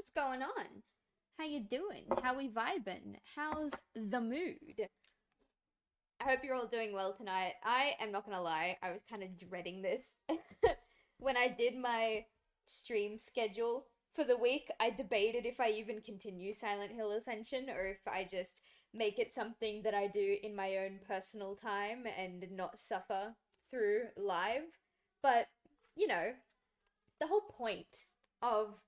What's going on? How you doing? How we vibing? How's the mood? I hope you're all doing well tonight. I am not gonna lie, I was kind of dreading this. When I did my stream schedule for the week, I debated if I even continue Silent Hill Ascension or if I just make it something that I do in my own personal time and not suffer through live. But, you know, the whole point of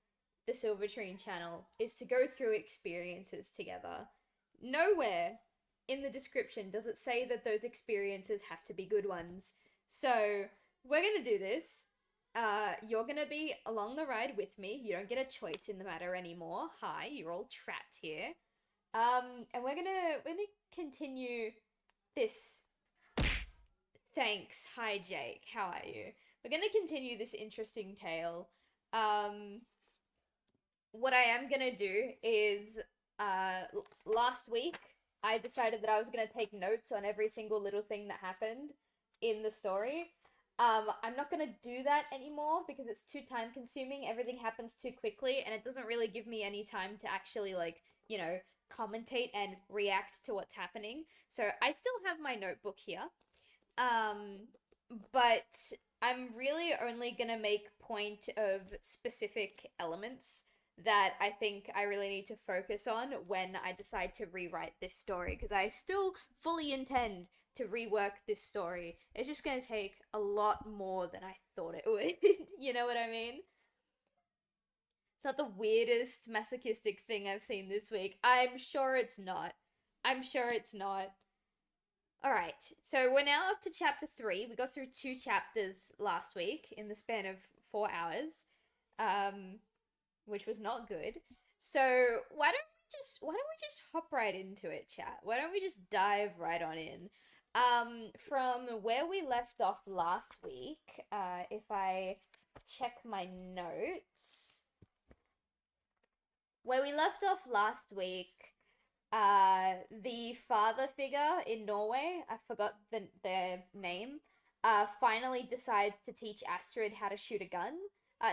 the Silver Tree channel is to go through experiences together. Nowhere in the description does it say that those experiences have to be good ones. So we're gonna do this. You're gonna be along the ride with me. You don't get a choice in the matter anymore. Hi, you're all trapped here. And we're gonna continue this. Thanks. Hi, Jake. How are you? We're gonna continue this interesting tale. What I am gonna do is, last week I decided that I was gonna take notes on every single little thing that happened in the story. I'm not gonna do that anymore because it's too time consuming. Everything happens too quickly and it doesn't really give me any time to actually, like, you know, commentate and react to what's happening. So I still have my notebook here. But I'm really only gonna make point of specific elements that I think I really need to focus on when I decide to rewrite this story, because I still fully intend to rework this story. It's just gonna take a lot more than I thought it would. You know what I mean? It's not the weirdest masochistic thing I've seen this week. I'm sure it's not. I'm sure it's not. Alright, so we're now up to chapter 3. We got through 2 chapters last week in the span of 4 hours. Which was not good. So why don't we just hop right into it, chat? Why don't we just dive right on in? From where we left off last week, if I check my notes, where we left off last week, the father figure in Norway, I forgot their name, finally decides to teach Astrid how to shoot a gun.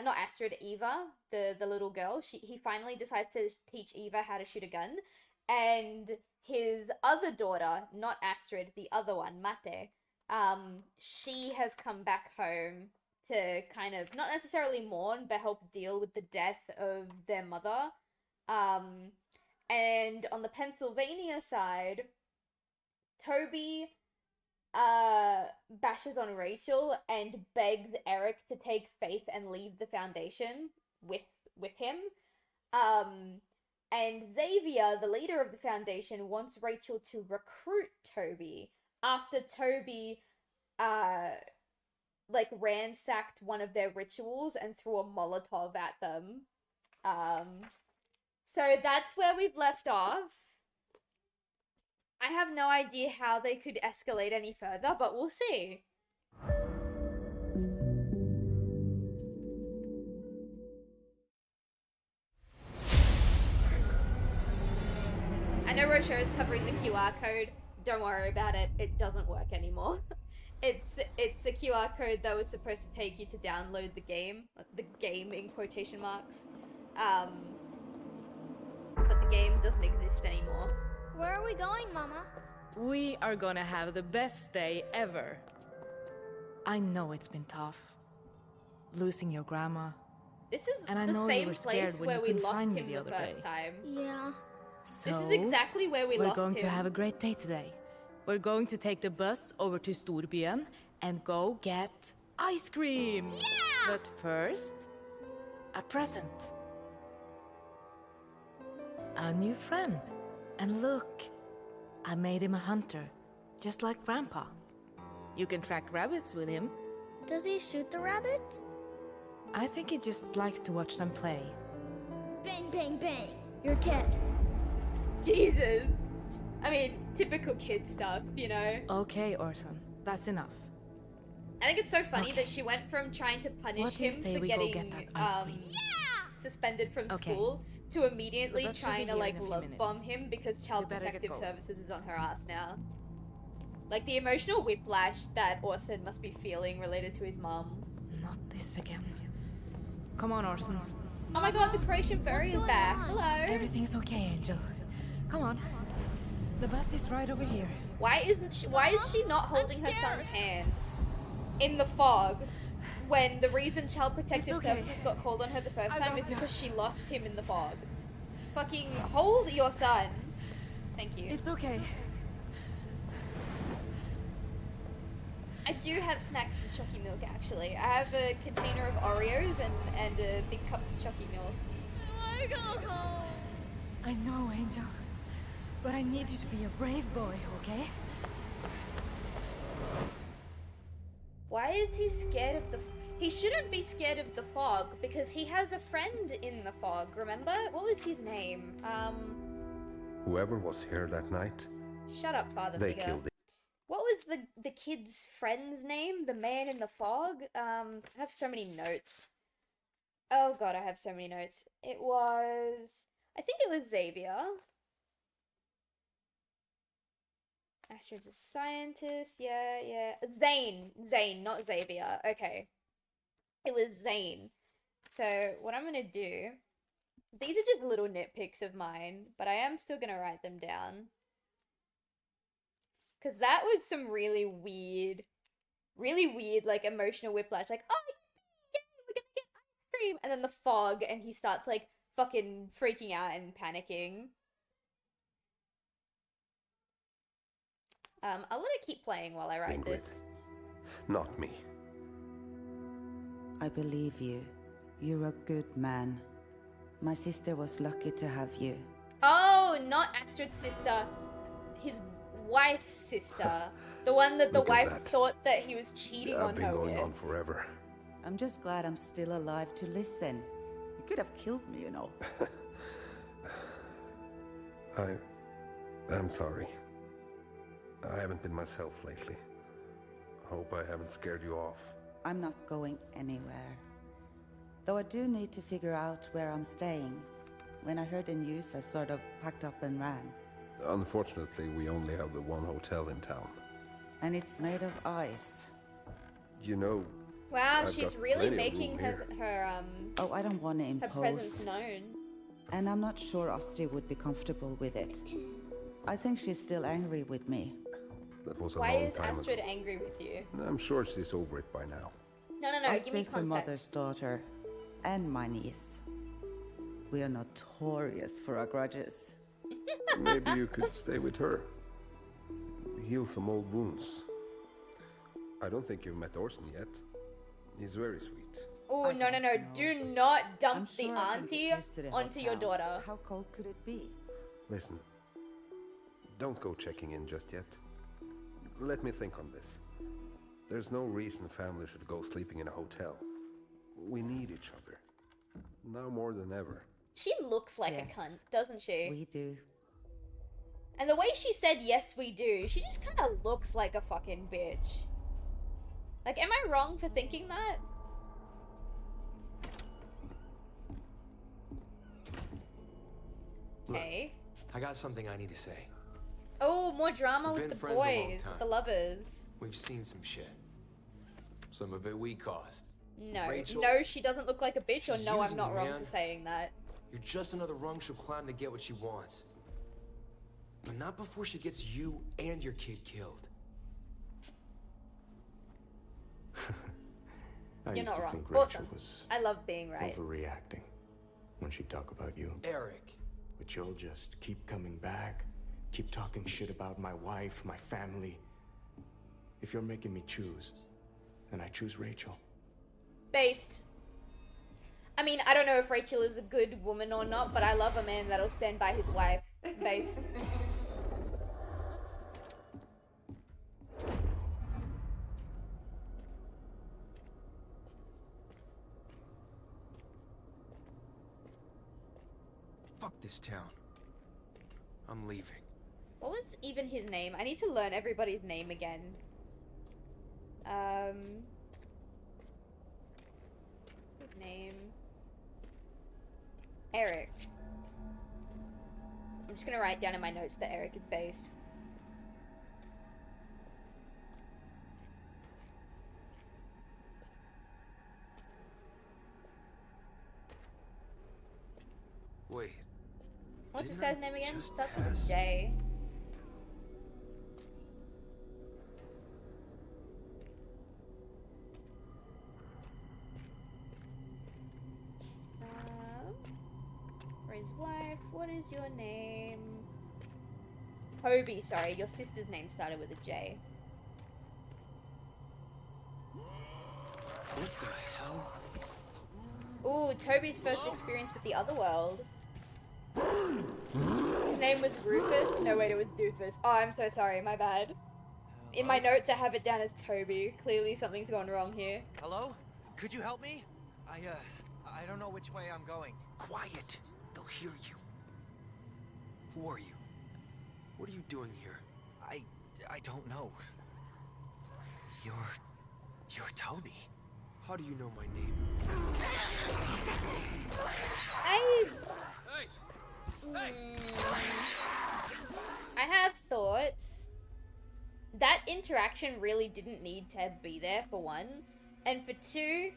Not Astrid, Eva, the little girl. He finally decides to teach Eva how to shoot a gun, and his other daughter, not Astrid, the other one, Mate, she has come back home to kind of not necessarily mourn, but help deal with the death of their mother. And on the Pennsylvania side, Toby bashes on Rachel and begs Eric to take Faith and leave the Foundation with him. And Xavier, the leader of the Foundation, wants Rachel to recruit Toby after Toby like ransacked one of their rituals and threw a Molotov at them. So that's where we've left off. I have no idea how they could escalate any further, but we'll see. I know Rocher is covering the QR code. Don't worry about it. It doesn't work anymore. It's a QR code that was supposed to take you to download the game in quotation marks. But the game doesn't exist anymore. Where are we going, Mama? We are gonna have the best day ever. I know it's been tough. Losing your grandma. This is and I the know same you were scared place when where you we couldn't lost find me him the the other first day. time. Yeah. So, this is exactly where we lost him. We're going to have a great day today. We're going to take the bus over to Storbyen and go get ice cream. Yeah! But first, a present. A new friend. And look, I made him a hunter, just like Grandpa. You can track rabbits with him. Does he shoot the rabbits? I think he just likes to watch them play. Bang, bang, bang. You're dead. Jesus. I mean, typical kid stuff, you know? Okay, Orson, that's enough. I think it's so funny that she went from trying to punish him for getting suspended from school to immediately trying to like love bomb him because Child Protective Services is on her ass now. Like the emotional whiplash that Orson must be feeling related to his mom. Not this again. Come on, Orson. Oh my god, the Croatian furry is going back. on? Hello. Everything's okay, Angel. Come on. The bus is right over here. Why is she not holding her son's hand in the fog when the reason Child Protective It's okay. Services got called on her the first I time got is ya. because she lost him in the fog? Fucking hold your son. Thank you. It's okay. I do have snacks and Chucky milk actually. I have a container of Oreos and a big cup of Chucky milk. I go home. I know, Angel. But I need you to be a brave boy, okay? Why is he scared of the... He shouldn't be scared of the fog because he has a friend in the fog, remember? What was his name? Whoever was here that night, Shut up, Father they Figure. killed it. What was the kid's friend's name? The man in the fog? I have so many notes. Oh god, I have so many notes. It was... I think it was Xavier. Astrid's a scientist. Yeah. Zane, not Xavier. Okay. It was Zane. So, what I'm gonna do... These are just little nitpicks of mine, but I am still gonna write them down. Because that was some really weird, like, emotional whiplash. Like, oh, yay, we're gonna get ice cream! And then the fog, and he starts, like, fucking freaking out and panicking. I'll let it keep playing while I write Ingrid. this. Not me. I believe you. You're a good man. My sister was lucky to have you. Oh, not Astrid's sister. His wife's sister. The one that the Look at wife that. thought that he was cheating on I've been her going with. on forever. I'm just glad I'm still alive to listen. You could have killed me, you know. I'm sorry. I haven't been myself lately. I hope I haven't scared you off. I'm not going anywhere. Though I do need to figure out where I'm staying. When I heard the news, I sort of packed up and ran. Unfortunately, we only have the one hotel in town. And it's made of ice. You know, Wow, I've she's got really plenty of making room her, here. Oh, I don't want to her presence impose. known. And I'm not sure Astrid would be comfortable with it. I think she's still angry with me. That was a Why long is time Astrid ago. angry with you? I'm sure she's over it by now. No, give me Astrid's a mother's context. daughter. And my niece. We are notorious for our grudges. Maybe you could stay with her. Heal some old wounds. I don't think you've met Orson yet. He's very sweet. Oh, I no, don't know. do not I'm dump the sure I can auntie get used to the onto your hotel. daughter. How cold could it be? Listen, don't go checking in just yet. Let me think on this. There's no reason family should go sleeping in a hotel. We need each other. Now more than ever. She looks like Yes. a cunt, doesn't she? We do. And the way she said yes we do, she just kind of looks like a fucking bitch. Like, am I wrong for thinking that? Okay. I got something I need to say. Oh, more drama We've with the been friends a long boys, with time. the lovers. We've seen some shit. Some of it we caused. No, Rachel, no, she doesn't look like a bitch, or she's no, I'm using not you, wrong man. for saying that. You're just another rung she'll climb to get what she wants. But not before she gets you and your kid killed. I You're used not to wrong. think Rachel Awesome. was I love being right. overreacting when she'd talk about you. Eric. But you'll just keep coming back, keep talking shit about my wife, my family. If you're making me choose, then I choose Rachel. Based. I mean, I don't know if Rachel is a good woman or not, but I love a man that'll stand by his wife. Based. Fuck this town. I'm leaving. What was even his name? I need to learn everybody's name again. His name. Eric. I'm just gonna write down in my notes that Eric is based. What's this Didn't guy's I name again? just Starts with a ask? J. For his wife, what is your name? Toby, sorry, your sister's name started with a J. What the hell? Ooh, Toby's first experience with the other world. His name was Rufus. No, wait, it was Doofus. Oh, I'm so sorry, my bad. In my notes, I have it down as Toby. Clearly, something's gone wrong here. Hello? Could you help me? I don't know which way I'm going. Quiet. They'll hear you. Who are you? What are you doing here? I don't know. You're Toby. How do you know my name? I have thoughts. That interaction really didn't need to be there, for one. And for two,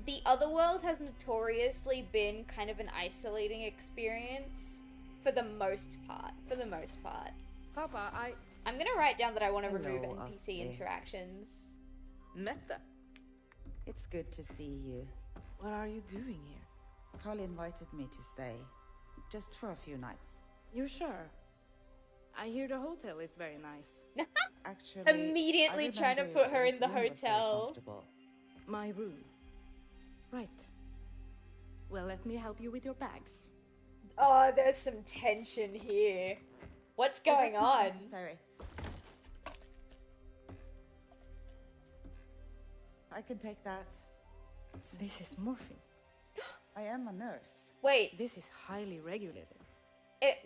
the other world has notoriously been kind of an isolating experience for the most part. Papa, I'm gonna write down that I want to Hello, remove NPC Astrid. interactions. Mette, It's good to see you. what are you doing here? Carl invited me to stay. Just for a few nights. You sure? I hear the hotel is very nice. Actually, Immediately I trying to remember put her your in the room was very hotel. comfortable. My room. Right. Well, let me help you with your bags. Oh, there's some tension here. What's going That's not on? necessary. I can take that. So this is morphine. I am a nurse. Wait, This is highly regulated.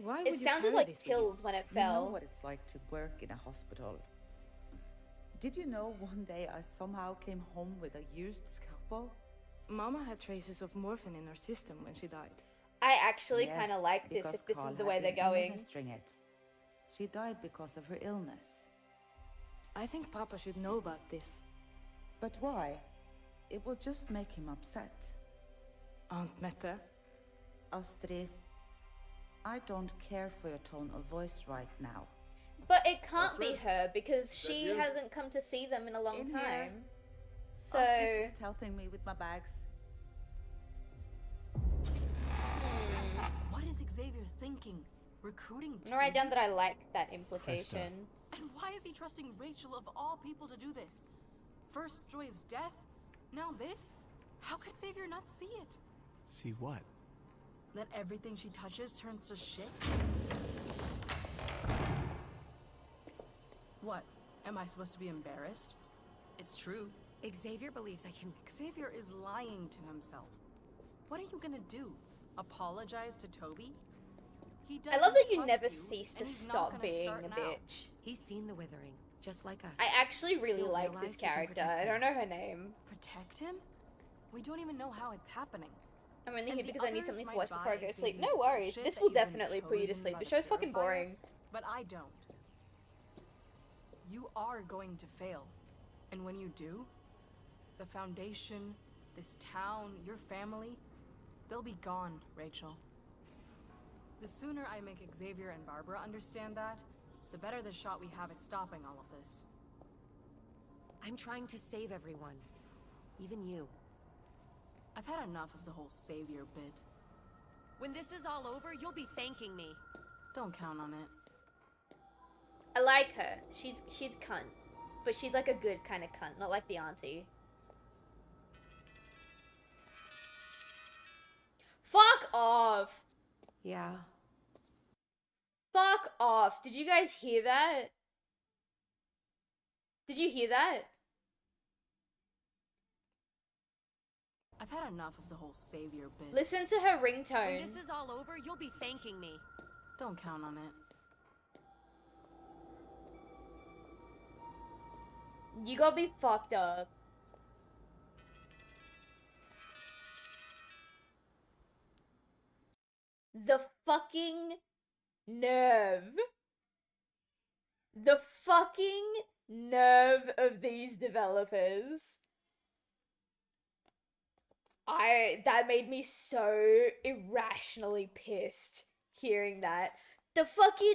Why would it you sounded carry like this with you? pills when it You know fell. what it's like to work in a hospital. Did you know one day I somehow came home with a used scalpel? Mama had traces of morphine in her system when she died. I actually Yes, kind of like this because if this Carl is the had way they're been going. administering it. She died because of her illness. I think Papa should know about this. But why? It will just make him upset. Aunt Mette, Astrid, I don't care for your tone of voice right now. But it can't be her because she hasn't come to see them in a long In here. time. So, Astrid's just helping me with my bags. What is Xavier thinking? Recruiting I'm gonna write down Toby? that I like that implication. And why is he trusting Rachel of all people to do this? First Joy's death, now this? How could Xavier not see it? See what? That everything she touches turns to shit? What? Am I supposed to be embarrassed? It's true. Xavier believes I can. Xavier is lying to himself. What are you gonna do? Apologize to Toby? He I love that you doesn't never trust cease to and he's not stop gonna being start a now. bitch. He's seen the withering, just like us. I actually really He'll like realize this we can character. protect I him. don't know her name. Protect him? We don't even know how it's happening. I'm only And here the because I need others something to might watch before I buy go to sleep. No Xavier's worries. bullshit This that will you've been definitely put you to chosen sleep. by The the show's fucking Purifier, boring. But I don't. You are going to fail. And when you do, the Foundation, this town, your family, they'll be gone, Rachel. The sooner I make Xavier and Barbara understand that, the better the shot we have at stopping all of this. I'm trying to save everyone. Even you. I've had enough of the whole savior bit. When this is all over, you'll be thanking me. Don't count on it. I like her. She's cunt. But she's like a good kind of cunt, not like the auntie. Fuck off! Yeah. Fuck off! Did you guys hear that? Did you hear that? I've had enough of the whole savior bit. Listen to her When ringtone. this is all over, you'll be thanking me. Don't count on it. You gotta be fucked up. The fucking nerve. The fucking nerve of these developers. That made me so irrationally pissed. hearing that. The fucking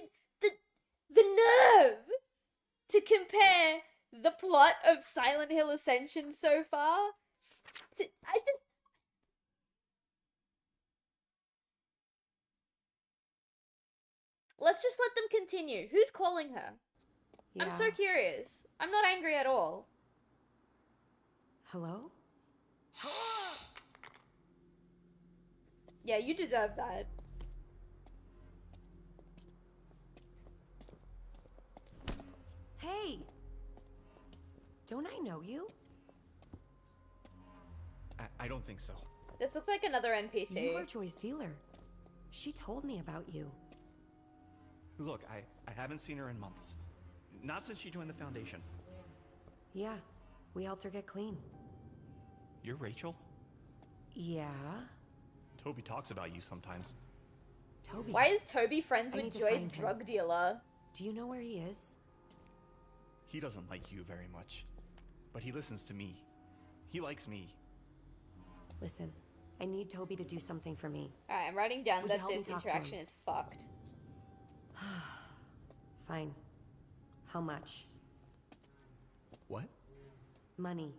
the nerve to compare the plot of Silent Hill Ascension so far to let's just let them continue. Who's calling her? Yeah. I'm so curious. I'm not angry at all. Hello? Yeah, you deserve that. Hey! Don't I know you? I don't think so. This looks like another NPC. You are Joy's dealer. She told me about you. Look, I haven't seen her in months. Not since she joined the Foundation. Yeah, we helped her get clean. You're Rachel? Yeah? Toby talks about you sometimes. Toby. Why is Toby friends I with need to Joy's find him. drug dealer? Do you know where he is? He doesn't like you very much. But he listens to me. He likes me. Listen, I need Toby to do something for me. Alright, I'm writing down Would you that help me this talk to interaction him? is fucked. Fine. How much? What? Money.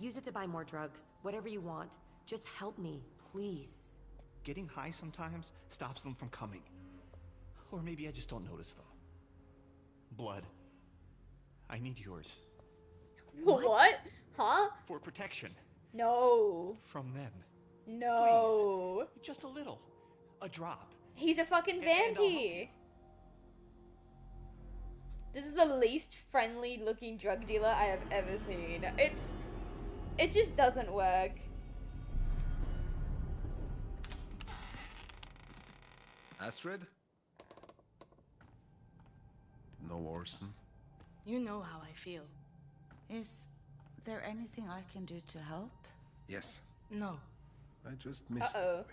Use it to buy more drugs. Whatever you want. Just help me, please. Getting high sometimes stops them from coming. Or maybe I just don't notice them. Blood. I need yours. What? Huh? For protection. No. From them. No. Please. Just a little. A drop. He's a fucking And I'll help vampire. This is the least friendly looking drug dealer I have ever seen. It just doesn't work. Astrid? No Orson? You know how I feel. Is there anything I can do to help? Yes. No, I just missed Uh-oh. it.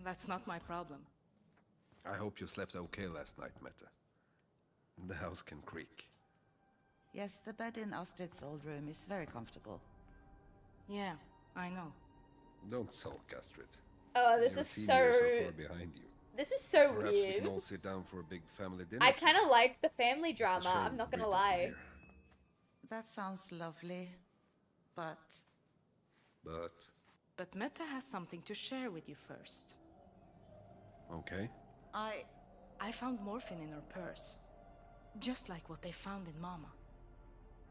that's not my problem. I hope you slept okay last night, Meta. The house can creak. Yes, the bed in Astrid's old room is very comfortable. Yeah, I know. Don't sulk, Astrid. Oh, this Your is teen so... years are far behind you. This is so Perhaps we weird. can all sit down for a big family dinner. I kind of like the family It's a drama, shame I'm not gonna Rita's lie. here. That sounds lovely, but But Meta has something to share with you first. okay. I found morphine in her purse. Just like what they found in Mama.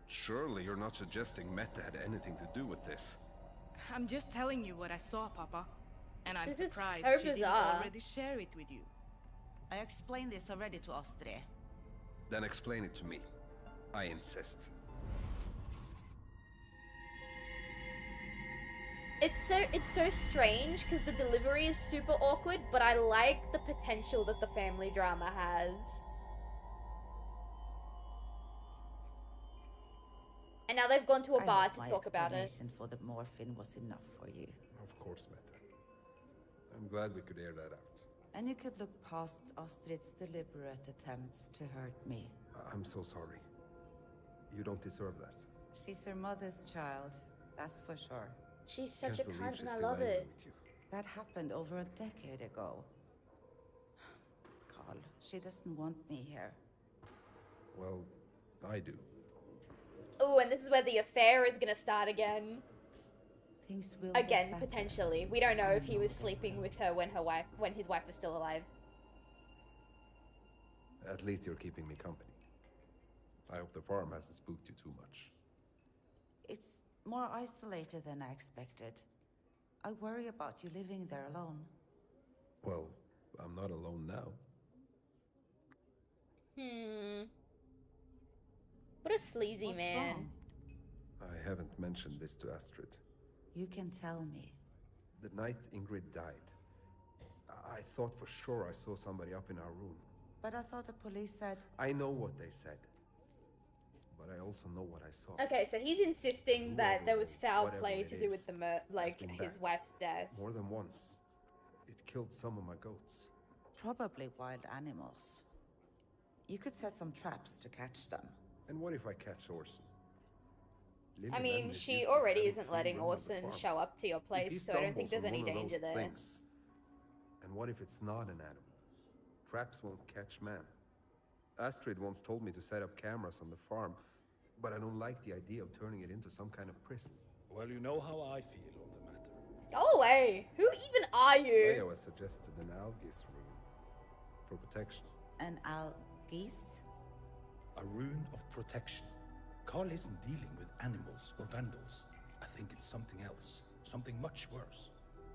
Surely you're not suggesting Meta had anything to do with this. I'm just telling you what I saw, Papa. And I'm This is surprised so she didn't bizarre. already share it with you. I explained this already to Astrid. Then explain it to me. I insist. It's so strange because the delivery is super awkward, but I like the potential that the family drama has. And now they've gone to a I bar hope to my talk about it. explanation for the morphine was enough for you. Of course, Meta. I'm glad we could air that out. And you could look past Astrid's deliberate attempts to hurt me. I'm so sorry. You don't deserve that. She's her mother's child, that's for sure. She's such Can't a believe cunt she's and I still love angry it. with you. That happened over a decade ago. Carl, she doesn't want me here. Well, I do. Oh, and this is where the affair is gonna start again. Things will get Again, better. potentially. We don't know if he was they sleeping will. with her when his wife was still alive. At least you're keeping me company. I hope the farm hasn't spooked you too much. It's more isolated than I expected. I worry about you living there alone. Well, I'm not alone now. What a sleazy What's man. wrong? I haven't mentioned this to Astrid. You can tell me. The night Ingrid died, I thought for sure I saw somebody up in our room. But I thought the police said... I know what they said. But I also know what I saw. Okay, so he's insisting that there was foul Whatever play it to do with is, the has been his back. wife's death. More than once. It killed some of my goats. Probably wild animals. You could set some traps to catch them. And what if I catch Orson? I Lily mean, Lemon is she used to already having isn't free letting roam of the Orson farm. show up to your If he place, so I don't think stumbles there's on any one of danger those there. things, and what if it's not an animal? traps won't catch man. Astrid once told me to set up cameras on the farm, but I don't like the idea of turning it into some kind of prison. Well, you know how I feel on the matter. Go away! Who even are you? Leo has suggested an Algis room for protection. An Algis? A rune of protection. Carl isn't dealing with animals or vandals. I think it's something else. Something much worse.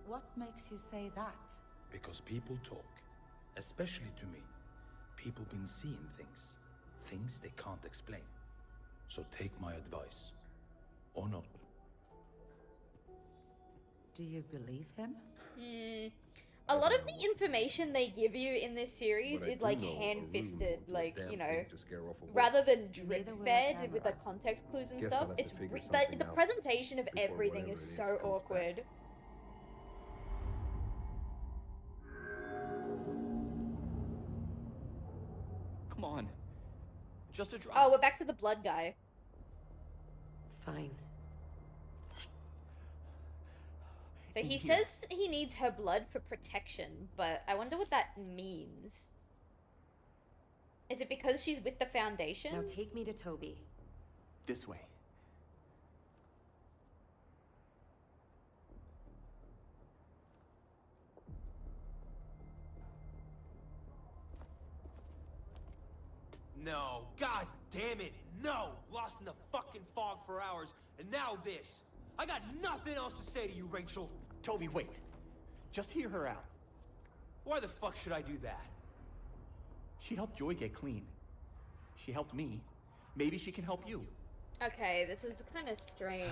What makes you say that? Because people talk. Especially to me. People been seeing things. Things they can't explain. So take my advice. Or not. Do you believe him? A lot of the information they give you in this series But I is do like know a room hand-fisted, won't do a like, damn you know, thing to scare off a wolf. rather than Neither will a drip-fed with camera. like context clues and Guess I'll stuff. have to It's figure the something out presentation of before everything whatever is it is so comes back. awkward. Come on. Just a drop. Oh, we're back to the blood guy. Fine. So he In here. says he needs her blood for protection, but I wonder what that means. Is it because she's with the Foundation? Now take me to Toby. This way. No, god damn it, no! Lost in the fucking fog for hours, and now this. I got nothing else to say to you, Rachel. Toby, wait. Just hear her out. Why the fuck should I do that? She helped Joy get clean. She helped me. Maybe she can help you. Okay, this is kind of strange.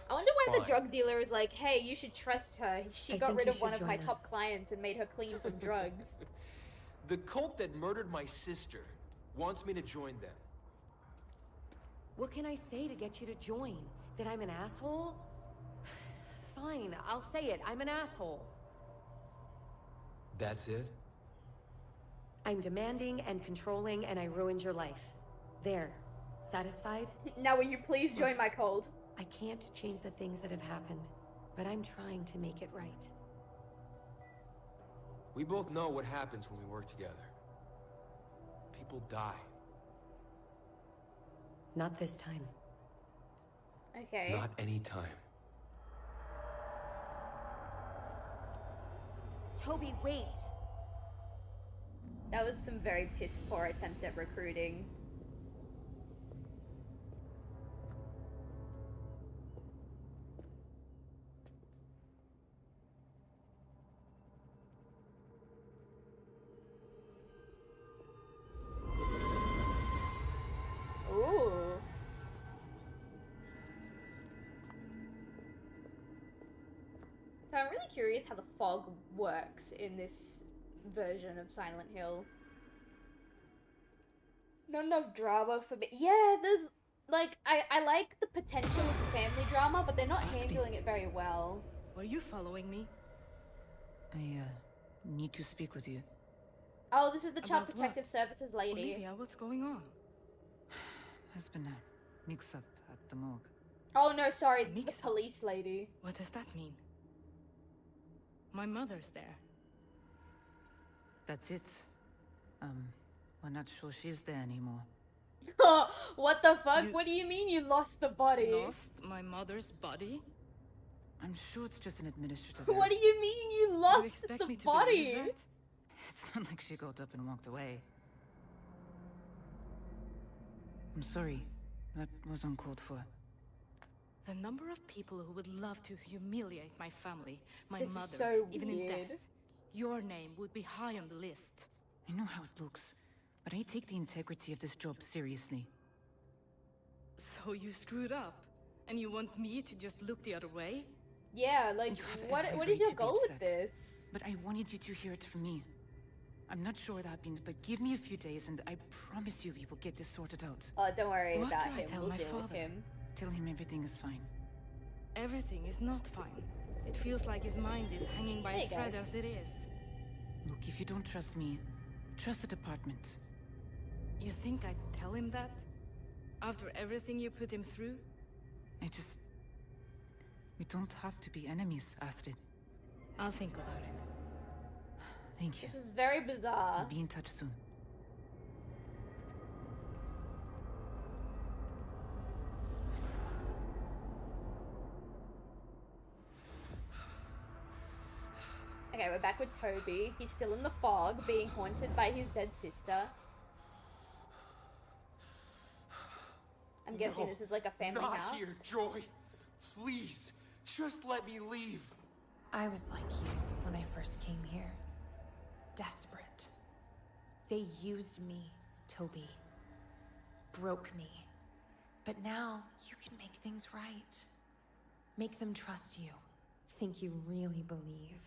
I wonder why the Fine. drug dealer is like, hey, you should trust her. She I got think rid you of one should of my join top us. clients and made her clean from drugs. The cult that murdered my sister wants me to join them. What can I say to get you to join? That I'm an asshole? Fine, I'll say it. I'm an asshole. That's it? I'm demanding and controlling, and I ruined your life. There. Satisfied? Now will you please join my cult? I can't change the things that have happened, but I'm trying to make it right. We both know what happens when we work together. People die. Not this time. Okay. Not any time. Toby, wait! That was some very piss poor attempt at recruiting. Ooh. So I'm really curious how the fog works in this version of Silent Hill. Not enough drama for me. Yeah, there's like I like the potential of family drama, but they're not handling it very well. Were you following me? I need to speak with you. Oh, this is the Child About what? Protective Services lady. Olivia, what's going on? There's been a mix-up at the morgue. Oh no, sorry, it's the Mix-up? police lady. What does that mean? My mother's there. That's it. We're not sure she's there anymore. What the fuck? You- What do you mean you lost the body? Lost my mother's body? I'm sure it's just an administrative What do you mean you lost you expect the me to body? believe that? It's not like she got up and walked away. I'm sorry. That was uncalled for. The number of people who would love to humiliate my family, my This is mother, so even in weird. death, your name would be high on the list. I know how it looks, but I take the integrity of this job seriously. So you screwed up, and you want me to just look the other way? Yeah, like You have what every is right your to be goal with upset. this? But I wanted you to hear it from me. I'm not sure what happened, but give me a few days and I promise you we will get this sorted out. Oh, don't worry What about do I him. tell We'll my deal with father? him. Tell him everything is fine. Everything is not fine. It feels like his mind is hanging by There a you go. thread as it is. Look, if you don't trust me, trust the department. You think I'd tell him that? After everything you put him through? We don't have to be enemies, Astrid. I'll think about it. Thank you. This is very bizarre. I'll be in touch soon. Okay, we're back with Toby. He's still in the fog, being haunted by his dead sister. I'm guessing this is like a family not house. Here, Joy. Please, just let me leave. I was like you when I first came here. Desperate. They used me, Toby. Broke me. But now, you can make things right. Make them trust you. Think you really believe.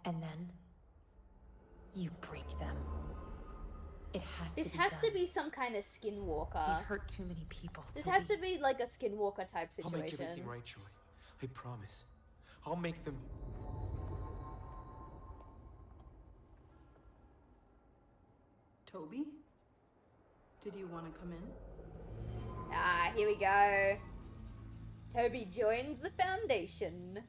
And then, you break them. It has This to be has done. to be some kind of skinwalker. We've hurt too many people, This Toby. has to be like a skinwalker type I'll make situation. everything right, Joy. I promise. I'll make them... Toby? Did you want to come in? Ah, here we go. Toby joins the Foundation.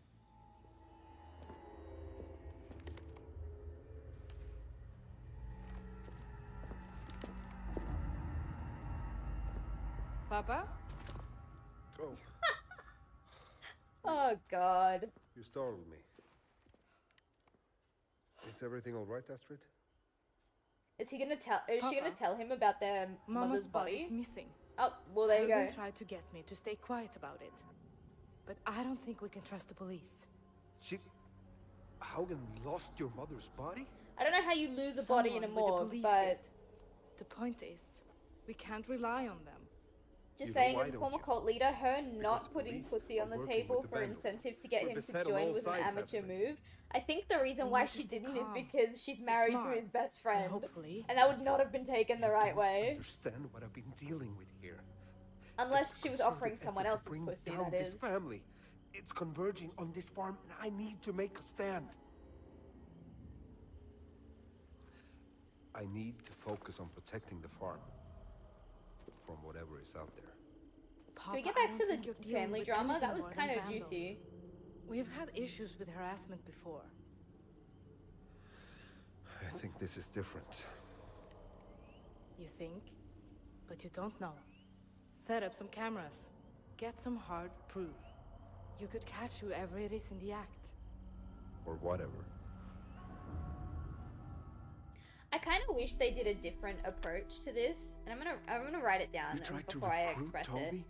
Papa? Oh, Oh god. you startled me. Is everything all right, Astrid? Is he gonna tell? Is she gonna Papa. tell him about their Mama's mother's body's body? missing. Oh, well there you go. Haugen tried to get me to stay quiet about it. But I don't think we can trust the police. Haugen lost your mother's body? I don't know how you lose a body in a Someone with the morgue, police but did. The point is, we can't rely on them. just You know saying, why as a don't former you? cult leader, her Because not putting police pussy are on the working table with the for vandals. incentive to get We're him to beset on join all was an sides, amateur Astrid. move. I think the reason We why need to she stay didn't is calm. because she's married to smart, his best And friend, hopefully, and that would not have been taken the right way, Understand what I've been dealing with here. unless she was Concerted offering someone effort else's to bring pussy. down That this is. family. It's converging on this farm, and I need to make a stand. I need to focus on protecting the farm from whatever is out there. Can we Papa, get I back don't to think the you're dealing family with drama? anything That was more kind than of vandals. juicy. We've had issues with harassment before. I think this is different. You think? But you don't know. Set up some cameras. Get some hard proof. You could catch whoever it is in the act. Or whatever. I kind of wish they did a different approach to this, and I'm gonna write it down You tried to before I recruit express Toby?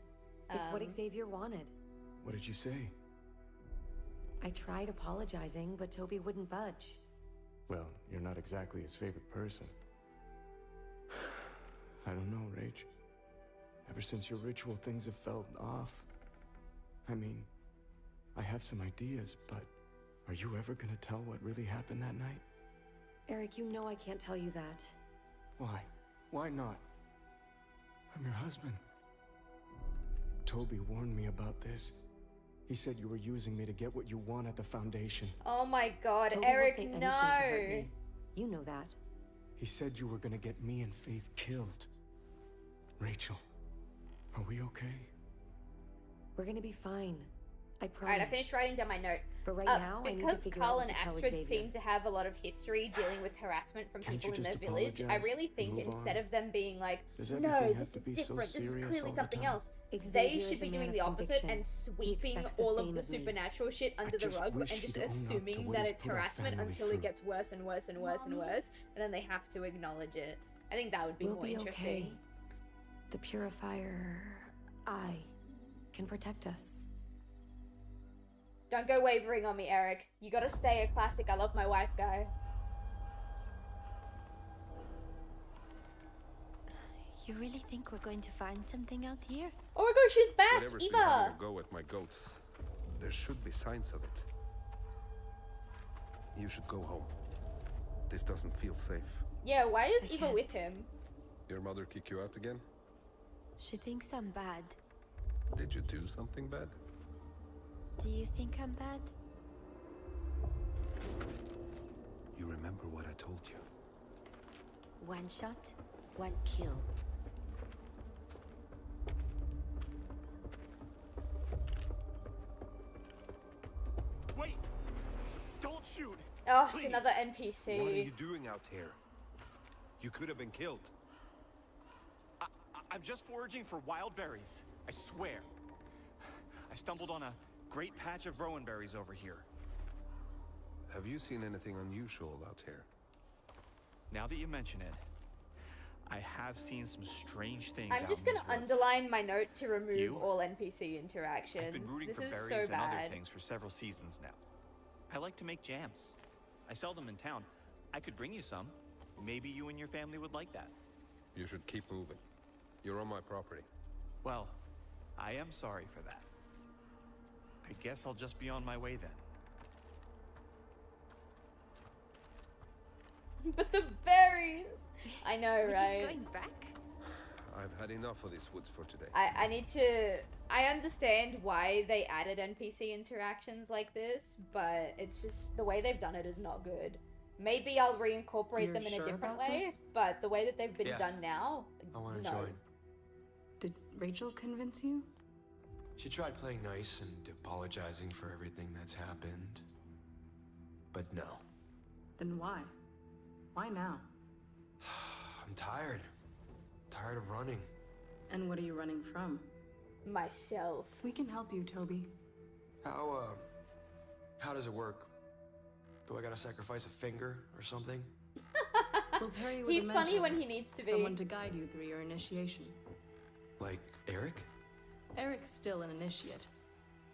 it. It's what Xavier wanted. What did you say? I tried apologizing, but Toby wouldn't budge. Well, you're not exactly his favorite person. I don't know, Rach. Ever since your ritual, things have felt off. I mean, I have some ideas, but are you ever gonna tell what really happened that night? Eric, you know I can't tell you that. Why? Why not? I'm your husband. Toby warned me about this. He said you were using me to get what you want at the Foundation. Oh my god, Toby Eric, will say anything to hurt no! me. You know that. He said you were gonna get me and Faith killed. Rachel, are we okay? We're gonna be fine. I promise. Alright, I finished writing down my note. But right now, I need to because figure Carl out and what to tell Astrid Xavier. seem to have a lot of history dealing with harassment from Can't people you in their just village, I apologize really and think move instead on? of them being like, Does no, everything have this to is be so different, this is serious clearly all the something time? else, Xavier they is should a be man doing of the opposite conviction. and He sweeping expects the all same of the of me. supernatural shit under the just rug wish and just you'd own up to assuming what that he's it's put our harassment family until through. it gets worse and worse and worse and worse, and then they have to acknowledge it. I think that would be We'll more be interesting. okay. The Purifier Eye can protect us. Don't go wavering on me, Eric. You gotta stay a classic I love my wife guy. You really think we're going to find something out here? Oh my gosh, she's back! Whatever's been Eva! having a go at my goats, there should be signs of it. You should go home. This doesn't feel safe. Yeah, why is I Eva can't. with him? Your mother kick you out again? She thinks I'm bad. Did you do something bad? Do you think I'm bad? You remember what I told you? One shot, one kill. Wait! Don't shoot! Oh, Please. it's another What are you NPC. doing out here? You could have been killed. I'm just foraging for wild berries. I swear. I stumbled on a great patch of rowan berries over here. Have you seen anything unusual out here? Now that you mention it, I have seen some strange things. I'm just gonna underline my note to remove You? all NPC interactions. I've been rooting This for is berries so and other bad. things for several seasons now. I like to make jams. I sell them in town. I could bring you some. Maybe you and your family would like that. You should keep moving. You're on my property. Well, I am sorry for that. I guess I'll just be on my way then. But the berries! I know, We're right? just going back? I've had enough of these woods for today. I need to... I understand why they added NPC interactions like this, but it's just... the way they've done it is not good. Maybe I'll reincorporate You're them in a sure different about way, this? but the way that they've been Yeah. done now, I want to no. join. Did Rachel convince you? She tried playing nice and apologizing for everything that's happened. But no. Then why? Why now? I'm tired. Tired of running. And what are you running from? Myself. We can help you, Toby. How does it work? Do I gotta sacrifice a finger or something? We'll pair you with He's a funny mentor, when he needs to be. someone to guide you through your initiation. Like Eric? Eric's still an initiate.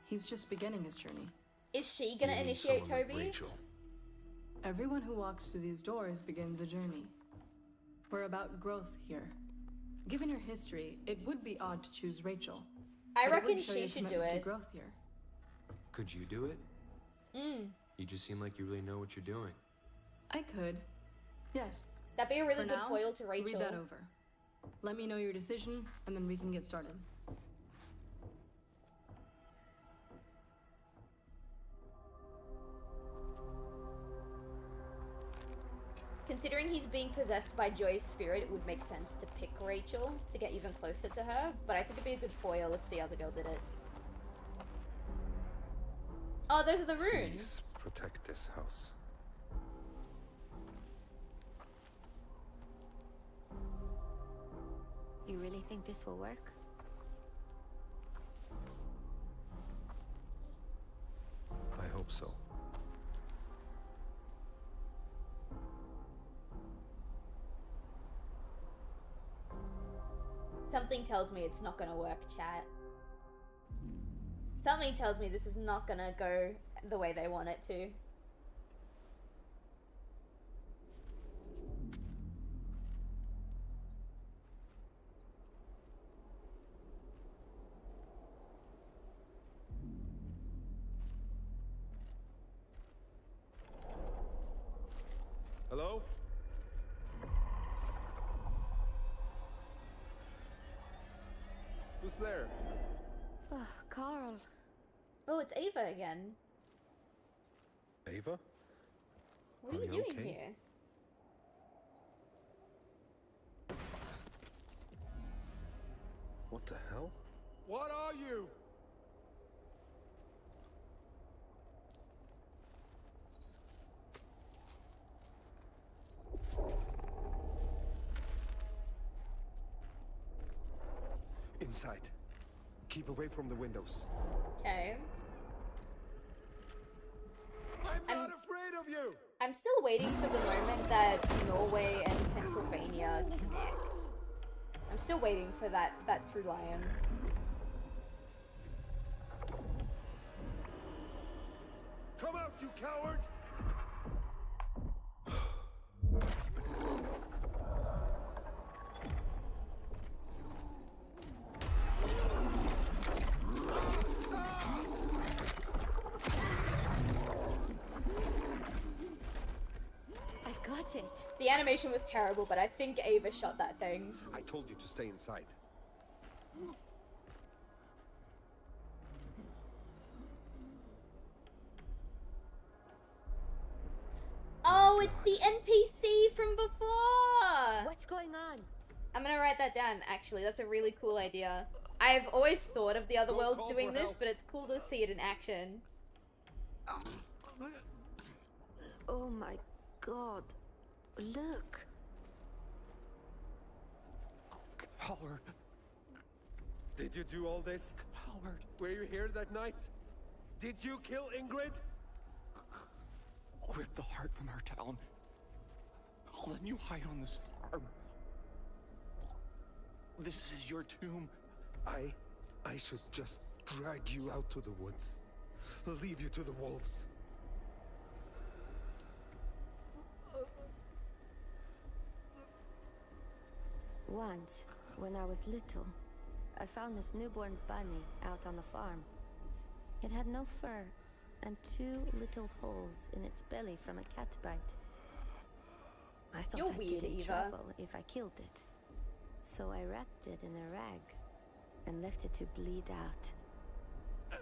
He's just beginning his journey. Is she gonna You mean initiate someone like Toby? Rachel. Everyone who walks through these doors begins a journey. We're about growth here. Given your history, it would be odd to choose Rachel. I but it reckon would show she your should do commitment to it. growth here. Could you do it? Mm. You just seem like you really know what you're doing. I could. Yes. That'd be a really For good now, foil to Rachel. read that over. Let me know your decision, and then we can get started. Considering he's being possessed by Joy's spirit, it would make sense to pick Rachel to get even closer to her, but I think it'd be a good foil if the other girl did it. Oh, those are the runes! Please protect this house. You really think this will work? I hope so. Something tells me it's not gonna work, chat. Something tells me this is not gonna go the way they want it to. Hello? Who's there? Oh, Carl. Oh, it's Ava again. Ava? What are you you doing okay? here? What the hell? What are you? Inside. Keep away from the windows. Okay. I'm not afraid of you! I'm still waiting for the moment that Norway and Pennsylvania connect. I'm still waiting for that through line. Come out, you coward! I got it. The animation was terrible, but I think Ava shot that thing. I told you to stay inside. Oh, it's the NPC from before! What's going on? I'm gonna write that down, actually. That's a really cool idea. I've always thought of the other Go world call doing for this, help. but it's cool to see it in action. Oh my god. Look. Howard. Did you do all this? Howard. Were you here that night? Did you kill Ingrid? Rip the heart from our town. I'll let you hide on this farm. This is your tomb. I should just drag you out to the woods. Leave you to the wolves. Once, when I was little, I found this newborn bunny out on the farm. It had no fur and 2 little holes in its belly from a cat bite. I thought You're I'd weird, get in Eva. trouble if I killed it. So I wrapped it in a rag and left it to bleed out.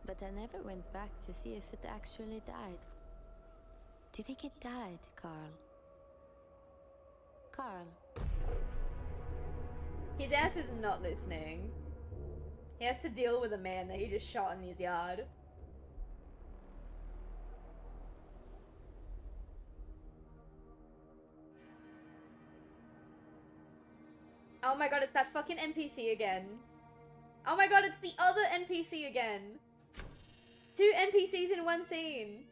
But I never went back to see if it actually died. Do you think it died, Carl? Carl? His ass is not listening. He has to deal with a man that he just shot in his yard. Oh my god, it's that fucking NPC again. Oh my god, it's the other NPC again. 2 NPCs in one scene.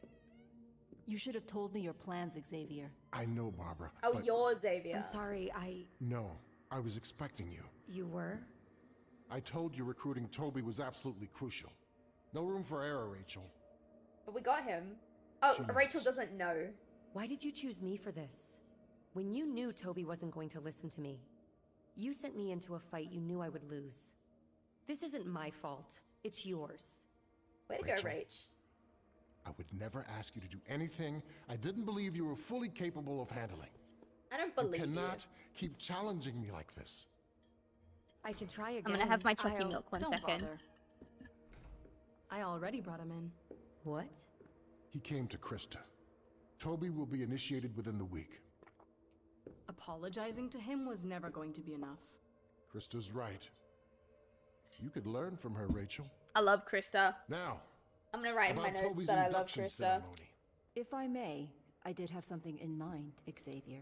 You should have told me your plans, Xavier. I know, Barbara. Oh, but you're Xavier. I'm sorry, No, I was expecting you. You were? I told you recruiting Toby was absolutely crucial. No room for error, Rachel. But we got him. Oh, She Rachel knows. doesn't know. Why did you choose me for this? When you knew Toby wasn't going to listen to me. You sent me into a fight you knew I would lose. This isn't my fault. It's yours. Way to go, Rachel. Rach. I would never ask you to do anything I didn't believe you were fully capable of handling. I don't believe you you. cannot keep challenging me like this. I can try again. I'm gonna have my chucky I'll- milk one don't second. bother. I already brought him in. What? He came to Krista. Toby will be initiated within the week. Apologizing to him was never going to be enough. Krista's right. You could learn from her, Rachel. I love Krista. Now, I'm gonna write in my about notes Toby's that I love induction Krista. ceremony. If I may, I did have something in mind, Xavier.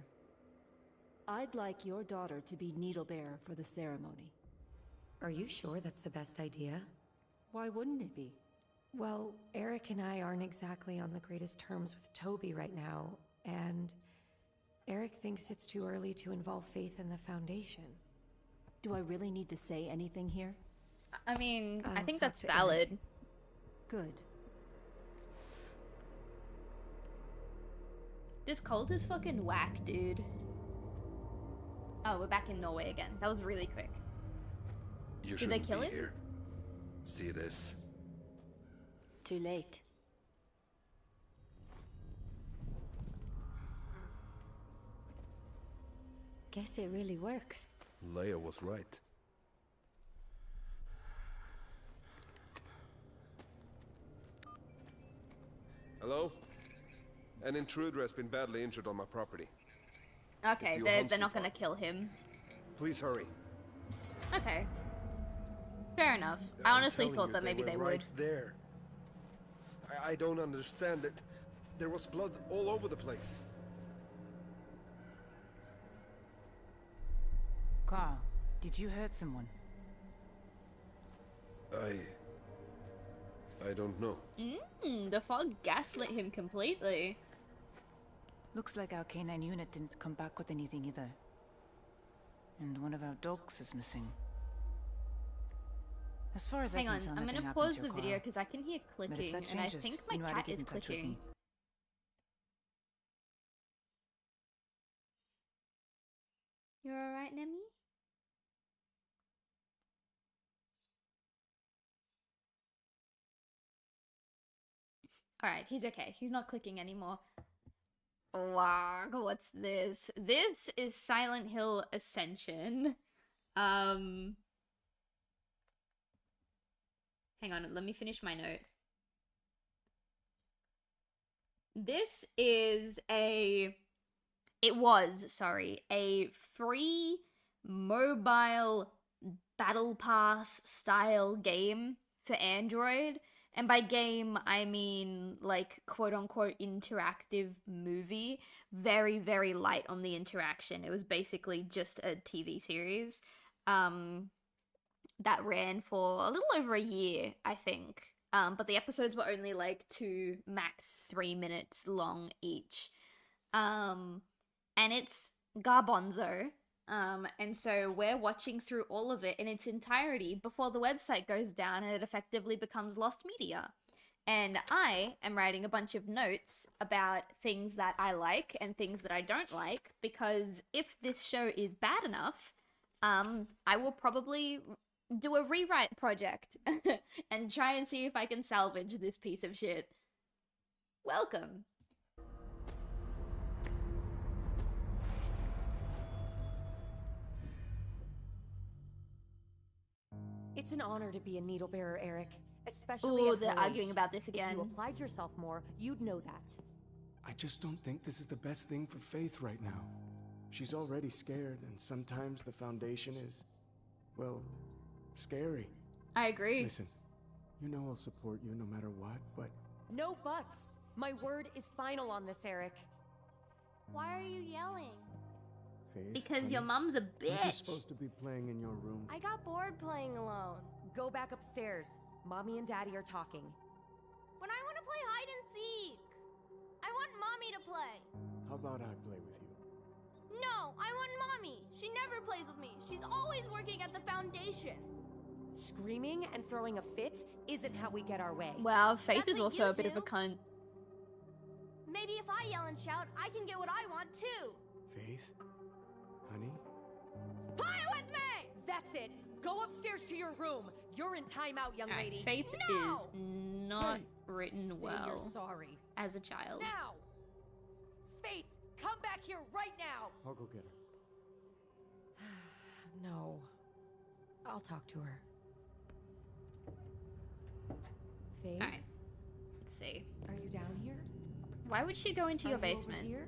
I'd like your daughter to be needle bearer for the ceremony. Are you sure that's the best idea? Why wouldn't it be? Well, Eric and I aren't exactly on the greatest terms with Toby right now, and Eric thinks it's too early to involve Faith in the Foundation. Do I really need to say anything here? I mean, I I'll think talk that's to valid. Good. This cult is fucking whack, dude. Oh, we're back in Norway again. That was really quick. You Did they shouldn't kill be him? here. See this? Too late. Guess it really works. Leia was right. Hello? An intruder has been badly injured on my property. Okay, your they're Hansen not gonna farm. kill him. Please hurry. Okay. Fair enough. I I'm honestly telling thought you, that maybe were they right would. there. I don't understand it. There was blood all over the place. Carl, did you hurt someone? I don't know. The fog gaslit him completely. Looks like our canine unit didn't come back with anything either. And one of our dogs is missing. As far as Hang I on, can tell, I'm nothing gonna happened pause to the your video Carl. because I can hear But if clicking, that and I changes, think my you know how to cat get is in touch with clicking. me. You're alright, Nemi? Alright, he's okay. He's not clicking anymore. Wow, what's this? This is Silent Hill Ascension. Hang on, let me finish my note. This is a free mobile battle pass style game for Android, And by game, I mean like quote unquote interactive movie. Very, very light on the interaction. It was basically just a TV series that ran for a little over a year, I think. But the episodes were only like 2, max 3 minutes long each. And it's garbanzo. And so we're watching through all of it in its entirety before the website goes down and it effectively becomes lost media. And I am writing a bunch of notes about things that I like and things that I don't like, because if this show is bad enough, I will probably do a rewrite project and try and see if I can salvage this piece of shit. Welcome. It's an honor to be a needle bearer, Eric. Especially Ooh, at they're her arguing age. about this again. If you applied yourself more, you'd know that. I just don't think this is the best thing for Faith right now. She's already scared, and sometimes the Foundation is, well, scary. I agree. Listen, you know I'll support you no matter what, but... No buts! My word is final on this, Eric. Why are you yelling? Faith, Because honey, your mom's a I'm just bitch. supposed to be playing in your room. I got bored playing alone. Go back upstairs. Mommy and Daddy are talking. But I want to play hide and seek. I want Mommy to play. How about I play with you? No, I want Mommy. She never plays with me. She's always working at the Foundation. Screaming and throwing a fit isn't how we get our way. Wow, Faith That's is what also you a bit of a do. cunt. Maybe if I yell and shout, I can get what I want too. Faith? Honey? Play with me! That's it. Go upstairs to your room. You're in timeout, young lady. Faith No! is not written Say well you're sorry. as a child. Now! Faith, come back here right now! I'll go get her. No. I'll talk to her. Faith? Alright. Let's see. Are you down here? Why would she go into Are your you over basement? here?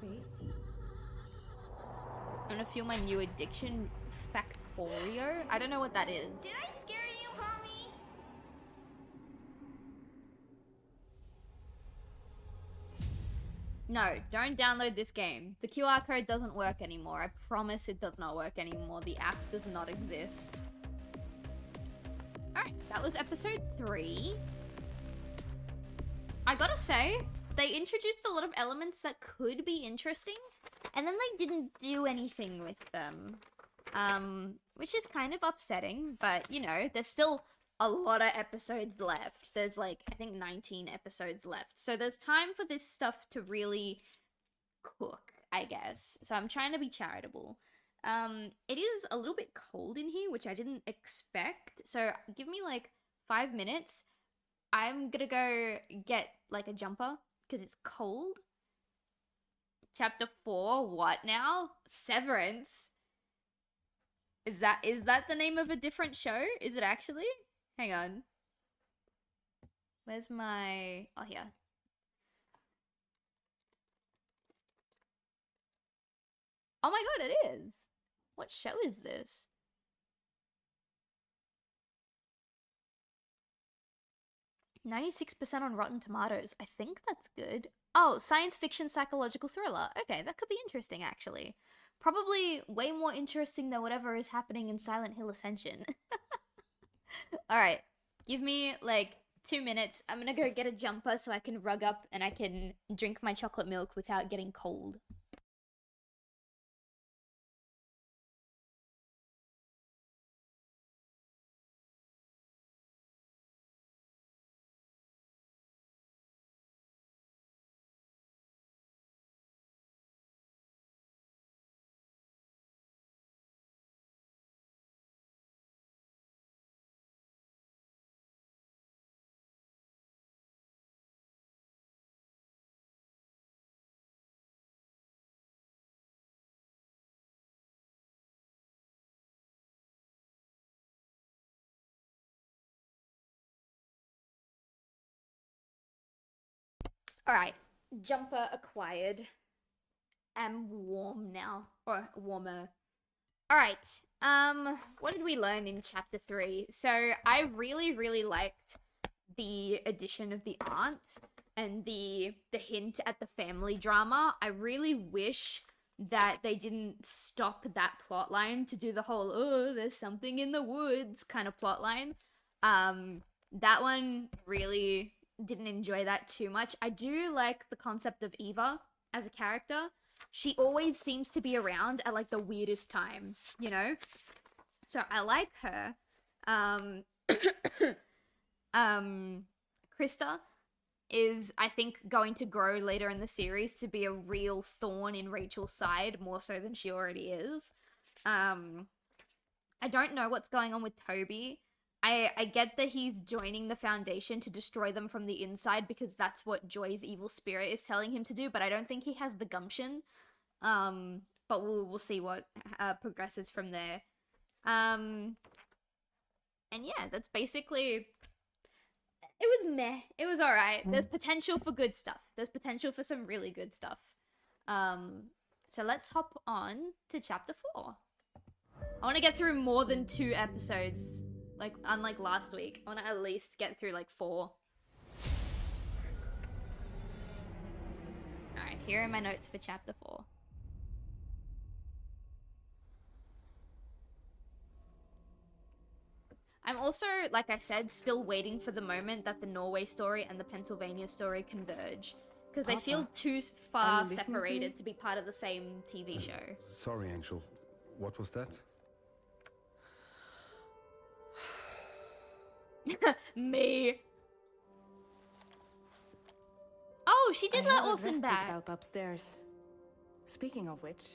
Faith? I'm gonna feel my new addiction, Factorio. I don't know what that is. Did I scare you, Mommy? No, don't download this game. The QR code doesn't work anymore. I promise it does not work anymore. The app does not exist. Alright, that was episode 3. I gotta say, they introduced a lot of elements that could be interesting, and then they didn't do anything with them. Which is kind of upsetting, but, you know, there's still a lot of episodes left. There's, like, I think 19 episodes left. So there's time for this stuff to really cook, I guess. So I'm trying to be charitable. It is a little bit cold in here, which I didn't expect. So give me, like, 5 minutes. I'm gonna go get, like, a jumper, because it's cold. Chapter 4, what now? Severance? Is that the name of a different show? Is it actually? Hang on. Where's my... Oh, here. Oh my god, it is! What show is this? %96% on Rotten Tomatoes. I think that's good. Oh, science fiction psychological thriller. Okay, that could be interesting, actually. Probably way more interesting than whatever is happening in Silent Hill Ascension. Alright, give me, like, 2 minutes. I'm gonna go get a jumper so I can rug up and I can drink my chocolate milk without getting cold. Alright, jumper acquired. I'm warm now. Or warmer. Alright, what did we learn in chapter 3? So, I really liked the addition of the aunt and the hint at the family drama. I really wish that they didn't stop that plot line to do the whole, oh, there's something in the woods kind of plot line. That one really didn't enjoy that too much. I do like the concept of Eva as a character. She always seems to be around at like the weirdest time, you know? So I like her. Krista is, I think, going to grow later in the series to be a real thorn in Rachel's side, more so than she already is. I don't know what's going on with Toby. I get that he's joining the Foundation to destroy them from the inside because that's what Joy's evil spirit is telling him to do, but I don't think he has the gumption. But we'll see what progresses from there. And yeah, that's basically... It was meh. It was alright. There's potential for good stuff. There's potential for some really good stuff. So let's hop on to chapter 4. I want to get through more than 2 episodes. Like, unlike last week. I want to at least get through, like, 4. Alright, here are my notes for chapter 4. I'm also, like I said, still waiting for the moment that the Norway story and the Pennsylvania story converge. Because they feel too far separated to be part of the same TV show. Sorry, Angel. What was that? Me. Oh, she did I let have a Orson vest back. picked out upstairs. Speaking of which,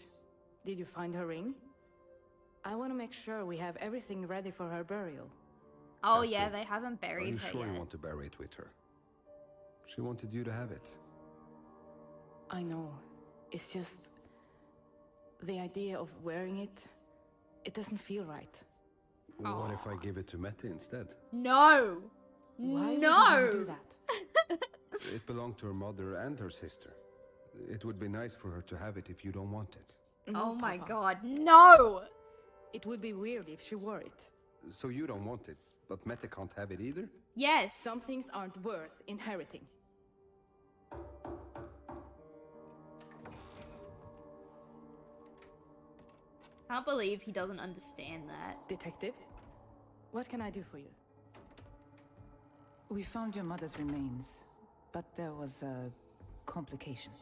did you find her ring? I want to make sure we have everything ready for her burial. Oh yeah, they haven't buried Are you her sure yet. you want to bury it with her? She wanted you to have it. I know. It's just... the idea of wearing it, it doesn't feel right. What if I give it to Mette instead? No! Why would you No! want to do that? It belonged to her mother and her sister. It would be nice for her to have it if you don't want it. Oh my Papa. god, no! It would be weird if she wore it. So you don't want it, but Mette can't have it either? Yes. Some things aren't worth inheriting. Can't believe he doesn't understand that. Detective, what can I do for you? We found your mother's remains, but there was a complication.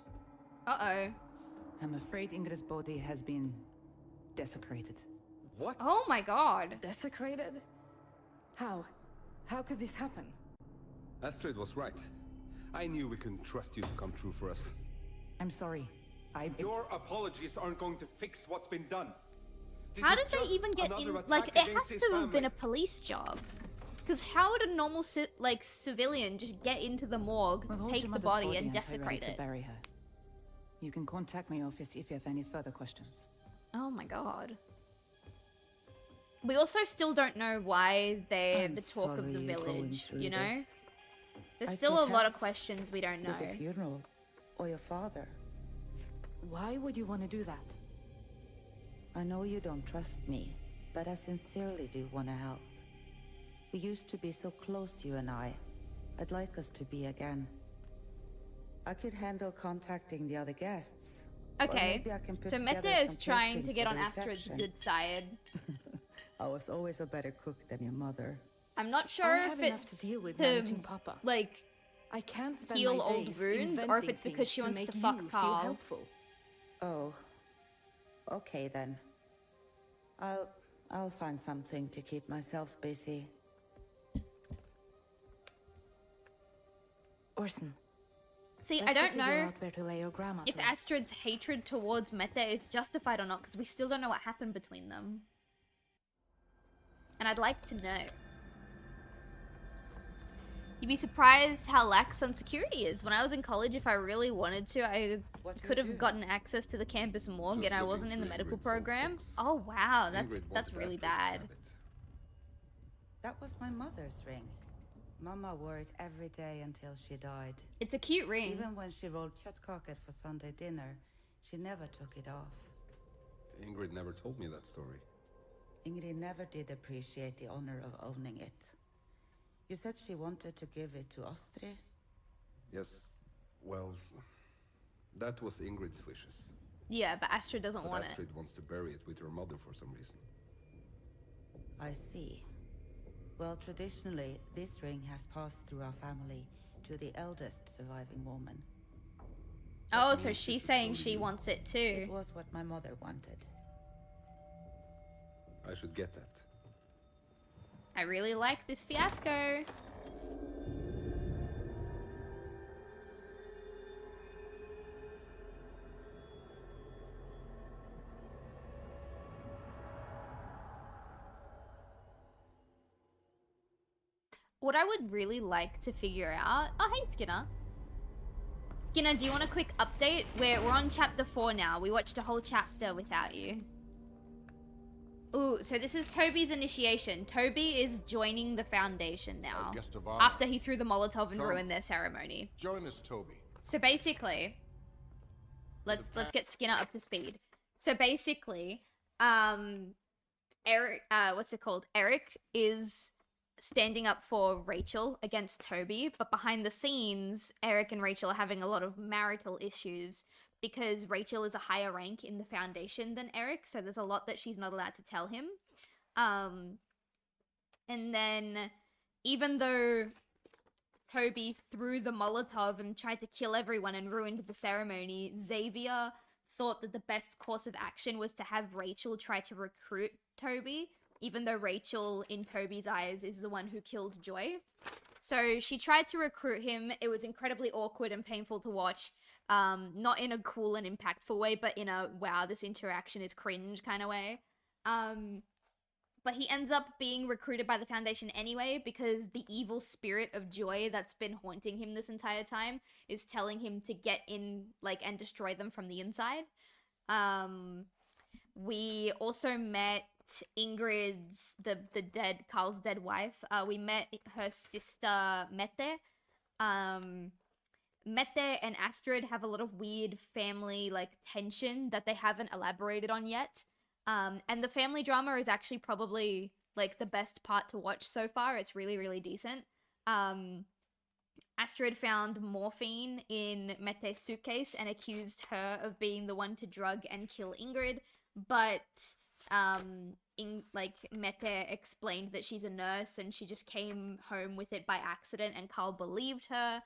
Uh-oh. I'm afraid Ingrid's body has been desecrated. What? Oh my god. Desecrated? How? How could this happen? Astrid was right. I knew we couldn't trust you to come true for us. I'm sorry. Your apologies aren't going to fix what's been done. How did they even get in? Like, it has to have been a police job. Because how would a normal, civilian just get into the morgue, We'll take hold the your mother's body and until you're ready desecrate to it? bury her. You can contact my office if you have any further questions. Oh my god. We also still don't know why they're the talk of the village, you know? There's still a lot of questions we don't know. With the funeral, or your father. Why would you want to do that? I know you don't trust me, but I sincerely do want to help. We used to be so close, you and I. I'd like us to be again. I could handle contacting the other guests. Okay, maybe I can put so together Mette is some trying catering to get for on the Astrid's reception. good side. I was always a better cook than your mother. I'm not sure I if have enough it's to deal with to, managing Papa. like, I can't spend heal my old days wounds, or if it's inventing because she things wants to make fuck you Carl. feel helpful. Oh. Okay then. I'll find something to keep myself busy. Orson. See, let's I go don't figure know out where to lay your grandma if to rest. Astrid's hatred towards Mette is justified or not, because we still don't know what happened between them. And I'd like to know. You'd be surprised how lax some security is. When I was in college, if I really wanted to, I could have gotten access to the campus morgue, and I wasn't in the medical program. Oh wow, that's really bad. That was my mother's ring. Mama wore it every day until she died. It's a cute ring. Even when she rolled kjøttkaker for Sunday dinner, she never took it off. Ingrid never told me that story. Ingrid never did appreciate the honor of owning it. You said she wanted to give it to Astrid? Yes, well, that was Ingrid's wishes. Yeah, but Astrid doesn't But want Astrid wants to bury it with her mother for some reason. I see. Well, traditionally, this ring has passed through our family to the eldest surviving woman. Oh, so she's saying she wants it too. It was what my mother wanted. I should get that. I really like this fiasco. What I would really like to figure out... Oh, hey, Skinner. Skinner, do you want a quick update? We're on chapter 4 now. We watched a whole chapter without you. Ooh, so this is Toby's initiation. Toby is joining the Foundation now. Guest of honor. After he threw the Molotov and ruined their ceremony. Join us, Toby. So basically... Let's get Skinner up to speed. So basically, Eric... what's it called? Eric is... standing up for Rachel against Toby, but behind the scenes, Eric and Rachel are having a lot of marital issues because Rachel is a higher rank in the Foundation than Eric, so there's a lot that she's not allowed to tell him. And then, even though Toby threw the Molotov and tried to kill everyone and ruined the ceremony, Xavier thought that the best course of action was to have Rachel try to recruit Toby, even though Rachel, in Toby's eyes, is the one who killed Joy. So she tried to recruit him. It was incredibly awkward and painful to watch. Not in a cool and impactful way, but in a, wow, this interaction is cringe kind of way. But he ends up being recruited by the Foundation anyway, because the evil spirit of Joy that's been haunting him this entire time is telling him to get in, like, and destroy them from the inside. We also met Ingrid's, Carl's dead wife. We met her sister, Mette. Mette and Astrid have a lot of weird family, like, tension that they haven't elaborated on yet. And the family drama is actually probably, like, the best part to watch so far. It's really, really decent. Astrid found morphine in Mette's suitcase and accused her of being the one to drug and kill Ingrid, but Mette explained that she's a nurse and she just came home with it by accident, and Carl believed her.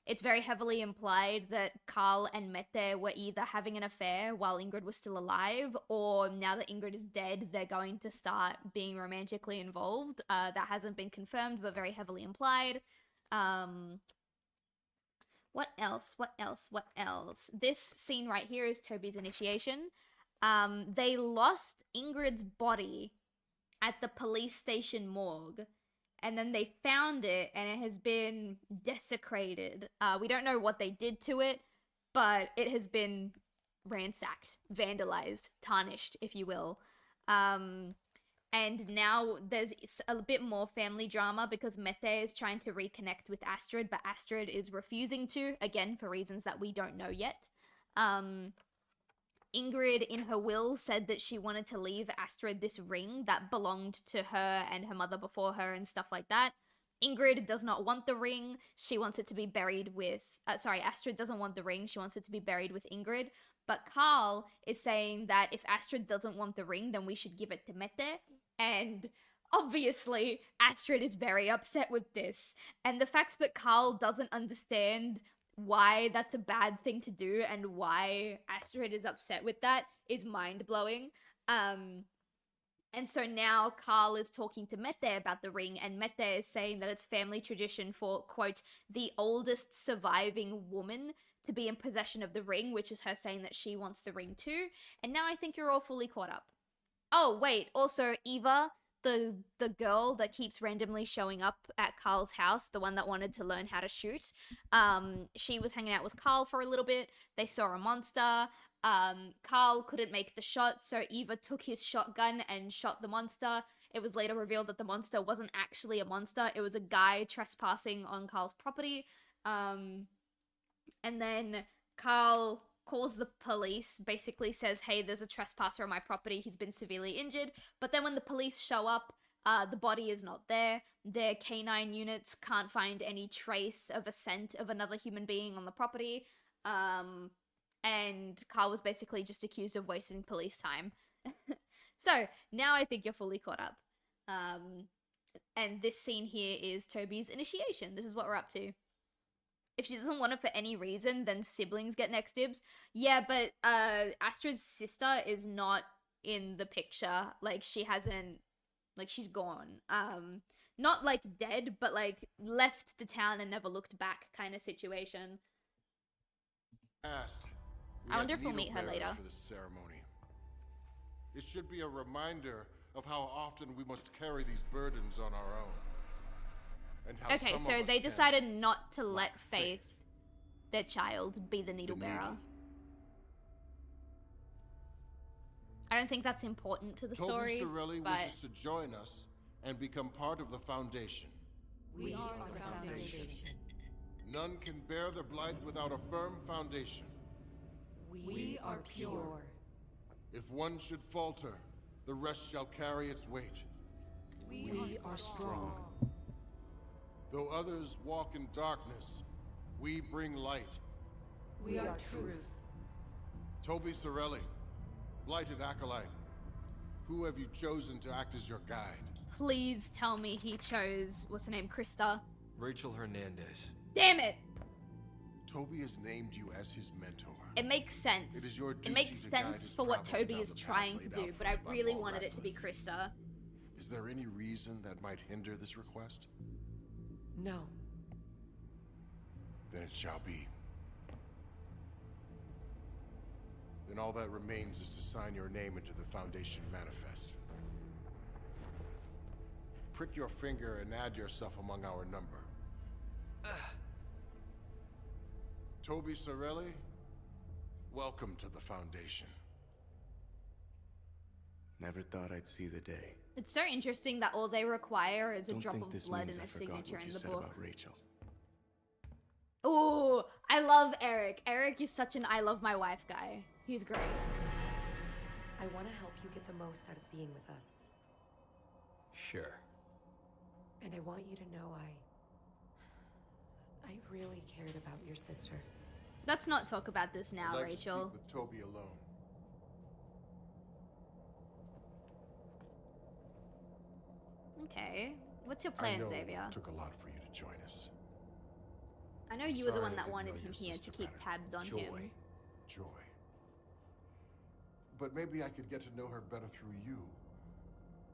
It's very heavily implied that Carl and Mette were either having an affair while Ingrid was still alive, or now that Ingrid is dead, they're going to start being romantically involved. That hasn't been confirmed, but very heavily implied. What else? This scene right here is Toby's initiation. They lost Ingrid's body at the police station morgue, and then they found it, and it has been desecrated. We don't know what they did to it, but it has been ransacked, vandalized, tarnished, if you will. And now there's a bit more family drama because Mette is trying to reconnect with Astrid, but Astrid is refusing to, again, for reasons that we don't know yet. Ingrid, in her will, said that she wanted to leave Astrid this ring that belonged to her and her mother before her and stuff like that. Ingrid does not want the ring. She wants it to be buried with... Astrid doesn't want the ring. She wants it to be buried with Ingrid. But Carl is saying that if Astrid doesn't want the ring, then we should give it to Mette. And obviously, Astrid is very upset with this. And the fact that Carl doesn't understand why that's a bad thing to do and why Astrid is upset with that is mind-blowing. And so now Carl is talking to Mette about the ring, and Mette is saying that it's family tradition for, quote, the oldest surviving woman to be in possession of the ring, which is her saying that she wants the ring too. And now I think you're all fully caught up. Oh, wait, also Eva, the girl that keeps randomly showing up at Carl's house, the one that wanted to learn how to shoot, she was hanging out with Carl for a little bit. They saw a monster. Carl couldn't make the shot, so Eva took his shotgun and shot the monster. It was later revealed that the monster wasn't actually a monster. It was a guy trespassing on Carl's property. And then Carl calls the police, basically says, hey, there's a trespasser on my property, he's been severely injured. But then when the police show up, the body is not there. Their canine units can't find any trace of a scent of another human being on the property. And Carl was basically just accused of wasting police time. So, now I think you're fully caught up. And this scene here is Toby's initiation. This is what we're up to. If she doesn't want it for any reason, then siblings get next dibs. Yeah, but Astrid's sister is not in the picture. Like, she hasn't... Like, she's gone. Not, like, dead, but, like, left the town and never looked back kind of situation. I wonder if we'll meet her later. For this ceremony. It should be a reminder of how often we must carry these burdens on our own. And how okay, so they decided not to let Faith, their child, be the needle bearer. I don't think that's important to the story, Sorelli but... wishes to join us and become part of the Foundation. We are the Foundation. None can bear the blight without a firm foundation. We are pure. If one should falter, the rest shall carry its weight. We are strong. Though others walk in darkness, we bring light. We are truth. Toby Sorelli, blighted acolyte, who have you chosen to act as your guide? Please tell me he chose, what's her name, Krista? Rachel Hernandez. Damn it! Toby has named you as his mentor. It makes sense. It is your duty it makes to guide sense his for what travels Toby down is the path trying to laid do, out but for I us by really Paul wanted it to be Radcliffe. Krista. Is there any reason that might hinder this request? No. Then it shall be. Then all that remains is to sign your name into the Foundation Manifest. Prick your finger and add yourself among our number. Toby Sorelli, welcome to the Foundation. Never thought I'd see the day. It's so interesting that all they require is a Don't drop think of this blood means and I a forgot signature what in you the said book. about Rachel. Ooh, I love Eric. Eric is such an I love my wife guy. He's great. I want to help you get the most out of being with us. Sure. And I want you to know I really cared about your sister. Let's not talk about this now, I'd like Rachel. To speak with Toby alone. Okay. What's your plan, I know Xavier? It took a lot for you to join us. I know you were the Sorry one I that didn't wanted know him your here to sister keep better. tabs on him. Joy. But maybe I could get to know her better through you.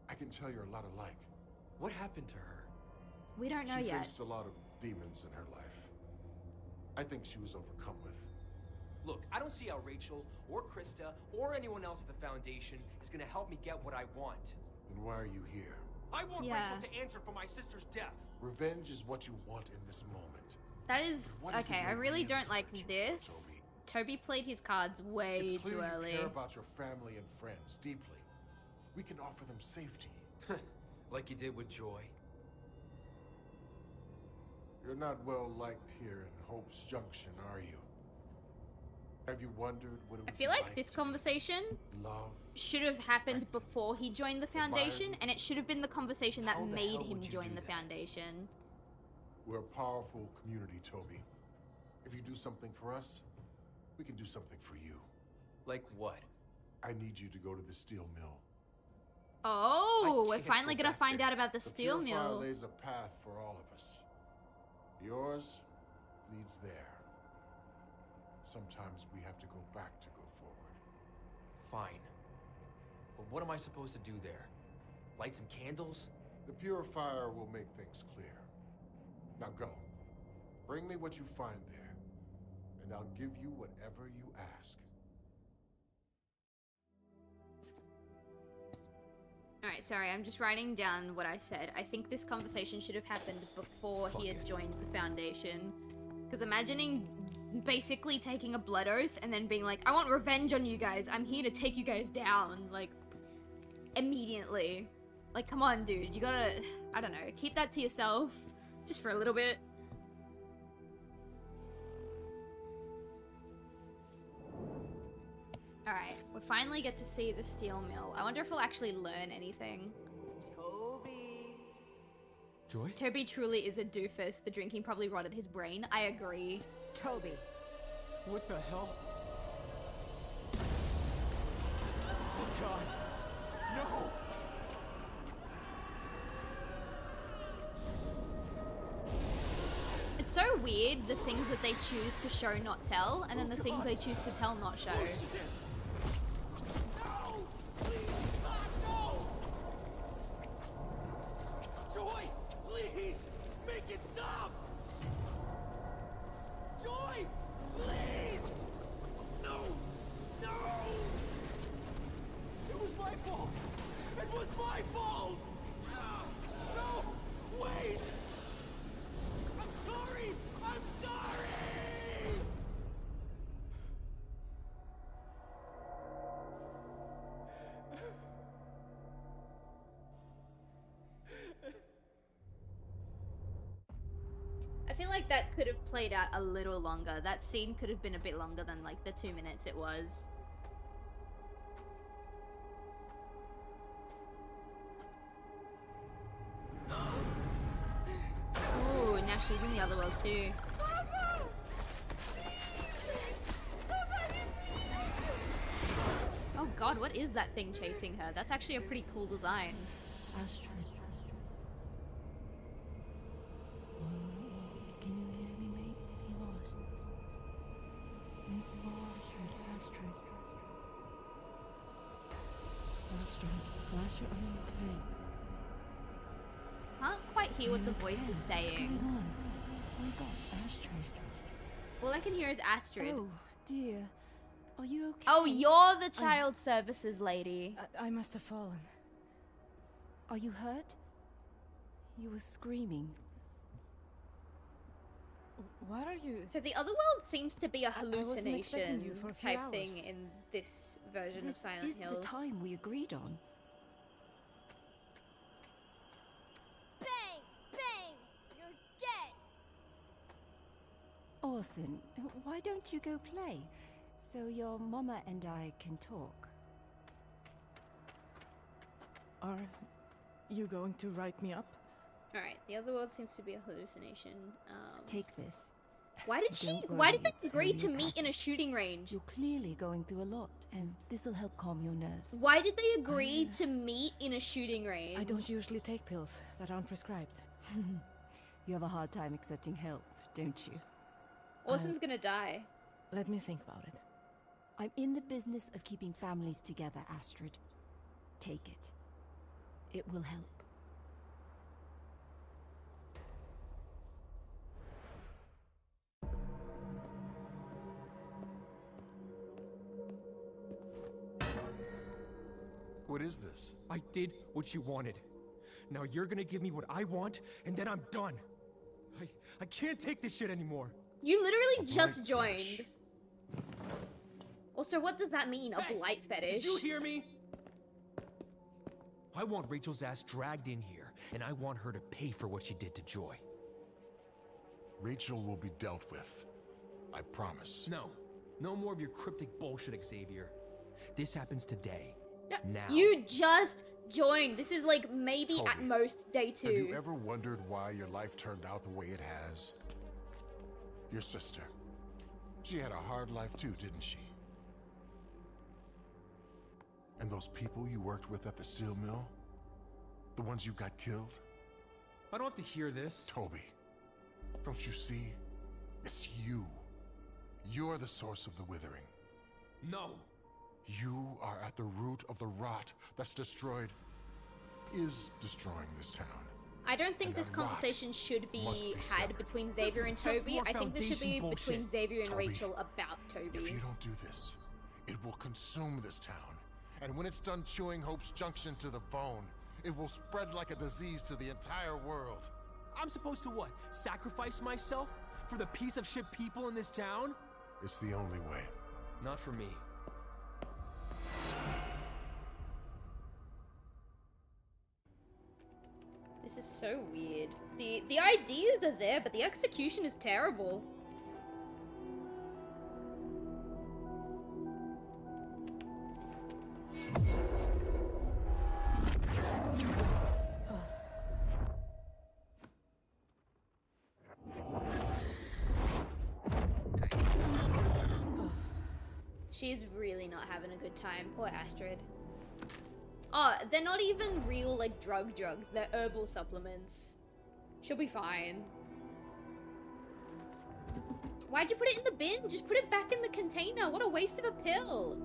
I can tell you're a lot alike. What happened to her? We don't know She yet. faced a lot of demons in her life. I think she was overcome with. Look, I don't see how Rachel, or Krista, or anyone else at the Foundation is gonna help me get what I want. Then why are you here? I want Yeah. Rachel to answer for my sister's death. Revenge is what you want in this moment. That is... What is it Okay, I you're really don't really like searching for, this. Toby played his cards way It's clear too early. you care about your family and friends deeply. We can offer them safety. Like you did with Joy. You're not well liked here in Hope's Junction, are you? Have you wondered what it would I feel be like this conversation love, should have happened before he joined the Foundation, and it should have been the conversation that How the made hell him would you join do the that? Foundation. We're a powerful community, Toby. If you do something for us, we can do something for you. Like what? I need you to go to the steel mill. Oh, I we're can't finally go gonna back find there. out about the The steel Purifier mill. lays a path for all of us. Yours leads there. Sometimes we have to go back to go forward. Fine. But what am I supposed to do there? Light some candles? The Purifier will make things clear. Now go. Bring me what you find there, and I'll give you whatever you ask. Alright, sorry, I'm just writing down what I said. I think this conversation should have happened before he had joined the Foundation. Because imagining basically taking a blood oath and then being like, I want revenge on you guys. I'm here to take you guys down. Like, immediately. Like, come on, dude. You gotta, I don't know, keep that to yourself. Just for a little bit. finally get to see the steel mill. I wonder if we'll actually learn anything. Toby. Joy? Toby truly is a doofus. The drinking probably rotted his brain. I agree. Toby. What the hell? Oh God. No! It's so weird, the things that they choose to show, not tell, and then the things they choose to tell, not show. No! Please! God, no! Joy! Please! Make it stop! Joy! Please! No! No! It was my fault! It was my fault! No! Wait! I'm sorry! I'm sorry! I feel like that could have played out a little longer. That scene could have been a bit longer than like the 2 minutes it was. Ooh, now she's in the other world too. Oh god, what is that thing chasing her? That's actually a pretty cool design. Astrid. Can you hear me? Make me lost. Make me lost, Astrid. Astrid, are you okay? Can't quite hear what the voice is saying. What's going on? Oh my god, Astrid. All I can hear is Astrid. Oh, dear. Are you okay? Oh, you're the child services lady. I must have fallen. Are you hurt? You were screaming. What are you? So the other world seems to be a wasn't expecting hallucination you for a few type hours. thing in this version of Silent This Hill. is the time we agreed on. Bang! Bang! You're dead! Orson, why don't you go play? So your mama and I can talk. Are you going to write me up? Alright, the other world seems to be a hallucination. Take this. Why did Don't why worry, did they it's agree only to meet passing. in a shooting range? You're clearly going through a lot, and this'll help calm your nerves. Why did they agree to meet in a shooting range? I don't usually take pills that aren't prescribed. You have a hard time accepting help, don't you? Orson's gonna die. Let me think about it. I'm in the business of keeping families together, Astrid. Take it. It will help. What is this? I did what you wanted. Now you're gonna give me what I want, and then I'm done. I can't take this shit anymore. You literally just joined. Also, what does that mean? A blight fetish? Did you hear me? I want Rachel's ass dragged in here, and I want her to pay for what she did to Joy. Rachel will be dealt with. I promise. No. No more of your cryptic bullshit, Xavier. This happens today. Now. You just joined. This is like maybe Toby, at most day 2. Have you ever wondered why your life turned out the way it has? Your sister. She had a hard life too, didn't she? And those people you worked with at the steel mill? The ones you got killed? I don't have to hear this. Toby, don't you see? It's you. You're the source of the withering. No. You are at the root of the rot that's is destroying this town. I don't think And this that rot conversation should be must be had severed. between Xavier and is just Toby. more I think this should be foundation between bullshit. Xavier and Toby, Rachel about Toby. If you don't do this, it will consume this town. And when it's done chewing Hope's Junction to the bone, it will spread like a disease to the entire world. I'm supposed to what? Sacrifice myself for the piece of shit people in this town? It's the only way. Not for me. This is so weird. The ideas are there, but the execution is terrible. She's really not having a good time. Poor Astrid. Oh, they're not even real, like, drugs. They're herbal supplements. She'll be fine. Why'd you put it in the bin? Just put it back in the container. What a waste of a pill.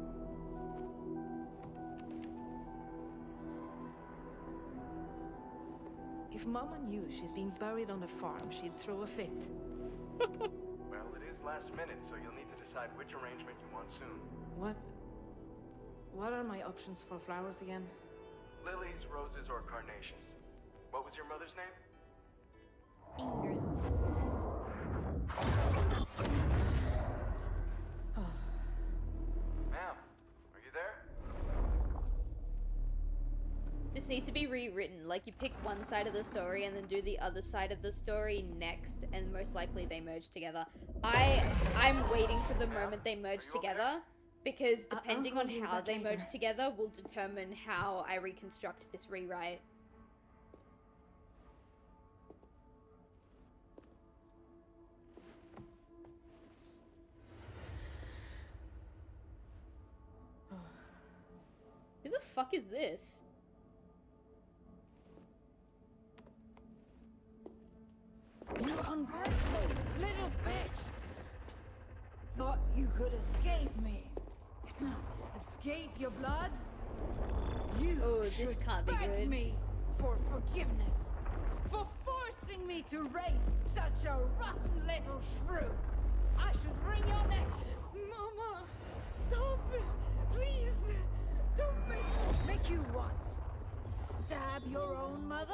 If Mama knew she's being buried on a farm, she'd throw a fit. Well, it is last minute, so you'll need to decide which arrangement you want soon. What are my options for flowers again? Lilies, roses, or carnations. What was your mother's name? Ingrid. Ma'am, are you there? This needs to be rewritten. Like, you pick one side of the story and then do the other side of the story next, and most likely they merge together. I'm waiting for the moment they merge together, because depending on how they merge together will determine how I reconstruct this rewrite. Who the fuck is this? You ungrateful little bitch! Thought you could escape me. Escape your blood? You this can't be beg good. me for forgiveness. For forcing me to raise such a rotten little shrew. I should wring your neck. Mama, stop it. Please. Don't make you what? Stab your own mother?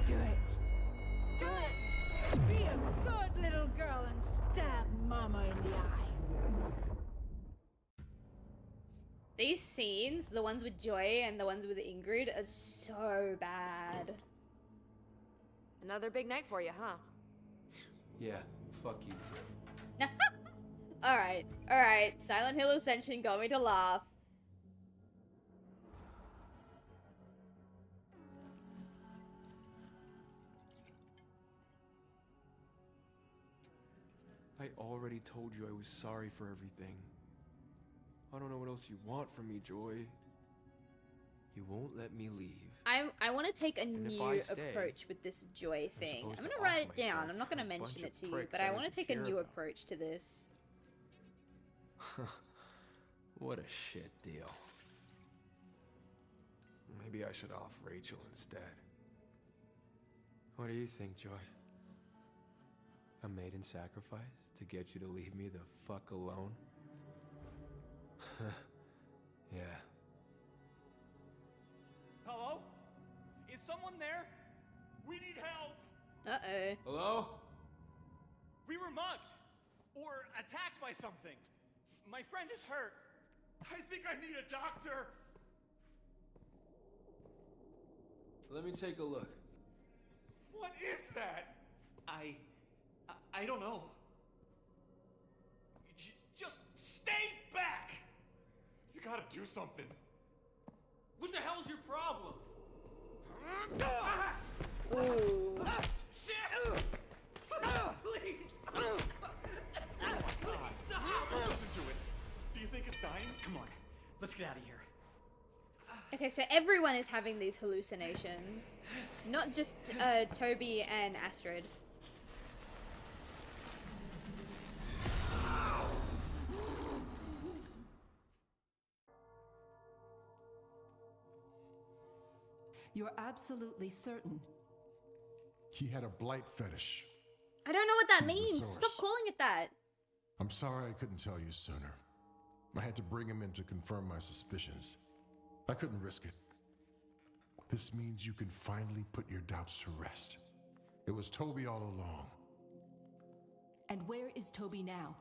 Do it. Do it. Be a good little girl and stab Mama in the eye. These scenes, the ones with Joy and the ones with Ingrid, are so bad. Another big night for you, huh? Yeah, fuck you too. Alright. Silent Hill Ascension got me to laugh. I already told you I was sorry for everything. I don't know what else you want from me, Joy. You won't let me leave. I want to take a new stay, approach with this Joy thing. supposed I'm to gonna write off it down. myself I'm not gonna for a mention bunch it of to you, pricks but I I don't want to even take a care new about. approach to this. What a shit deal. Maybe I should off Rachel instead. What do you think, Joy? A maiden sacrifice to get you to leave me the fuck alone? Yeah. Hello? Is someone there? We need help! Uh-oh. Hello? We were mugged! Or attacked by something. My friend is hurt. I think I need a doctor! Let me take a look. What is that? I don't know. Just stay back! You gotta do something. What the hell's your problem? Ooh. Shit! Please! Please stop! Listen to it. Do you think it's dying? Come on, let's get out of here. Okay, so everyone is having these hallucinations. Not just Toby and Astrid. You're absolutely certain. He had a blight fetish. I don't know what that He's the means. source. Stop calling it that. I'm sorry I couldn't tell you sooner. I had to bring him in to confirm my suspicions. I couldn't risk it. This means you can finally put your doubts to rest. It was Toby all along. And where is Toby now?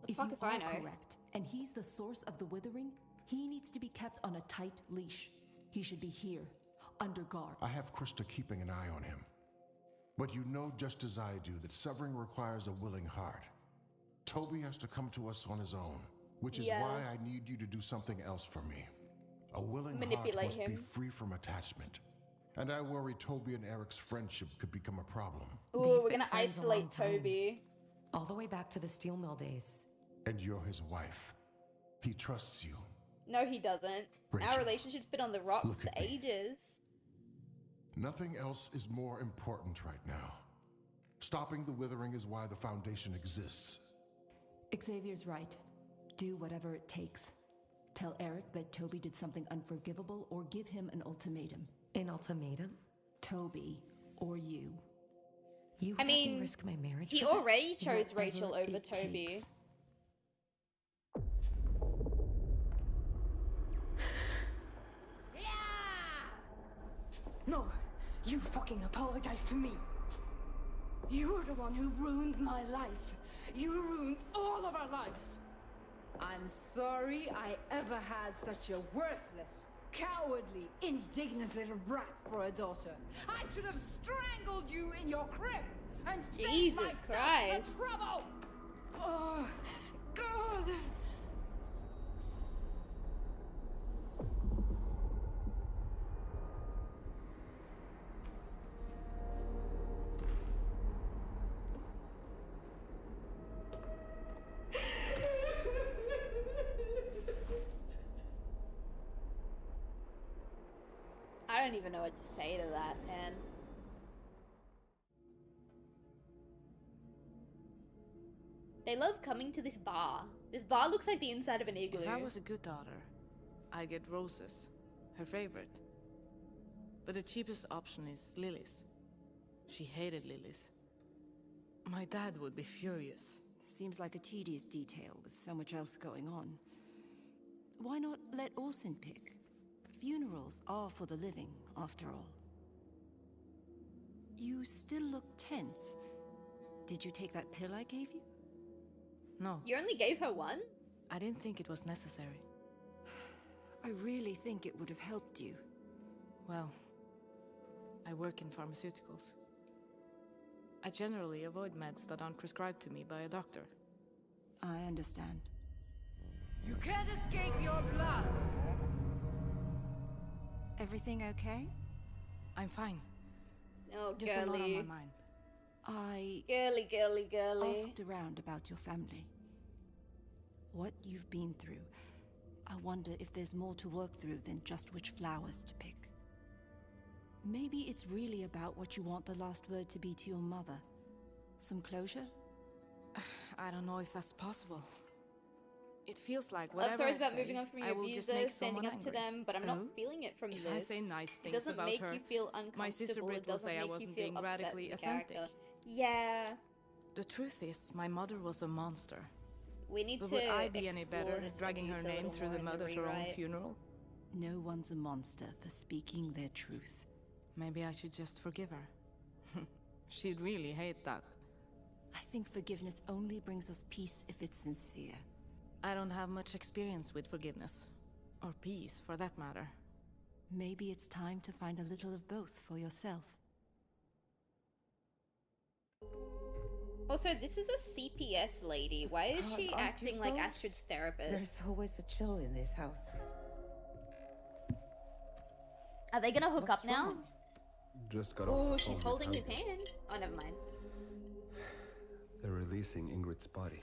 The fuck if I know? Correct, and he's the source of the withering, he needs to be kept on a tight leash. He should be here, under guard. I have Krista keeping an eye on him. But you know just as I do that severing requires a willing heart. Toby has to come to us on his own, which is Yeah. why I need you to do something else for me. A willing manipulate heart must him. be free from attachment. And I worry Toby and Eric's friendship could become a problem. Ooh, we're gonna isolate Toby. All the way back to the steel mill days. And you're his wife. He trusts you. No, he doesn't. Rachel, our relationship's been on the rocks look for at me. ages. Nothing else is more important right now. Stopping the withering is why the Foundation exists. Xavier's right. Do whatever it takes. Tell Eric that Toby did something unforgivable or give him an ultimatum. An ultimatum? Toby or you. You I mean, risk my marriage he for this? already chose Whatever Rachel over it Toby. takes. No, you fucking apologize to me. You're the one who ruined my life. You ruined all of our lives. I'm sorry I ever had such a worthless, cowardly, indignant little brat for a daughter. I should have strangled you in your crib and saved Jesus myself Christ. the trouble. Oh, God. I don't even know what to say to that, man. They love coming to this bar. This bar looks like the inside of an igloo. If I was a good daughter, I'd get roses, her favorite. But the cheapest option is lilies. She hated lilies. My dad would be furious. Seems like a tedious detail with so much else going on. Why not let Orson pick? Funerals are for the living, after all. You still look tense. Did you take that pill I gave you? No. You only gave her one? I didn't think it was necessary. I really think it would have helped you. Well, I work in pharmaceuticals. I generally avoid meds that aren't prescribed to me by a doctor. I understand. You can't escape your blood. Everything okay? I'm fine. Oh, Just a lot on my girly. mind. I Girly. asked around about your family. What you've been through. I wonder if there's more to work through than just which flowers to pick. Maybe it's really about what you want the last word to be to your mother. Some closure? I don't know if that's possible. It feels like Love whatever stories I about say, moving on from I your will just abusers, make standing someone up to angry. them, but I'm not Oh? feeling it from If this. I say nice It things doesn't about make her, you feel uncomfortable. my sister Britt It will doesn't say I make you wasn't feel being upset radically with the character. authentic. Yeah, The truth is, my mother was a monster. we need But to would I be any explore better this dragging her abuse a name little through more the in mud at her own rewrite. funeral? No one's a monster for speaking their truth. Maybe I should just forgive her. She'd really hate that. I think forgiveness only brings us peace if it's sincere. I don't have much experience with forgiveness. Or peace, for that matter. Maybe it's time to find a little of both for yourself. Also, this is a CPS lady. Why is God, she aren't you acting like both? Astrid's therapist? There's always a chill in this house. Are they gonna hook What's up now? wrong? Just got off Oh, the phone she's with holding his Albert. hand. Oh, never mind. They're releasing Ingrid's body.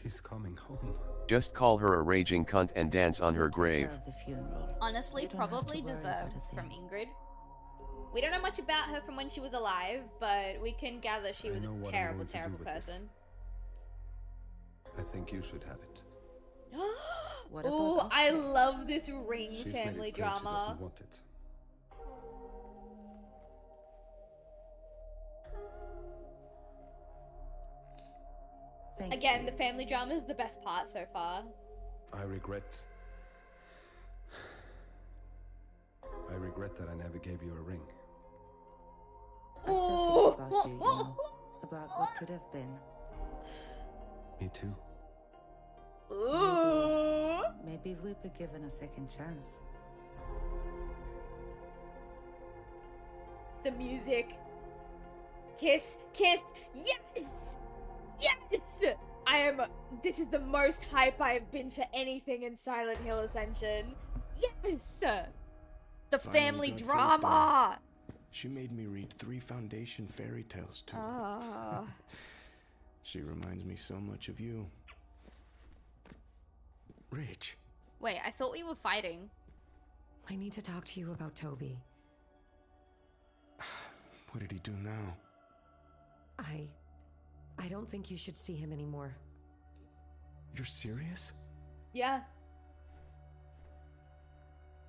She's coming home. Just call her a raging cunt and dance on her grave. Of the funeral. Honestly, You don't have to probably worry deserved about a from thing. Ingrid. We don't know much about her from when she was alive, but we can gather she I was know what a I'm terrible, going to do terrible with this. person. I think you should have it. What Ooh, about I Oscar? love this ring She's made family it clear she drama. doesn't want it. Thank Again, you. the family drama is the best part so far. I regret that I never gave you a ring. I still think about you, you know, about what could have been. Me too. Ooh. Maybe we'll be given a second chance. The music. Kiss, kiss, yes! Yes! This is the most hype I've been for anything in Silent Hill Ascension. Yes! The Finally family got drama! She made me read 3 Foundation fairy tales to her. Ah. She reminds me so much of you. Rich. Wait, I thought we were fighting. I need to talk to you about Toby. What did he do now? I don't think you should see him anymore. You're serious? Yeah.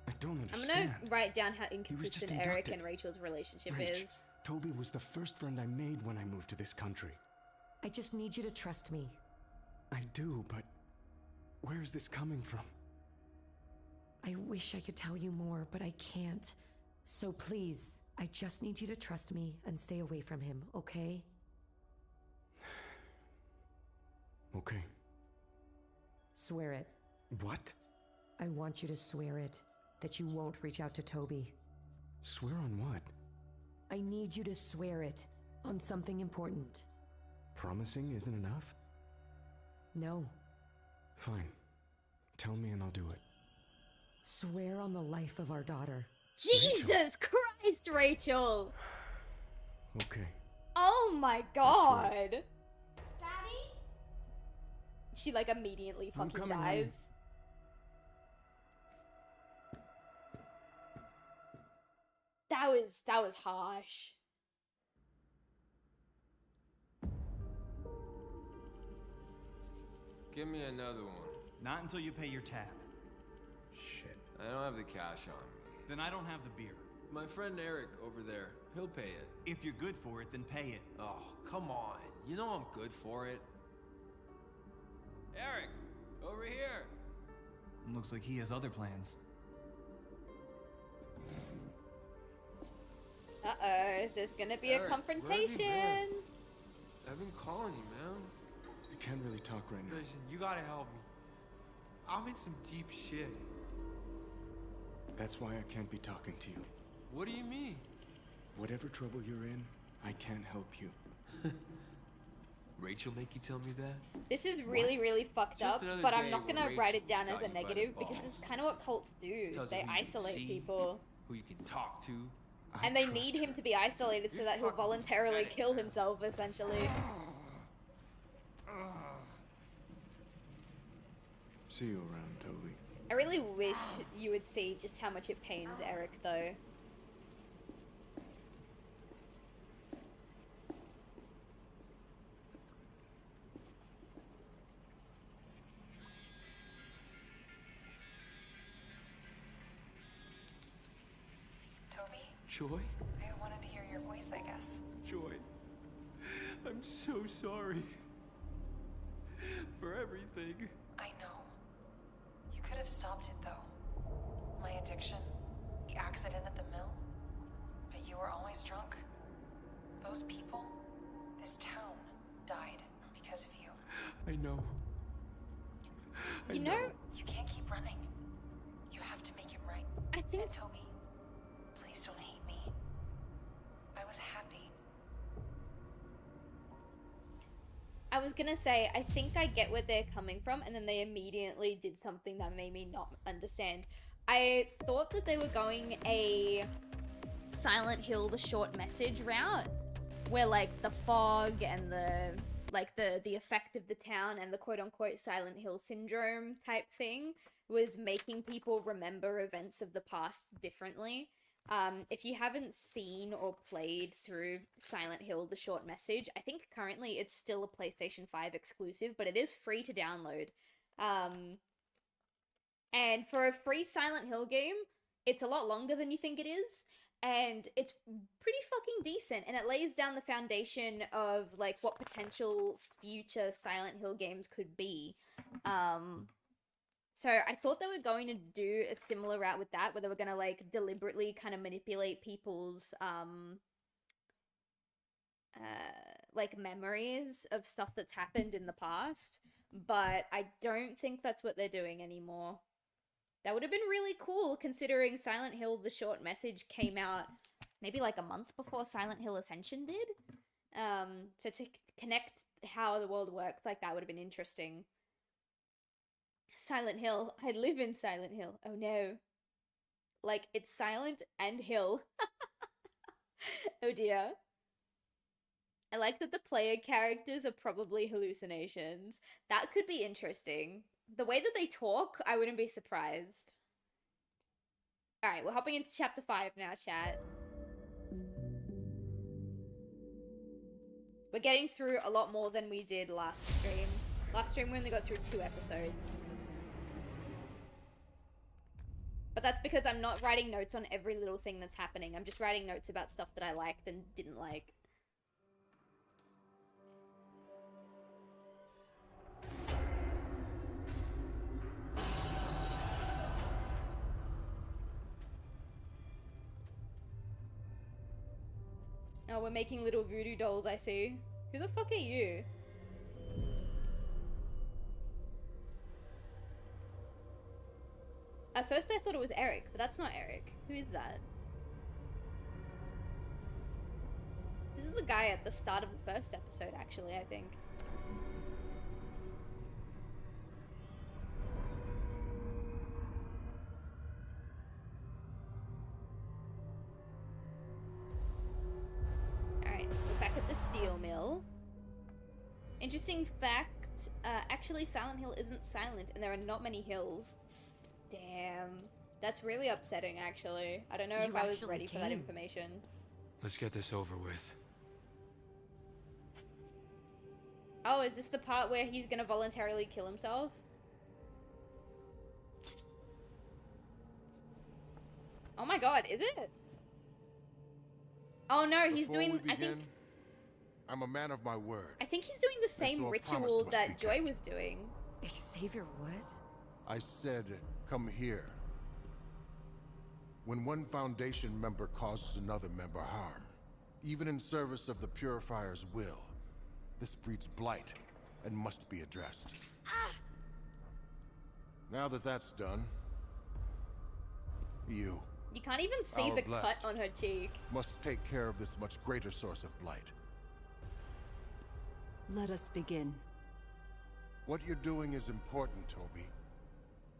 I don't I'm understand. gonna write down how He was just inconsistent Eric inducted. and Rachel's relationship Rach, is. Toby was the first friend I made when I moved to this country. I just need you to trust me. I do, but where is this coming from? I wish I could tell you more, but I can't. So please, I just need you to trust me and stay away from him, okay? Okay. Swear it. What? I want you to swear it, that you won't reach out to Toby. Swear on what? I need you to swear it, on something important. Promising isn't enough? No. Fine. Tell me and I'll do it. Swear on the life of our daughter. Jesus Christ, Rachel! Okay. Oh my god! Daddy? She like immediately I'm fucking coming, honey. dies. That was harsh. Give me another one. Not until you pay your tab. Shit. I don't have the cash on me. Then I don't have the beer. My friend Eric over there, he'll pay it. If you're good for it, then pay it. Oh, come on. You know I'm good for it. Eric, over here. Looks like he has other plans. Uh-oh, there's gonna be Eric, a where have you confrontation. been? I've been calling you, man. I can't really talk right now. Listen, you gotta help me. I'm in some deep shit. That's why I can't be talking to you. What do you mean? Whatever trouble you're in, I can't help you. Rachel make you tell me that? This is really, really fucked Just up, another but I'm day not where gonna write it Rachel's down as a got you by the negative because balls. it's kind of what cults do. Tells They you who you can isolate see, people. Who you can talk to. And they need him to be isolated so that he'll voluntarily kill himself, essentially. See you around, Toby. I really wish you would see just how much it pains Eric, though. Toby? Joy? I wanted to hear your voice, I guess. Joy. I'm so sorry. For everything. I know. You could have stopped it, though. My addiction, the accident at the mill. But you were always drunk. Those people, this town, died because of you. I know. You know, You can't keep running. You have to make him right. I think... And Toby, please don't hate me. I was happy. I was gonna say, I think I get where they're coming from, and then they immediately did something that made me not understand. I thought that they were going a Silent Hill, the short message route, where like the fog and the effect of the town and the quote-unquote Silent Hill syndrome type thing was making people remember events of the past differently. If you haven't seen or played through Silent Hill, the short message, I think currently it's still a PlayStation 5 exclusive, but it is free to download. And for a free Silent Hill game, it's a lot longer than you think it is, and it's pretty fucking decent, and it lays down the foundation of, like, what potential future Silent Hill games could be. So I thought they were going to do a similar route with that, where they were going to, like, deliberately kind of manipulate people's, like, memories of stuff that's happened in the past, but I don't think that's what they're doing anymore. That would have been really cool, considering Silent Hill, the short message came out maybe like a month before Silent Hill Ascension did. So to connect how the world works, like that would have been interesting. Silent Hill. I live in Silent Hill. Oh no. Like, it's silent and hill. Oh dear. I like that the player characters are probably hallucinations. That could be interesting. The way that they talk, I wouldn't be surprised. Alright, we're hopping into chapter 5 now, chat. We're getting through a lot more than we did last stream. Last stream we only got through 2 episodes. But that's because I'm not writing notes on every little thing that's happening. I'm just writing notes about stuff that I liked and didn't like. Oh, we're making little voodoo dolls, I see. Who the fuck are you? At first I thought it was Eric, but that's not Eric. Who is that? This is the guy at the start of the first episode, actually, I think. Alright, we're back at the steel mill. Interesting fact, actually Silent Hill isn't silent and there are not many hills. Damn. That's really upsetting, actually. I don't know if I was ready for that information. Let's get this over with. Oh, is this the part where he's gonna voluntarily kill himself? Oh my god, is it? Oh no, he's doing, I'm a man of my word. I think he's doing the same ritual that Joy was doing. Xavier what? I said, come here. When one Foundation member causes another member harm, even in service of the Purifier's will, this breeds blight and must be addressed. Now that that's done, you can't even see the cut on her cheek. Must take care of this much greater source of blight. Let us begin. What you're doing is important, Toby.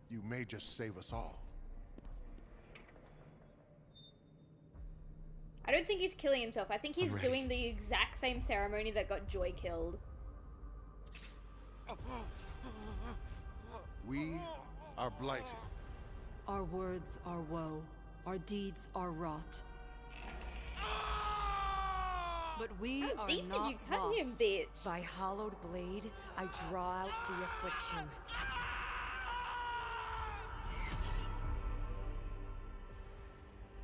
You may just save us all. I don't think he's killing himself. I think he's doing the exact same ceremony that got Joy killed. We are blighted. Our words are woe. Our deeds are rot. But we How are deep not did you cut lost. him, bitch? By hallowed blade, I draw out the affliction.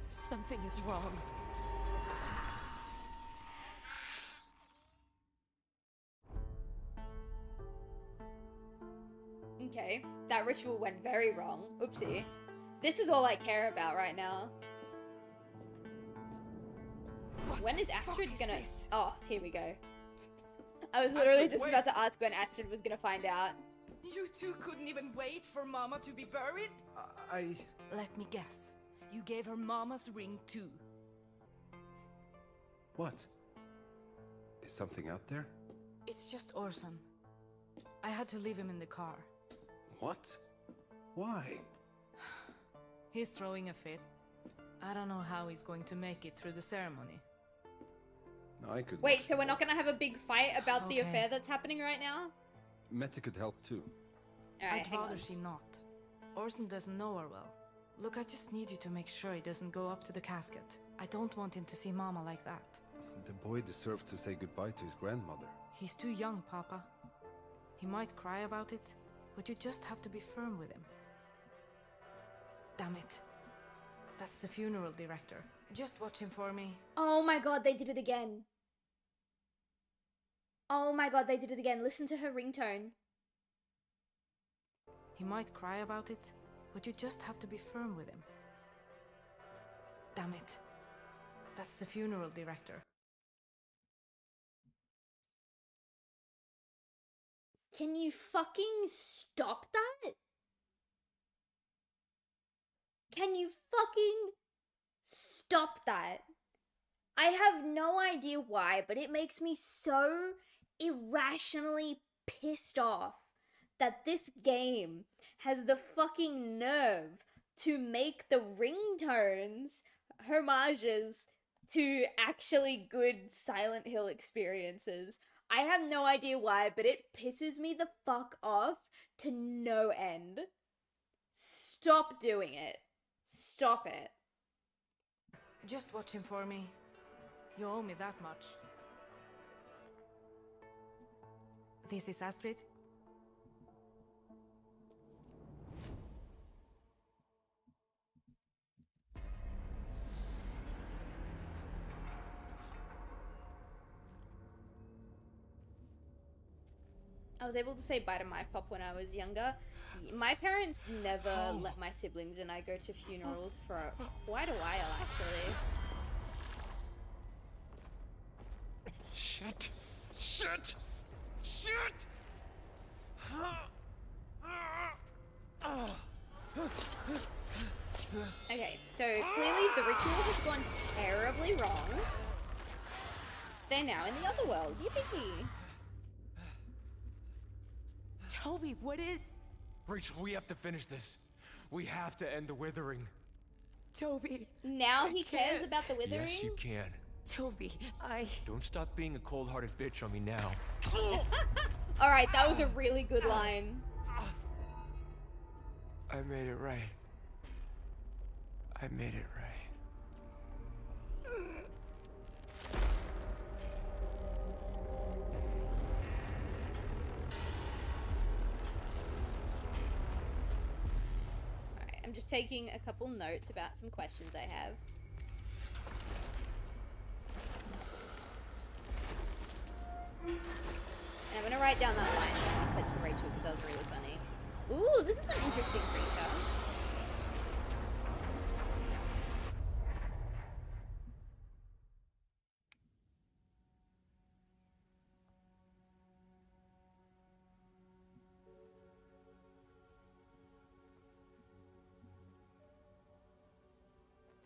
Something is wrong. Okay, that ritual went very wrong. Oopsie. This is all I care about right now. When is Astrid gonna... Oh, here we go. I was literally just about to ask when Astrid was gonna find out. You two couldn't even wait for Mama to be buried? Let me guess. You gave her Mama's ring too. What? Is something out there? It's just Orson. I had to leave him in the car. What? Why? He's throwing a fit. I don't know how he's going to make it through the ceremony. I could... Wait, so we're not gonna have a big fight about the affair that's happening right now? Meta could help too. Alright, I'd rather she not. Orson doesn't know her well. Look, I just need you to make sure he doesn't go up to the casket. I don't want him to see Mama like that. The boy deserves to say goodbye to his grandmother. He's too young, Papa. He might cry about it, but you just have to be firm with him. Damn it. That's the funeral director. Just watch him for me. Oh my god, they did it again. Oh my god, they did it again. Listen to her ringtone. He might cry about it, but you just have to be firm with him. Damn it. That's the funeral director. Can you fucking stop that? Can you fucking stop that? I have no idea why, but it makes me so irrationally pissed off that this game has the fucking nerve to make the ringtones homages to actually good Silent Hill experiences. I have no idea why, but it pisses me the fuck off to no end. Stop doing it. Stop it. Just watch him for me. You owe me that much. This is Astrid. I was able to say bye to my pop when I was younger. My parents never let my siblings and I go to funerals for quite a while, actually. Shit! Shit! Shit! Okay, so clearly the ritual has gone terribly wrong. They're now in the other world. Yippee! Toby, what is... Rachel, we have to finish this. We have to end the withering. Toby. Now he cares about the withering? Yes, you can. Toby, Don't stop being a cold-hearted bitch on me now. Alright, that was a really good line. I made it right. I made it right. Alright, I'm just taking a couple notes about some questions I have. And I'm gonna write down that line that I said to Rachel because that was really funny. Ooh, this is an interesting creature.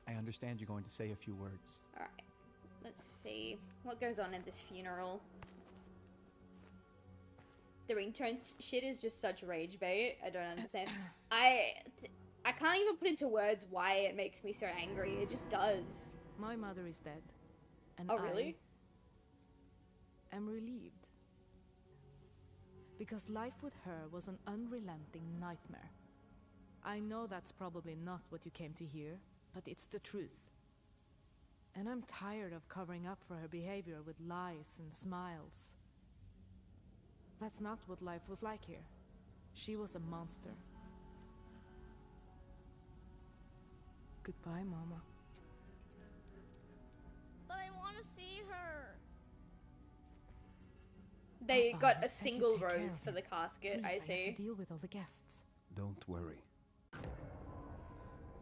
I understand you're going to say a few words. Alright, let's see what goes on at this funeral. The ringtone shit is just such rage bait. I don't understand. I can't even put into words why it makes me so angry. It just does. My mother is dead. And oh, really? I am relieved. Because life with her was an unrelenting nightmare. I know that's probably not what you came to hear, but it's the truth. And I'm tired of covering up for her behavior with lies and smiles. That's not what life was like here. She was a monster. Goodbye, Mama. But I want to see her. They Papa got a has said you'd single take care rose of for him. the casket, Please, I have see. to deal with all the guests. Don't worry.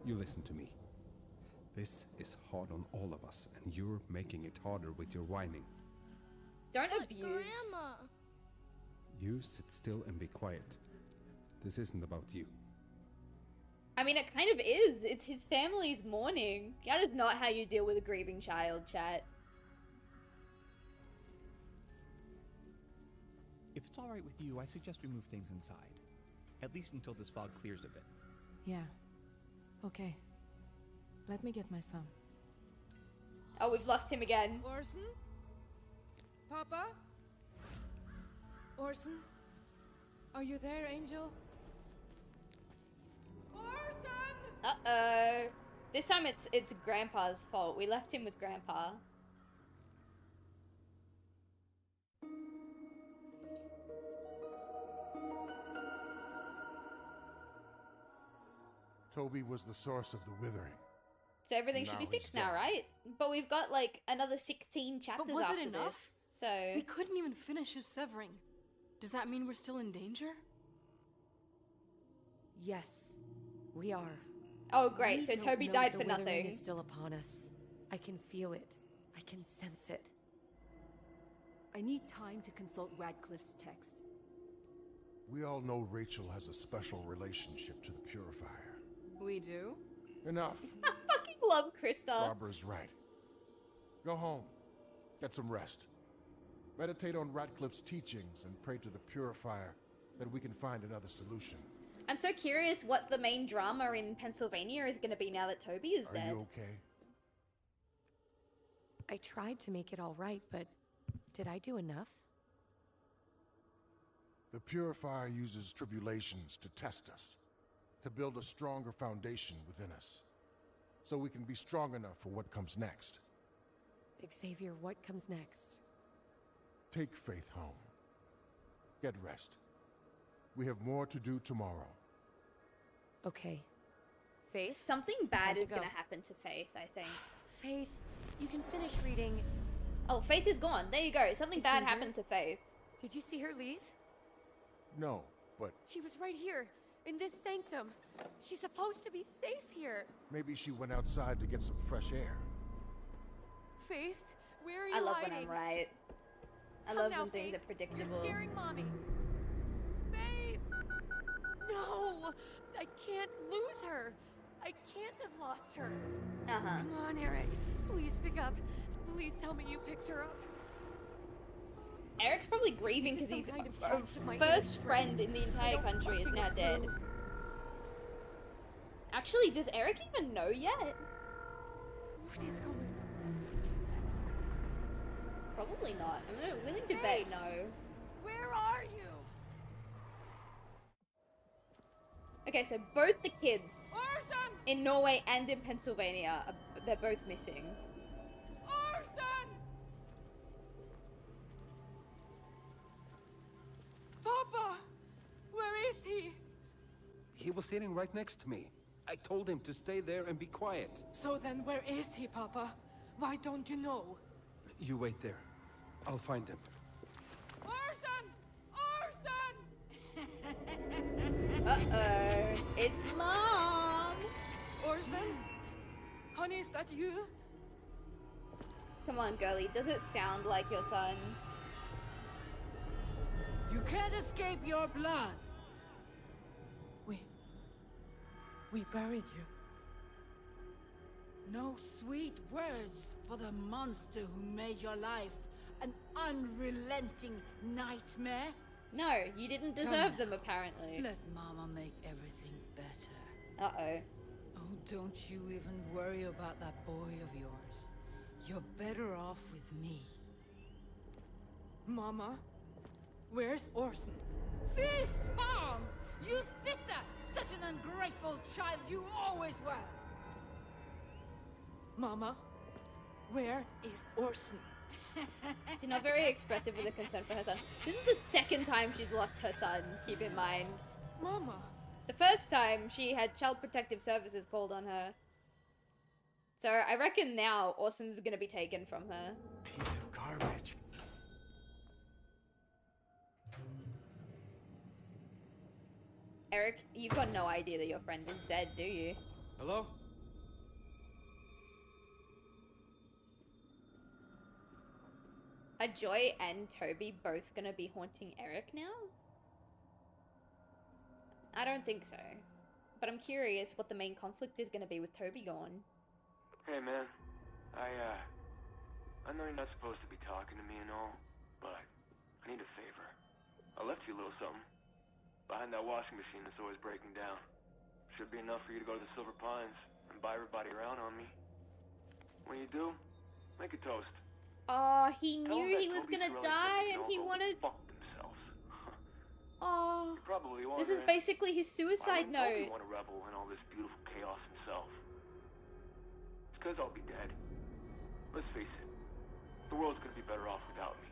You listen to me. This is hard on all of us, and you're making it harder with your whining. Don't But abuse. Grandma. You sit still and be quiet. This isn't about you. I mean, it kind of is. It's his family's mourning. That is not how you deal with a grieving child, chat. If it's all right with you, I suggest we move things inside. At least until this fog clears a bit. Yeah. Okay. Let me get my son. Oh, we've lost him again. Orson? Papa? Orson? Are you there, Angel? Orson! Uh-oh. This time it's Grandpa's fault. We left him with Grandpa. Toby was the source of the withering. So everything should Now be he's fixed now, dead. right? But we've got like another 16 chapters But was after it enough? this. So We couldn't even finish his severing. Does that mean we're still in danger? Yes, we are. Oh, great. We So don't Toby know died the for withering nothing. is still upon us. I can feel it. I can sense it. I need time to consult Radcliffe's text. We all know Rachel has a special relationship to the Purifier. We do? Enough. I fucking love Kristoff. Barbara's right. Go home. Get some rest. Meditate on Ratcliffe's teachings and pray to the Purifier that we can find another solution. I'm so curious what the main drama in Pennsylvania is going to be now that Toby is dead. Are you okay? I tried to make it all right, but did I do enough? The Purifier uses tribulations to test us, to build a stronger foundation within us, so we can be strong enough for what comes next. Xavier, what comes next? Take Faith home. Get rest. We have more to do tomorrow. Okay. Faith? Something bad is going to happen to Faith, I think. Faith, you can finish reading. Oh, Faith is gone. There you go. Something bad happened to Faith. Did you see her leave? No, but... She was right here, in this sanctum. She's supposed to be safe here. maybe she went outside to get some fresh air. Faith, where are you I love hiding? when I'm right. I Come love now, when things Faith. are predictable. You're scaring Mommy. Faith! No! I can't lose her. I can't have lost her. Uh-huh. Come on, Eric. Please pick up. Please tell me you picked her up. Eric's probably grieving because This is he's some kind of a test of my first inner friend strength. in the I entire don't country is fucking now dead. approve. Actually, does Eric even know yet? What is going on? Probably not. I'm willing to bet Faith! no. Where are you? Okay, so both the kids Orson! in Norway and in Pennsylvania, they're both missing. Orson! Papa! Where is he? He was sitting right next to me. I told him to stay there and be quiet. So then where is he, Papa? Why don't you know? You wait there. I'll find him. Orson! Orson! Uh-oh. It's Mom! Orson? Honey, is that you? Come on, girlie. Does it sound like your son? You can't escape your blood. We buried you. No sweet words for the monster who made your life an unrelenting nightmare? No, you didn't deserve them, apparently. Let Mama make everything better. Uh-oh. Oh, don't you even worry about that boy of yours. You're better off with me. Mama, where's Orson? Thief, Mom! You fitter! Such an ungrateful child you always were! Mama, where is Orson? She's not very expressive with a concern for her son. This is the second time she's lost her son, keep in mind. Mama! The first time she had Child Protective Services called on her. So I reckon now Orson's gonna be taken from her. Piece of garbage. Eric, you've got no idea that your friend is dead, do you? Hello? Are Joy and Toby both gonna be haunting Eric now? I don't think so. But I'm curious what the main conflict is gonna be with Toby gone. Hey, man. I know you're not supposed to be talking to me and all, but I need a favor. I left you a little something. Behind that washing machine that's always breaking down. Should be enough for you to go to the Silver Pines and buy everybody around on me. When you do, make a toast. Oh, he Tell knew him he that was Toby's gonna relatives die can and all he go wanted... fuck themselves. Oh, You're probably this is wondering, basically his why suicide wouldn't Toby note. want to rebel in all this beautiful chaos himself? It's because I'll be dead. Let's face it, the world's gonna be better off without me.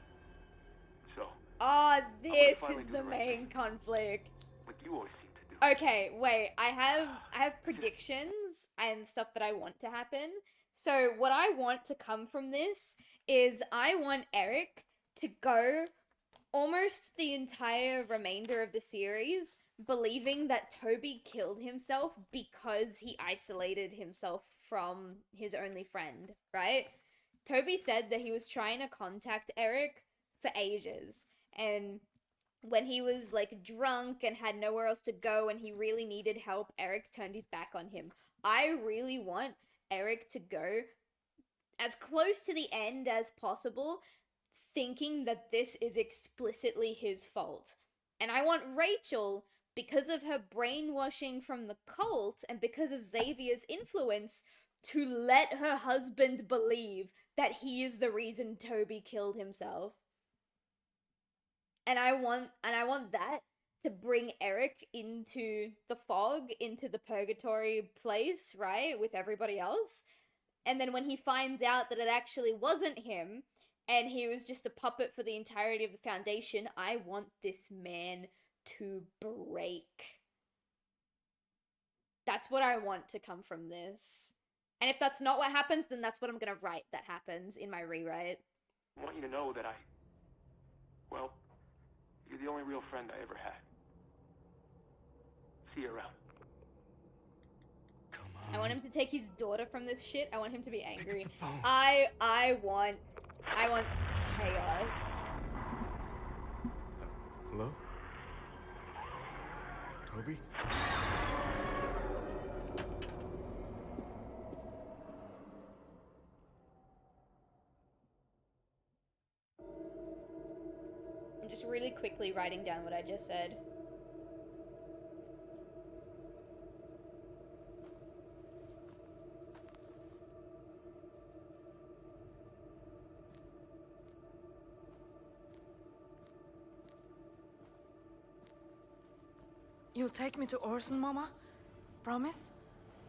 So, Oh, this finally is do the the right main conflict. like you always seem to do. Okay, wait. I have predictions and stuff that I want to happen. So what I want to come from this is I want Eric to go almost the entire remainder of the series believing that Toby killed himself because he isolated himself from his only friend, right? Toby said that he was trying to contact Eric for ages, and when he was like drunk and had nowhere else to go and he really needed help, Eric turned his back on him. I really want Eric to go as close to the end as possible, thinking that this is explicitly his fault. And I want Rachel, because of her brainwashing from the cult and because of Xavier's influence, to let her husband believe that he is the reason Toby killed himself. And I want that to bring Eric into the fog, into the purgatory place, right, with everybody else. And then when he finds out that it actually wasn't him, and he was just a puppet for the entirety of the Foundation, I want this man to break. That's what I want to come from this. And if that's not what happens, then that's what I'm gonna write that happens in my rewrite. I want you to know that well, you're the only real friend I ever had. See you around. I want him to take his daughter from this shit. I want him to be angry. I want chaos. Hello? Toby? I'm just really quickly writing down what I just said. You'll take me to Orson, Mama? Promise?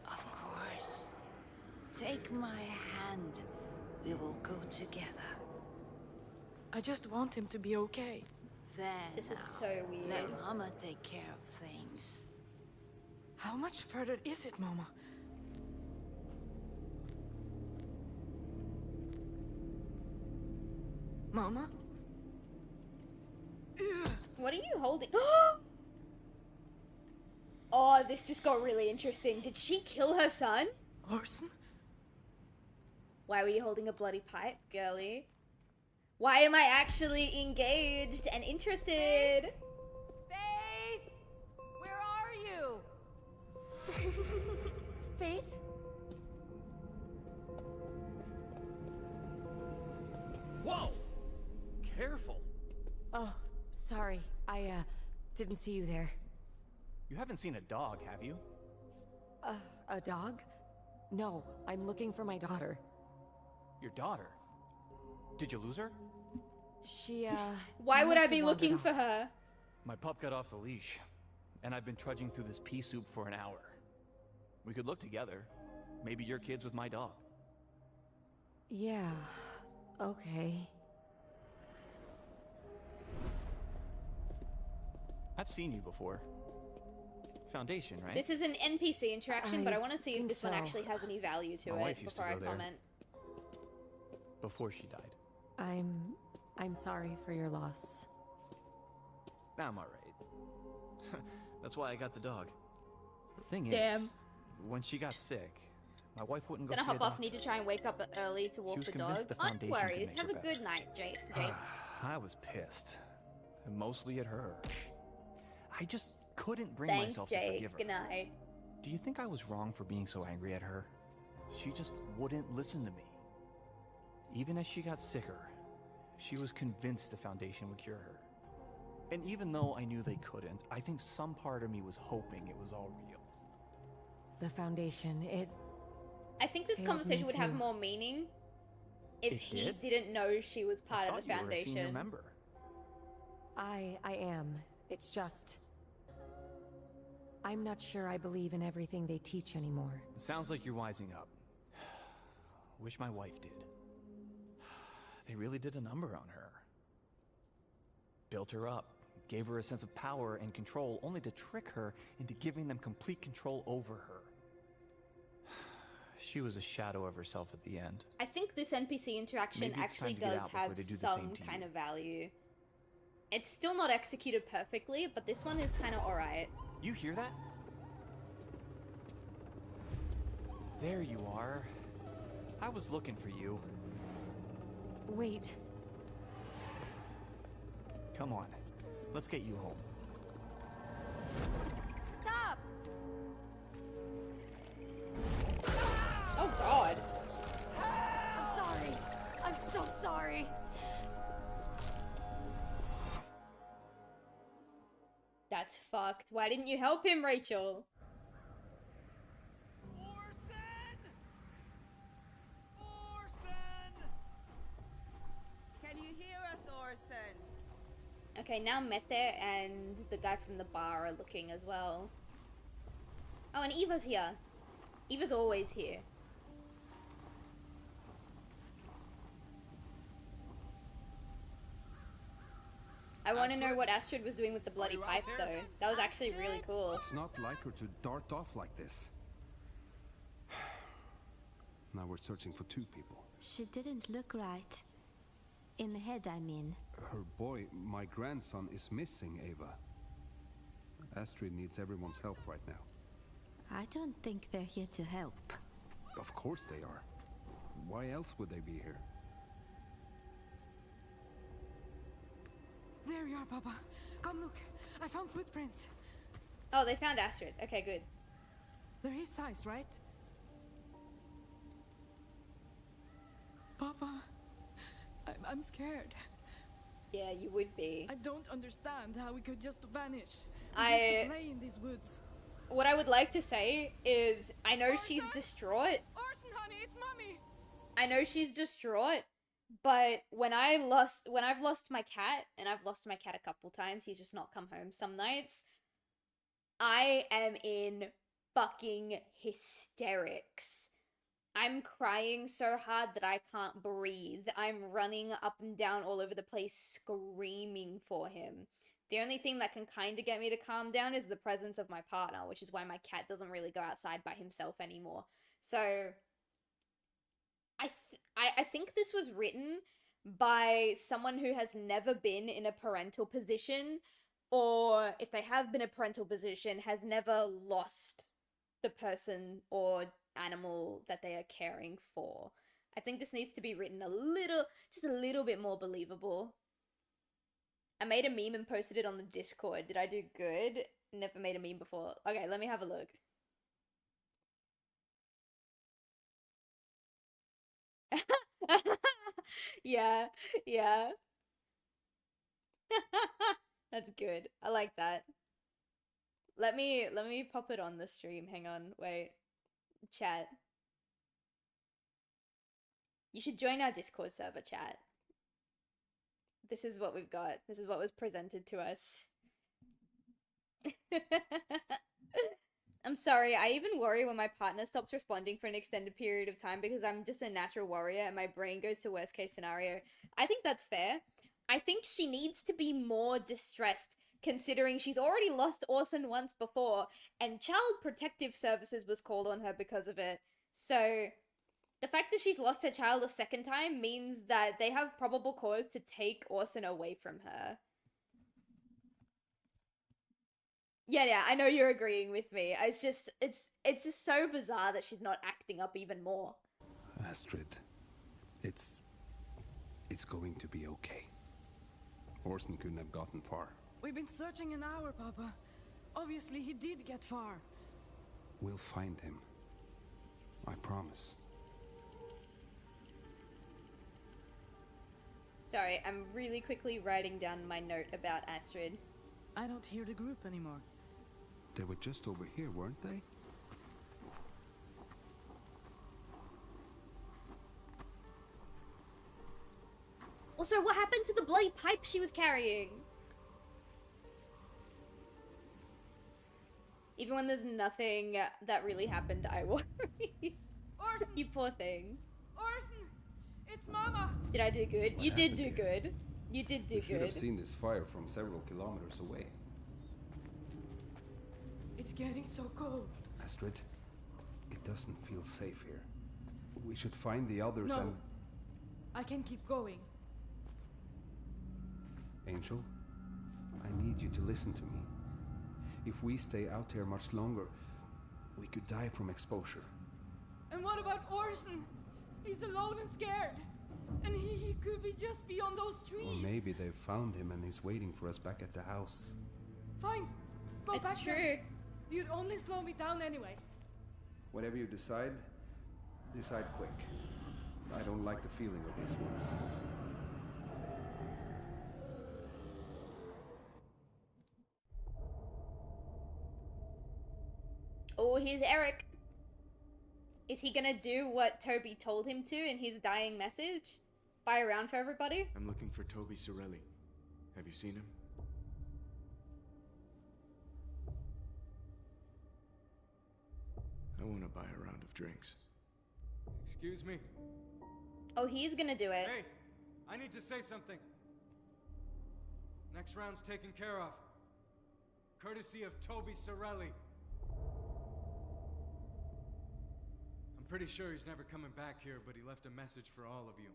Of course. Take my hand. We will go together. I just want him to be okay. Then This is so weird. let Mama take care of things. How much further is it, Mama? Mama? What are you holding? Oh, this just got really interesting. Did she kill her son? Orson? Why were you holding a bloody pipe, girly? Why am I actually engaged and interested? Faith! Where are you? Faith? Whoa! Careful. Oh, sorry. I, didn't see you there. You haven't seen a dog, have you? A dog? No, I'm looking for my daughter. Your daughter? Did you lose her? She, Why would I must be have looking wandered for off. her? My pup got off the leash, and I've been trudging through this pea soup for an hour. We could look together. Maybe your kid's with my dog. Yeah, okay. I've seen you before. Foundation, right? This is an NPC interaction, but I want to see if think this one so. actually has any value to My it wife used to before I go there. comment. Before she died. I'm sorry for your loss. I'm alright. That's why I got the dog. The thing Damn. is, when she got sick, my wife wouldn't go Gonna see a hop off, doctor. need to try and wake up early to walk was the convinced dog. the No Foundation worries, could have make a her good night, Jade. I was pissed. And mostly at her. I just couldn't bring Thanks, myself to Jake. forgive her. Good night. Do you think I was wrong for being so angry at her? She just wouldn't listen to me. Even as she got sicker, she was convinced the Foundation would cure her. And even though I knew they couldn't, I think some part of me was hoping it was all real. The Foundation, I think this failed conversation me would have too. more meaning if It he did? didn't know she was part of the You were a senior Foundation. member. I am. It's just... I'm not sure I believe in everything they teach anymore. It sounds like you're wising up. Wish my wife did. They really did a number on her. Built her up, gave her a sense of power and control, only to trick her into giving them complete control over her. She was a shadow of herself at the end. I think this NPC interaction Maybe it's actually time to get does out before have they do the some same to kind you. of value. It's still not executed perfectly, but this one is kind of alright. You hear that? There you are. I was looking for you. Wait. Come on. Let's get you home. Stop! Oh god. I'm That's fucked. Why didn't you help him, Rachel? Can you hear us, Orson? Okay, now Mete and the guy from the bar are looking as well. Oh, and Eva's here. Eva's always here. I want to know what Astrid was doing with the bloody pipe, though. That was actually really cool. It's not like her to dart off like this. Now we're searching for two people. She didn't look right. In the head, I mean. Her boy, my grandson, is missing, Ava. Astrid needs everyone's help right now. I don't think they're here to help. Of course they are. Why else would they be here? There you are, Papa. Come look. I found footprints. Oh, they found Astrid. Okay, good. They're his size, right? Papa, I'm scared. Yeah, you would be. I don't understand how we could just vanish. We used to play in these woods. What I would like to say is, I know she's distraught. Orson, honey, it's Mommy. I know she's distraught, but when I've lost my cat, and I've lost my cat a couple times, he's just not come home some nights, I am in fucking hysterics. I'm crying so hard that I can't breathe. I'm running up and down all over the place screaming for him. The only thing that can kind of get me to calm down is the presence of my partner, which is why my cat doesn't really go outside by himself anymore. So I think this was written by someone who has never been in a parental position, or if they have been in a parental position, has never lost the person or animal that they are caring for. I think this needs to be written just a little bit more believable. I made a meme and posted it on the Discord. Did I do good? Never made a meme before. Okay, let me have a look. Yeah. That's good. I like that. Let me pop it on the stream. Hang on. Wait. Chat. You should join our Discord server, chat. This is what we've got. This is what was presented to us. I'm sorry, I even worry when my partner stops responding for an extended period of time because I'm just a natural warrior and my brain goes to worst case scenario. I think that's fair. I think she needs to be more distressed considering she's already lost Orson once before and Child Protective Services was called on her because of it. So the fact that she's lost her child a second time means that they have probable cause to take Orson away from her. Yeah, I know you're agreeing with me. It's just so bizarre that she's not acting up even more. Astrid, it's going to be okay. Orson couldn't have gotten far. We've been searching an hour, Papa. Obviously, he did get far. We'll find him. I promise. Sorry, I'm really quickly writing down my note about Astrid. I don't hear the group anymore. They were just over here, weren't they? Also, what happened to the bloody pipe she was carrying? Even when there's nothing that really happened, I worry. Orson! You poor thing. Orson! It's Mama! Did I do good? You did do good. You did do You should have good. seen this fire from several kilometers away. It's getting so cold. Astrid, it doesn't feel safe here. We should find the others No. and... I can keep going. Angel, I need you to listen to me. If we stay out here much longer, we could die from exposure. And what about Orson? He's alone and scared. And he could be just beyond those trees. Or maybe they've found him and he's waiting for us back at the house. Fine. Go It's back true. there. You'd only slow me down anyway. Whatever you decide quick. I don't like the feeling of these ones. Oh, here's Eric. Is he gonna do what Toby told him to in his dying message? Buy around for everybody? I'm looking for Toby Sorelli. Have you seen him? I want to buy a round of drinks. Excuse me. Oh, he's gonna do it. Hey, I need to say something. Next round's taken care of. Courtesy of Toby Sorelli. I'm pretty sure he's never coming back here, but he left a message for all of you.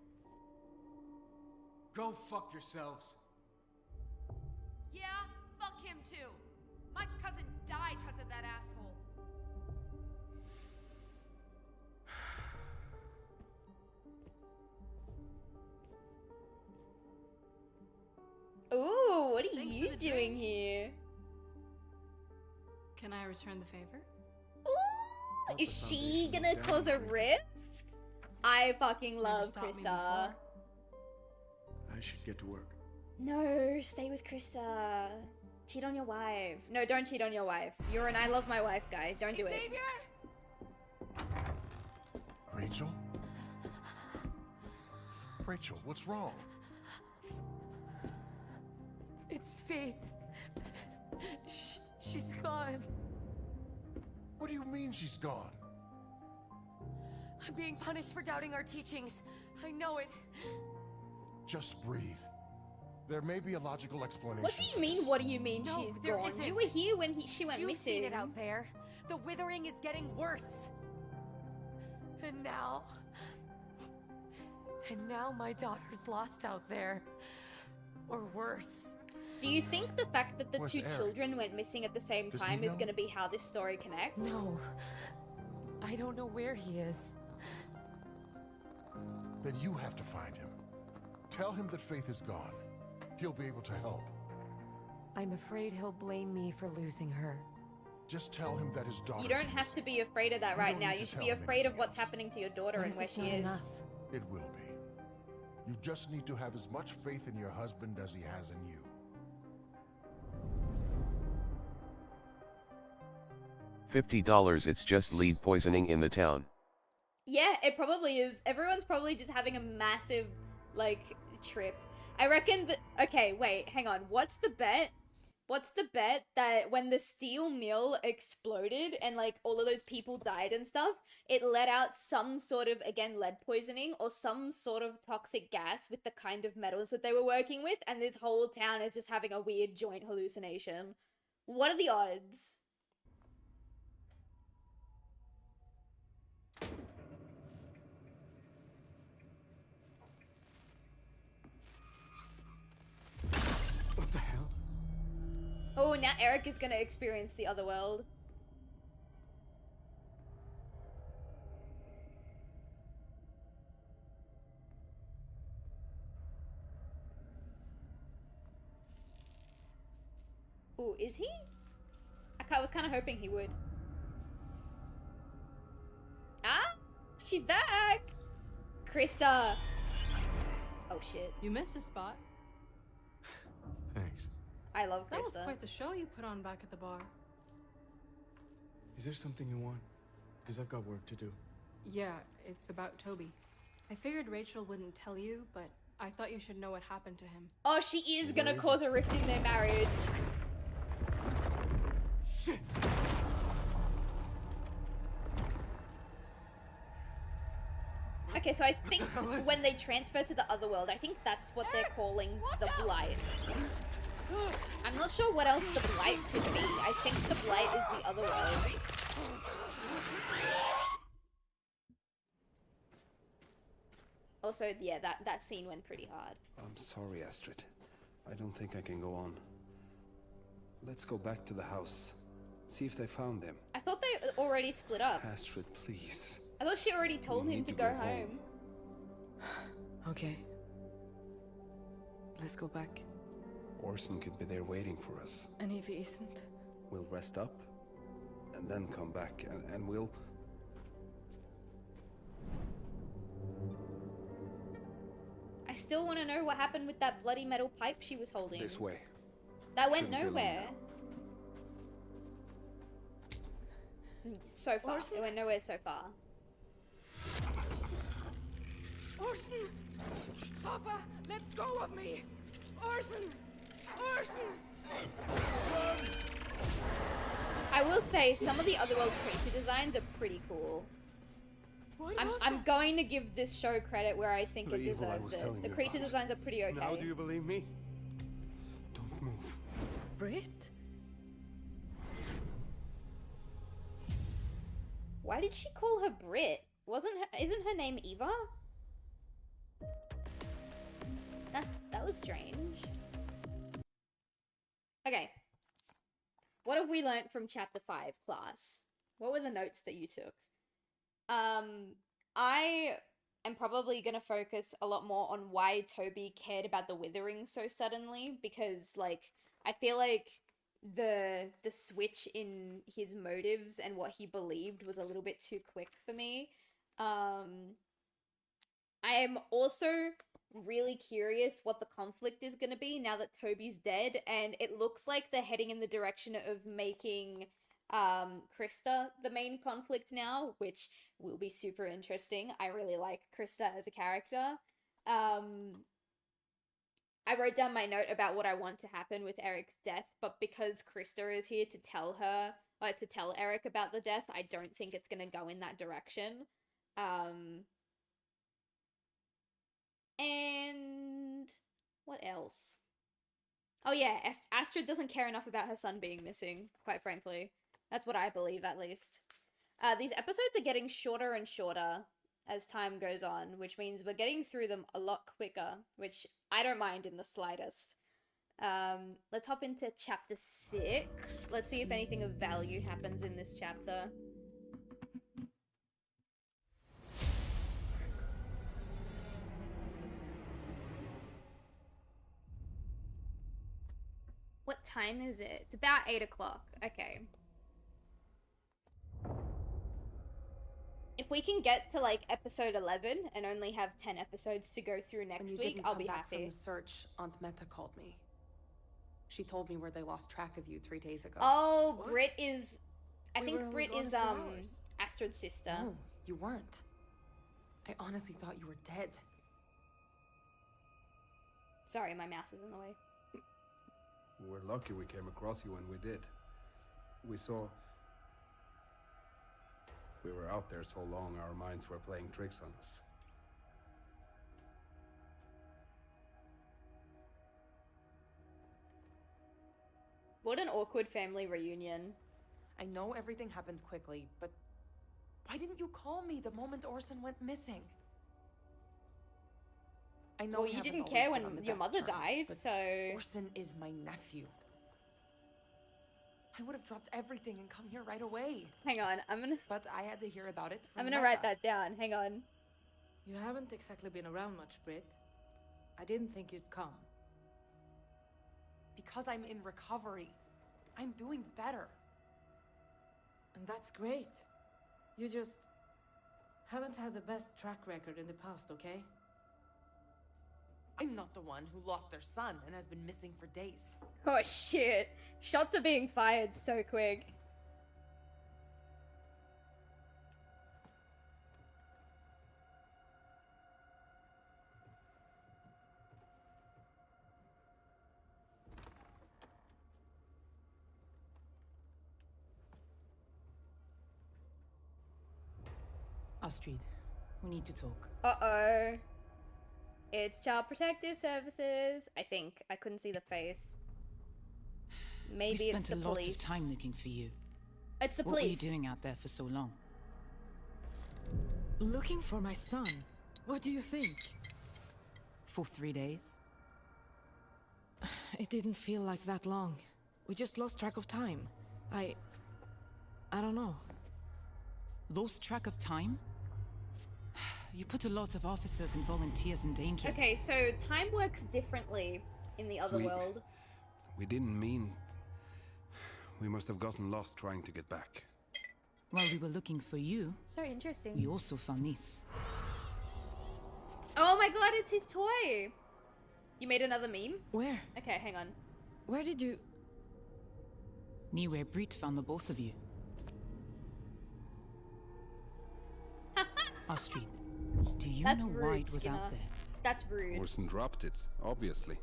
Go fuck yourselves. Yeah, fuck him too. My cousin died because of that asshole. Ooh, what are Thanks you for the doing drink. here? Can I return the favor? Ooh, is she gonna cause a rift? I fucking love stopped me Krista. I should get to work. No, stay with Krista. Cheat on your wife. No, don't cheat on your wife. You're an I love my wife guy. Don't do it. Rachel? Rachel, what's wrong? It's Faith. She's gone. What do you mean she's gone? I'm being punished for doubting our teachings. I know it. Just breathe. There may be a logical explanation. What do you mean? What do you mean No, she's there gone? isn't. You were here when she went You've missing. seen it out there. The withering is getting worse. And now my daughter's lost out there. Or worse. Do you think the fact that the Where's two Eric? children went missing at the same Does he time is know? going to be how this story connects? No. I don't know where he is. Then you have to find him. Tell him that Faith is gone. He'll be able to help. I'm afraid he'll blame me for losing her. Just tell him that his daughter. You don't have to be afraid of that You right don't now. need You to should be tell him afraid of anything what's else. happening to your daughter What and if where it's she not is. enough? It will be. You just need to have as much faith in your husband as he has in you. $50. It's just lead poisoning in the town. Yeah, it probably is. Everyone's probably just having a massive, like, trip. I reckon that... Okay, wait, hang on. What's the bet? What's the bet that when the steel mill exploded and, like, all of those people died and stuff, it let out some sort of, again, lead poisoning or some sort of toxic gas with the kind of metals that they were working with, and this whole town is just having a weird joint hallucination? What are the odds? What the hell? Oh, now Eric is gonna experience the other world. Ooh, is he? I was kind of hoping he would. Ah, she's back! Krista! Oh shit. You missed a spot. Thanks. I love Krista. That was quite the show you put on back at the bar. Is there something you want? Because I've got work to do. Yeah, it's about Toby. I figured Rachel wouldn't tell you, but I thought you should know what happened to him. Oh, she is gonna Where is cause a rift in their marriage. Shit! Okay, so I think when they transfer to the other world, I think that's what they're calling the Blight. I'm not sure what else the Blight could be. I think the Blight is the other world. Also, yeah, that scene went pretty hard. I'm sorry, Astrid. I don't think I can go on. Let's go back to the house. See if they found him. I thought they already split up. Astrid, please. I thought she already told We him need to to go go home. Okay. Let's go back. Orson could be there waiting for us. And if he isn't? We'll rest up, and then come back, and we'll... I still want to know what happened with that bloody metal pipe she was holding. This way. That went Shouldn't be long nowhere. So far. Orson? It went nowhere so far. Orson! Papa, let go of me! Orson! Orson! I will say some of the Otherworld creature designs are pretty cool. I'm going to give this show credit where I think it deserves it. The creature designs are pretty okay. Now do you believe me? Don't move. Brit? Why did she call her Brit? Isn't her name Eva? That was strange. Okay. What have we learnt from chapter 5, class? What were the notes that you took? I am probably gonna focus a lot more on why Toby cared about the Withering so suddenly, because like I feel like the switch in his motives and what he believed was a little bit too quick for me. I am also really curious what the conflict is going to be now that Toby's dead, and it looks like they're heading in the direction of making Krista the main conflict now, which will be super interesting. I really like Krista as a character. I wrote down my note about what I want to happen with Eric's death, but because Krista is here to tell Eric about the death, I don't think it's going to go in that direction. And what else? Oh yeah, Astrid doesn't care enough about her son being missing, quite frankly. That's what I believe, at least. These episodes are getting shorter and shorter as time goes on, which means we're getting through them a lot quicker, which I don't mind in the slightest. Let's hop into chapter 6. Let's see if anything of value happens in this chapter. What time is it? It's about 8 o'clock. Okay. If we can get to like episode 11 and only have 10 episodes to go through next week, I'll be happy. From the search, Aunt Meta called me. She told me where they lost track of you 3 days ago. Oh, What? Britt is... I We think were only Britt gone is, a few hours. Astrid's sister. No, you weren't. I honestly thought you were dead. Sorry, my mouse is in the way. We're lucky we came across you when we did. We saw... We were out there so long, our minds were playing tricks on us. What an awkward family reunion. I know everything happened quickly, but why didn't you call me the moment Orson went missing? I know Well, we you haven't didn't always care been when on the your best mother terms, died, but so... Orson is my nephew. I would have dropped everything and come here right away. Hang on, I'm gonna... But I had to hear about it from I'm gonna Meta. write that down. Hang on. You haven't exactly been around much, Brit. I didn't think you'd come. Because I'm in recovery. I'm doing better. And that's great. You just haven't had the best track record in the past, okay? I'm not the one who lost their son and has been missing for days. Oh shit. Shots are being fired so quick. Astrid, we need to talk. Uh-oh. It's Child Protective Services. I think. I couldn't see the face. Maybe we it's spent the a lot police. of time looking for you. It's the What were you police. doing out there for so long? Looking for my son. What do you think? For 3 days? It didn't feel like that long. We just lost track of time. I don't know. Lost track of time? You put a lot of officers and volunteers in danger. Okay, so time works differently in the other world. We didn't mean... We must have gotten lost trying to get back. While we were looking for you, So interesting. we also found this. Oh my god, it's his toy! You made another meme? Where? Okay, hang on. Where did you... Near where Brit found the both of you. Astrid, do you That's know rude, why it was Skinner. out there? That's rude. Orson dropped it, obviously.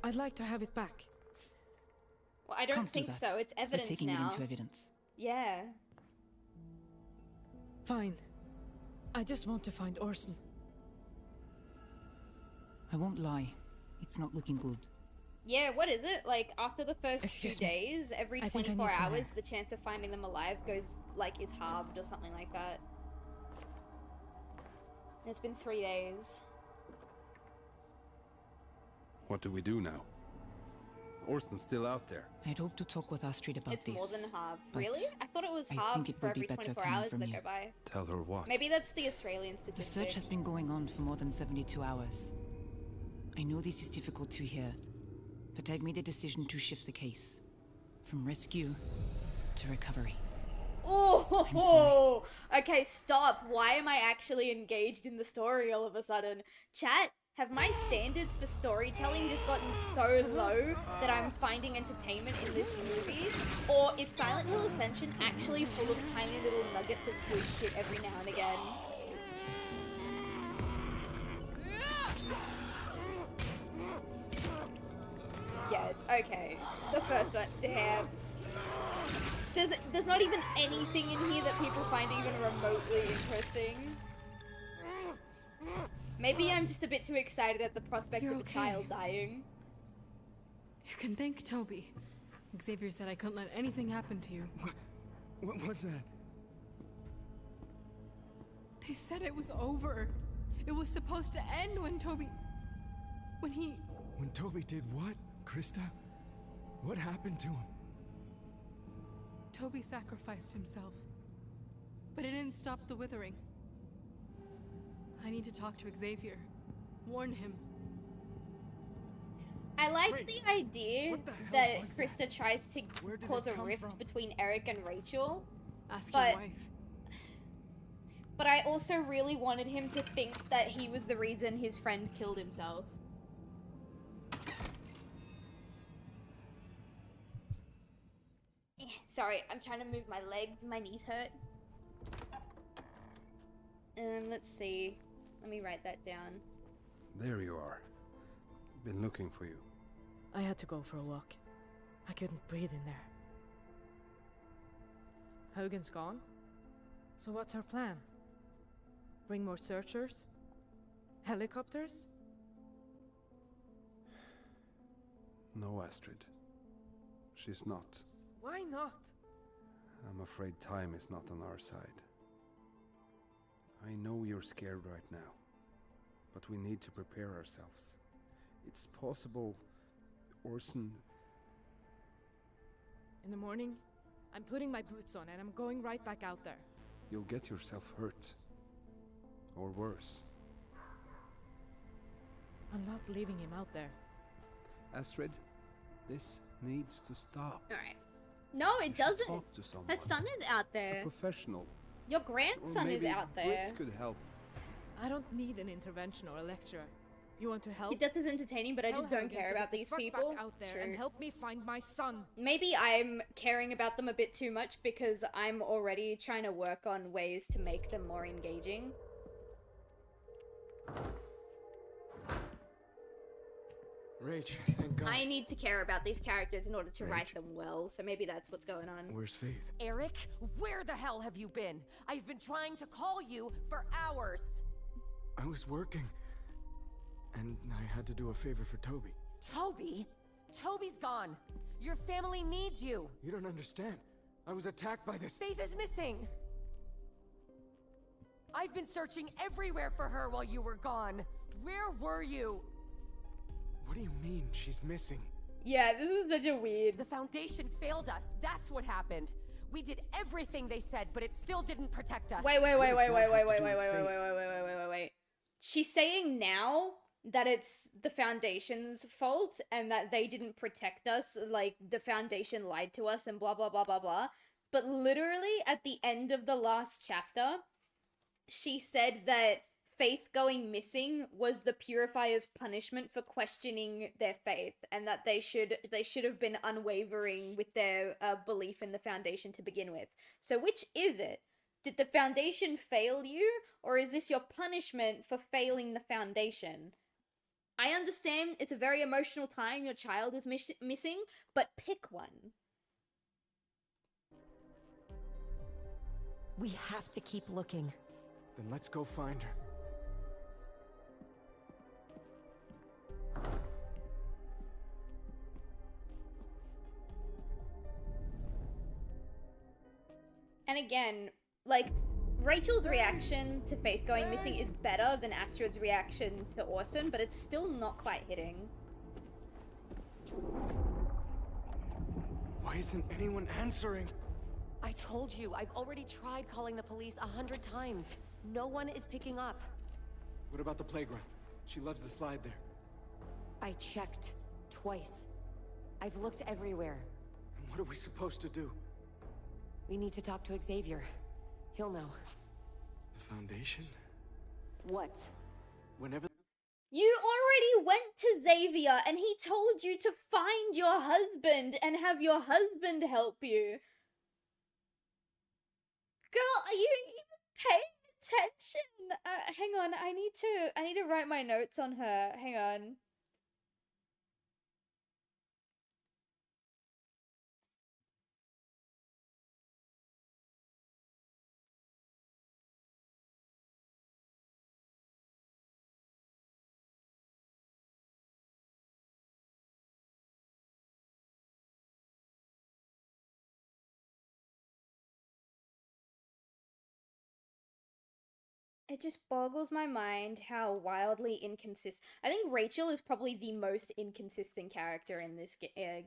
I'd like to have it back. Well, I don't Can't do think that. so. It's We're evidence taking now. it into evidence. Yeah. Fine. I just want to find Orson. I won't lie. It's not looking good. Yeah, what is it? Like, after the first Excuse 2 me. days, every I think I 24 need some hours, air. the chance of finding them alive goes, like, is halved or something like that. And it's been 3 days. What do we do now? Orson's still out there. I'd hoped to talk with Astrid about It's this. more than halved. but Really? I thought it was I halved think it for would be every better 24 coming hours from that you. go by. Tell her what? Maybe that's the Australian The statistic. search has been going on for more than 72 hours. I know this is difficult to hear, but I've made a decision to shift the case. From rescue to recovery. Oh, okay, stop. Why am I actually engaged in the story all of a sudden? Chat, have my standards for storytelling just gotten so low that I'm finding entertainment in this movie? Or is Silent Hill Ascension actually full of tiny little nuggets of good shit every now and again? Yes, okay. The first one, damn. There's not even anything in here that people find even remotely interesting. Maybe I'm just a bit too excited at the prospect You're of a okay. child dying. You can thank Toby. Xavier said I couldn't let anything happen to you. What was that? They said it was over. It was supposed to end when Toby... When he... When Toby did what, Krista? What happened to him? Toby sacrificed himself. But it didn't stop the withering. I need to talk to Xavier. Warn him. I like Wait, the idea what the hell that was Krista tries to Where did cause it a come rift from? between Eric and Rachel. Ask but, your wife. But I also really wanted him to think that he was the reason his friend killed himself. Sorry, I'm trying to move my legs. My knees hurt. Let's see. Let me write that down. There you are. Been looking for you. I had to go for a walk. I couldn't breathe in there. Hogan's gone? So what's our plan? Bring more searchers? Helicopters? No, Astrid. She's not. Why not? I'm afraid time is not on our side. I know you're scared right now, but we need to prepare ourselves. It's possible Orson... In the morning, I'm putting my boots on and I'm going right back out there. You'll get yourself hurt. Or worse. I'm not leaving him out there. Astrid, this needs to stop. Alright. No, it doesn't. Talk to someone. Her son is out A there. professional. Your Or grandson is maybe out there. Britt could help. I don't need an intervention or a lecturer. You want to help? Death is entertaining, but I Tell just don't Hogan care to about get the these fuck people. Back out there True. and help me find my son. Maybe I'm caring about them a bit too much because I'm already trying to work on ways to make them more engaging. Rach, thank God. I need to care about these characters in order to write Rach. them well, so maybe that's what's going on. Where's Faith? Eric, where the hell have you been? I've been trying to call you for hours. I was working. And I had to do a favor for Toby. Toby? Toby's gone. Your family needs you. You don't understand. I was attacked by this... Faith is missing. I've been searching everywhere for her while you were gone. Where were you? What do you mean she's missing? Yeah, this is such a weird... The Foundation failed us. That's what happened. We did everything they said, but it still didn't protect us. Wait. She's saying now that it's the Foundation's fault and that they didn't protect us, like the Foundation lied to us and blah blah blah blah blah. But literally at the end of the last chapter, she said that Faith going missing was the Purifier's punishment for questioning their faith, and that they should have been unwavering with their belief in the Foundation to begin with. So which is it? Did the Foundation fail you, or is this your punishment for failing the Foundation? I understand it's a very emotional time your child is missing, but pick one. We have to keep looking. Then let's go find her. And again, like, Rachel's reaction to Faith going missing is better than Astrid's reaction to Orson, but it's still not quite hitting. Why isn't anyone answering? I told you, I've already tried calling the police 100 times. No one is picking up. What about the playground? She loves the slide there. I checked twice. I've looked everywhere. And what are we supposed to do? We need to talk to Xavier. He'll know. The Foundation? What? Whenever... You already went to Xavier and he told you to find your husband and have your husband help you. Girl, are you even paying attention? Hang on, I need to write my notes on her. Hang on. It just boggles my mind how wildly inconsistent. I think Rachel is probably the most inconsistent character in this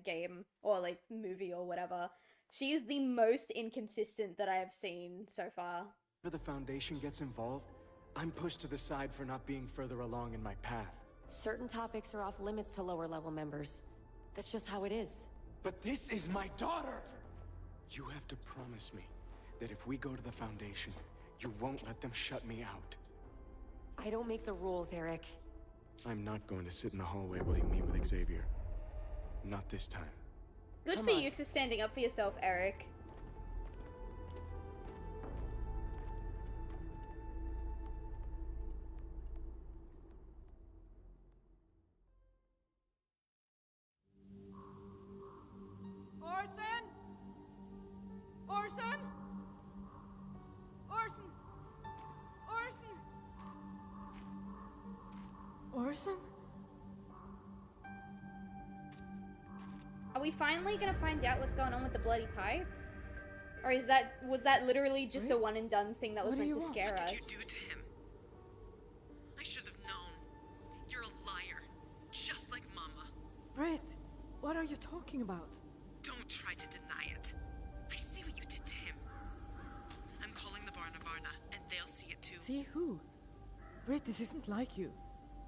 game, or like movie or whatever. She is the most inconsistent that I have seen so far. Whenever the Foundation gets involved, I'm pushed to the side for not being further along in my path. Certain topics are off limits to lower level members. That's just how it is. But this is my daughter! You have to promise me that if we go to the Foundation, you won't let them shut me out. I don't make the rules, Eric. I'm not going to sit in the hallway while you meet with Xavier. Not this time. Good for you for standing up for yourself, Eric. Orson? Orson? Orson? Orson? Orson? Are we finally gonna find out what's going on with the bloody pipe? Or was that literally just a one and done thing that was meant to scare us? What did you do to him? I should have known. You're a liar. Just like Mama. Britt, what are you talking about? Don't try to deny it. I see what you did to him. I'm calling the Varna, and they'll see it too. See who? Britt, this isn't like you.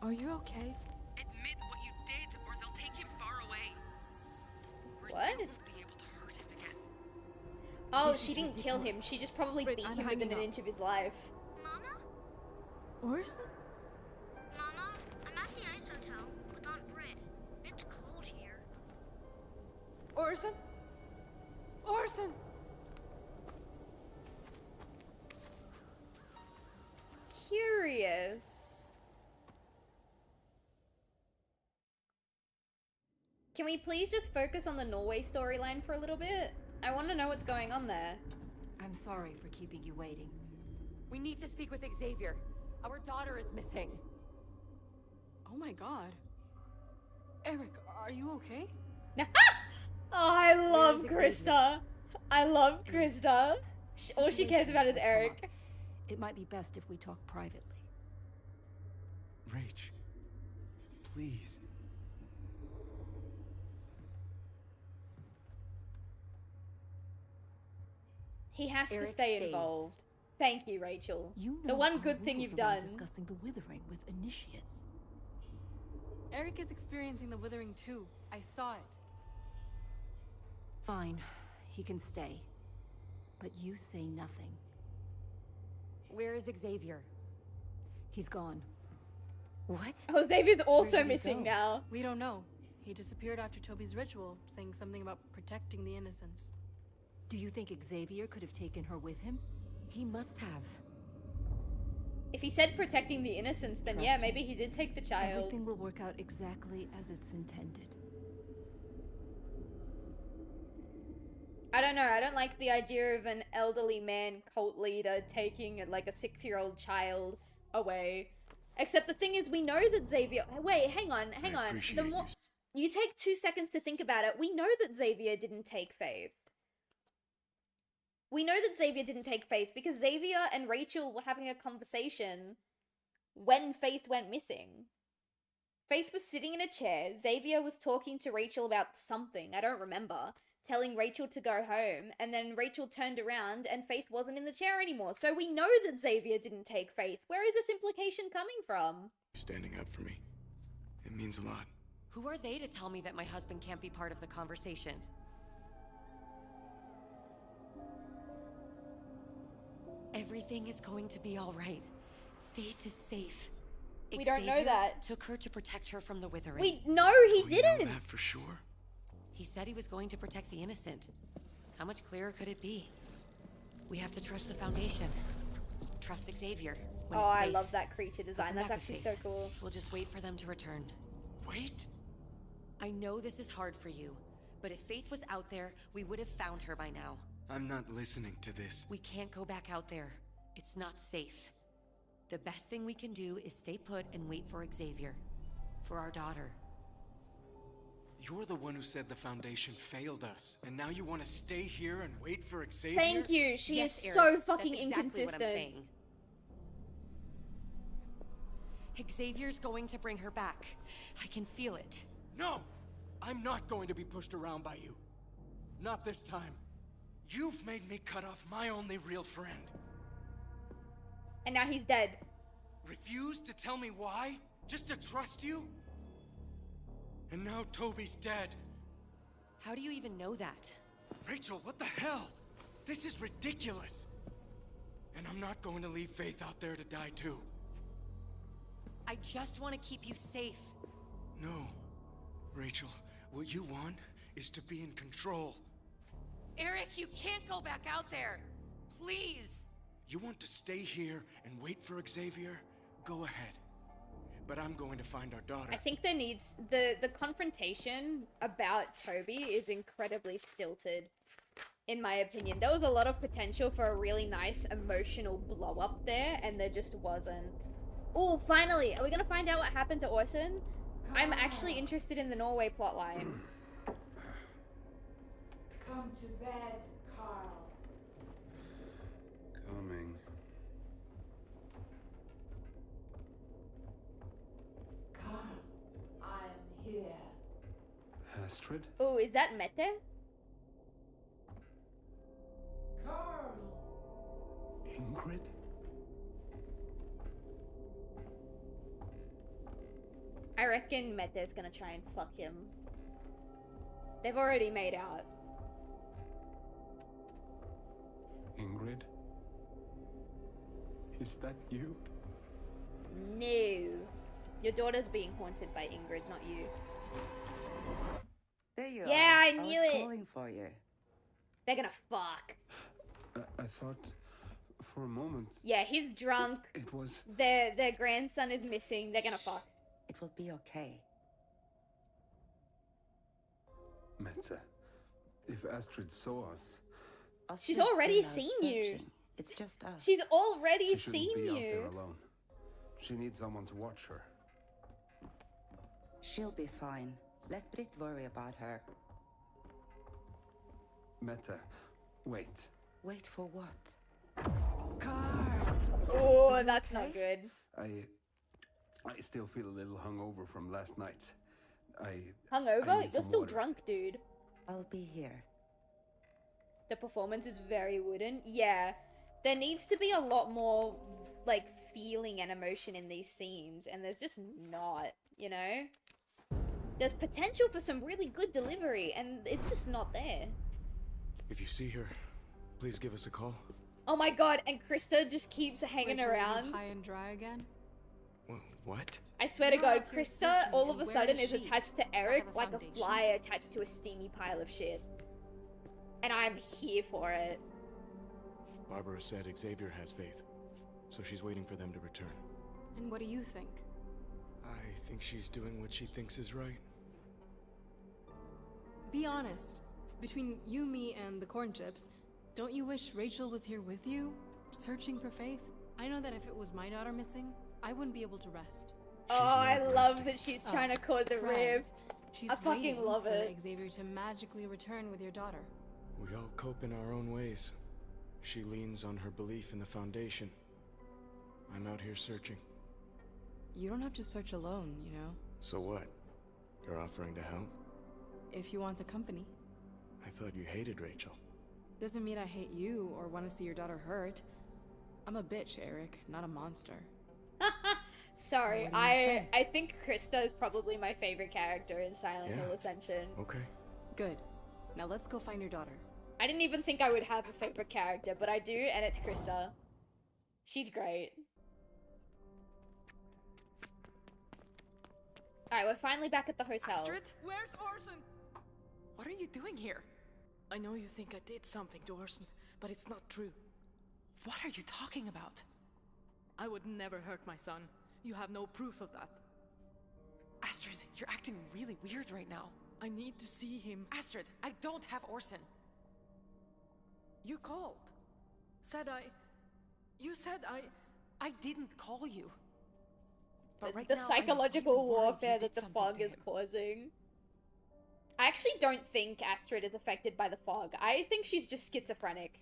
Are you okay? Admit what you did, or they'll take him far away. What? You won't be able to hurt him again. Oh, she didn't kill him. She just probably beat him within an inch of his life. Mama? Orson? Mama, I'm at the ice hotel with Aunt Britt. It's cold here. Orson? Orson! Curious. Can we please just focus on the Norway storyline for a little bit? I want to know what's going on there. I'm sorry for keeping you waiting. We need to speak with Xavier. Our daughter is missing. Oh my god. Eric, are you okay? Oh, I love Krista. I love Krista. All she cares about is Eric. It might be best if we talk privately. Rach, please. He has Eric to stay stays. involved. Thank you, Rachel. You know the one our good thing rules you've around done. discussing the withering with initiates. Eric is experiencing the withering too. I saw it. Fine, he can stay. But you say nothing. Where is Xavier? He's gone. What? Oh, Xavier's also Where did he missing go? now. We don't know. He disappeared after Toby's ritual, saying something about protecting the innocents. Do you think Xavier could have taken her with him? He must have. If he said protecting the innocents, then yeah, maybe he did take the child. Everything will work out exactly as it's intended. I don't know, I don't like the idea of an elderly man cult leader taking like a 6-year-old child away. Except the thing is, we know that Xavier... Wait, hang on. The more... You take 2 seconds to think about it, we know that Xavier didn't take Faith. We know that Xavier didn't take Faith because Xavier and Rachel were having a conversation when Faith went missing. Faith was sitting in a chair, Xavier was talking to Rachel about something, I don't remember, telling Rachel to go home, and then Rachel turned around and Faith wasn't in the chair anymore. So we know that Xavier didn't take Faith. Where is this implication coming from? Standing up for me. It means a lot. Who are they to tell me that my husband can't be part of the conversation? Everything is going to be all right. Faith is safe. We don't know that. Took her to protect her from the withering. We know he didn't. Know that for sure. He said he was going to protect the innocent. How much clearer could it be? We have to trust the Foundation. Trust Xavier. Oh, I love that creature design. That's actually so cool. We'll just wait for them to return. Wait? I know this is hard for you, but if Faith was out there, we would have found her by now. I'm not listening to this. We can't go back out there. It's not safe. The best thing we can do is stay put and wait for Xavier. For our daughter. You're the one who said the Foundation failed us, and now you want to stay here and wait for Xavier? Thank you. She Yes, is Eric, so fucking that's exactly inconsistent. What I'm saying. Xavier's going to bring her back. I can feel it. No! I'm not going to be pushed around by you. Not this time. You've made me cut off my only real friend. And now he's dead. Refuse to tell me why? Just to trust you? And now Toby's dead. How do you even know that? Rachel, what the hell? This is ridiculous. And I'm not going to leave Faith out there to die too. I just want to keep you safe. No. Rachel, what you want is to be in control. Eric, you can't go back out there. Please. You want to stay here and wait for Xavier? Go ahead. But I'm going to find our daughter. I think there needs... The confrontation about Toby is incredibly stilted, in my opinion. There was a lot of potential for a really nice emotional blow-up there, and there just wasn't. Oh, finally! Are we gonna find out what happened to Orson? I'm actually interested in the Norway plotline. Come to bed, Carl. Coming. Carl, I'm here. Astrid? Oh, is that Mette? Carl! Ingrid? I reckon Mette's gonna try and fuck him. They've already made out. Ingrid? Is that you? No. Your daughter's being haunted by Ingrid, not you. There you are. Yeah, I knew was it. Calling for you. They're gonna fuck. I thought for a moment... Yeah, he's drunk. It was... Their grandson is missing. They're gonna fuck. It will be okay. Mette, if Astrid saw us... She's already seen you. It's just us. She's already she seen shouldn't be you. out there alone. She needs someone to watch her. She'll be fine. Let Britt worry about her. Mette, wait. Wait for what? Carl! Oh, that's not good. I still feel a little hungover from last night. I Hungover? need You're some still water. drunk, dude. I'll be here. The performance is very wooden. Yeah. There needs to be a lot more, like, feeling and emotion in these scenes, and there's just not, you know? There's potential for some really good delivery, and it's just not there. If you see her, please give us a call. Oh my god, and Krista just keeps hanging Rachel, are you around. high and dry again? What? I swear to god, You're Krista searching, all of and a where sudden is is she? attached to Part Eric of the like a Foundation? fly attached to a steamy pile of shit. And I'm here for it. Barbara said Xavier has faith, so she's waiting for them to return. And what do you think? I think she's doing what she thinks is right. Be honest. Between you, me, and the corn chips, don't you wish Rachel was here with you, searching for faith? I know that if it was my daughter missing, I wouldn't be able to rest. I love that she's trying to cause a rift. She's I fucking waiting love for it. Xavier to magically return with your daughter. We all cope in our own ways. She leans on her belief in the Foundation. I'm out here searching. You don't have to search alone, you know? So what? You're offering to help? If you want the company. I thought you hated Rachel. Doesn't mean I hate you or want to see your daughter hurt. I'm a bitch, Eric, not a monster. Sorry, What do you say? I think Krista is probably my favorite character in Silent Hill Ascension. Okay. Good. Now let's go find your daughter. I didn't even think I would have a favorite character, but I do, and it's Krista. She's great. Alright, we're finally back at the hotel. Astrid? Where's Orson? What are you doing here? I know you think I did something to Orson, but it's not true. What are you talking about? I would never hurt my son. You have no proof of that. Astrid, you're acting really weird right now. I need to see him. Astrid, I don't have Orson. You called. You said I didn't call you. But right The now, I'm psychological really worried warfare you that did the something fog to is him. causing. I actually don't think Astrid is affected by the fog. I think she's just schizophrenic.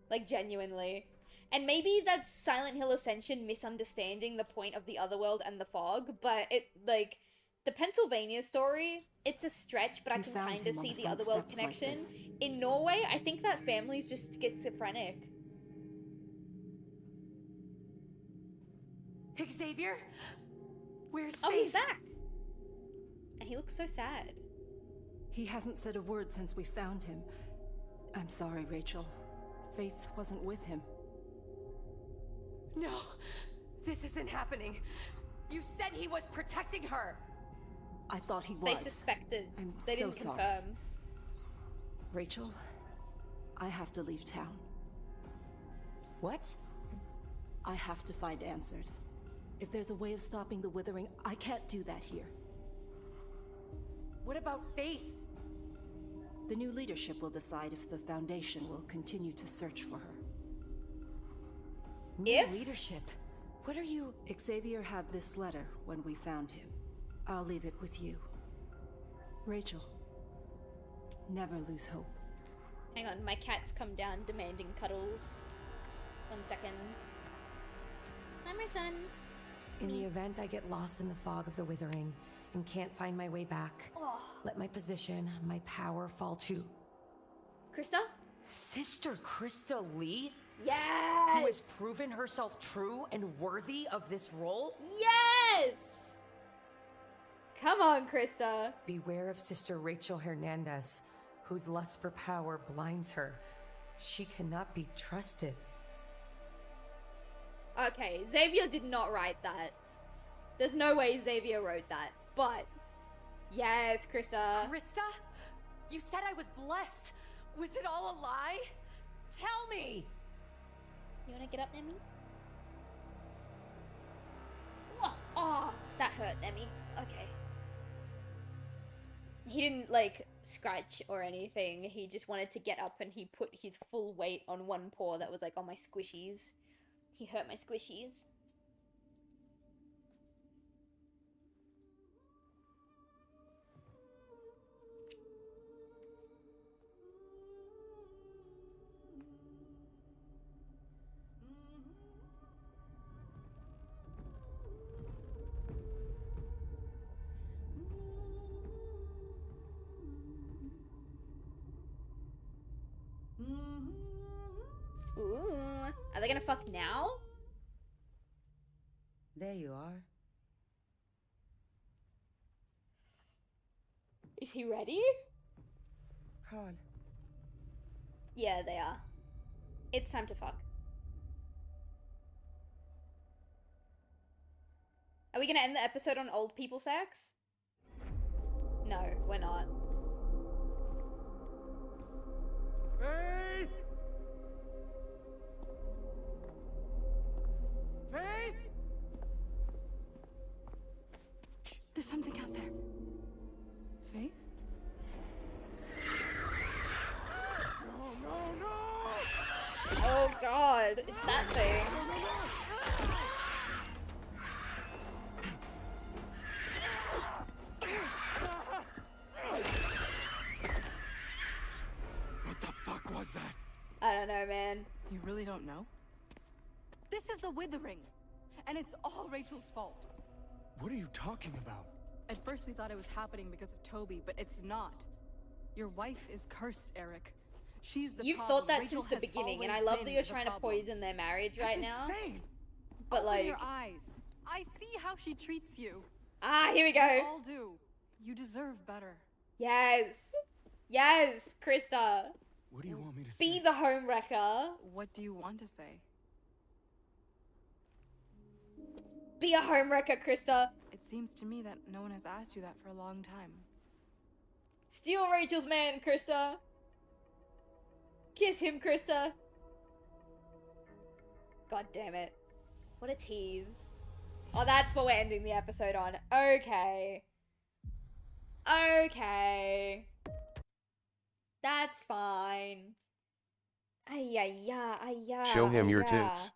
Like, genuinely. And maybe that's Silent Hill Ascension misunderstanding the point of the other world and the fog, but it, like, the Pennsylvania story, it's a stretch, but I We can found kind of him on see the the front other world steps like connection. this. In Norway, I think that family's just schizophrenic. Xavier? Where's Faith? Oh, he's back! And he looks so sad. He hasn't said a word since we found him. I'm sorry, Rachel. Faith wasn't with him. No, this isn't happening. You said he was protecting her. I thought he was. They suspected. I'm They so didn't sorry. confirm. Rachel, I have to leave town. What? I have to find answers. If there's a way of stopping the withering, I can't do that here. What about Faith? The new leadership will decide if the Foundation will continue to search for her. New leadership? What are you... Xavier had this letter when we found him. I'll leave it with you. Rachel, never lose hope. Hang on, my cat's come down demanding cuddles. 1 second. Hi, my son. In the event I get lost in the fog of the withering and can't find my way back, let my position, my power fall to... Krista? Sister Krista Lee? Yes! Who has proven herself true and worthy of this role? Yes! Come on, Krista. Beware of Sister Rachel Hernandez, whose lust for power blinds her. She cannot be trusted. Okay, Xavier did not write that. There's no way Xavier wrote that. But, yes, Krista. Krista? You said I was blessed. Was it all a lie? Tell me! You wanna get up, Nemi? Oh, that hurt, Nemi. Okay. He didn't, like, scratch or anything. He just wanted to get up and he put his full weight on one paw that was, like, on my squishies. He hurt my squishies. Ooh, are they gonna fuck now? There you are. Is he ready? Carl. Yeah, they are. It's time to fuck. Are we gonna end the episode on old people sex? No, we're not. Faith! It's that thing. What the fuck was that? I don't know, man. You really don't know? This is the Withering, and it's all Rachel's fault. What are you talking about? At first we thought it was happening because of Toby, but it's not. Your wife is cursed, Eric. She's the You've problem. thought that Rachel since the has beginning, and I always love that been you're the trying to problem. poison their marriage right now. Insane. But Open like, your eyes. I see how she treats you. ah, here we We go. all do. You deserve better. Yes, yes, Krista. What do you want me to say? Be the home wrecker. What do you want to say? Be a home wrecker, Krista. It seems to me that no one has asked you that for a long time. Steal Rachel's man, Krista. Kiss him, Krista. God damn it. What a tease. Oh, that's what we're ending the episode on. Okay. Okay. That's fine. Ay-ya-ya, ay-ya, Show him your ay-ya. tits.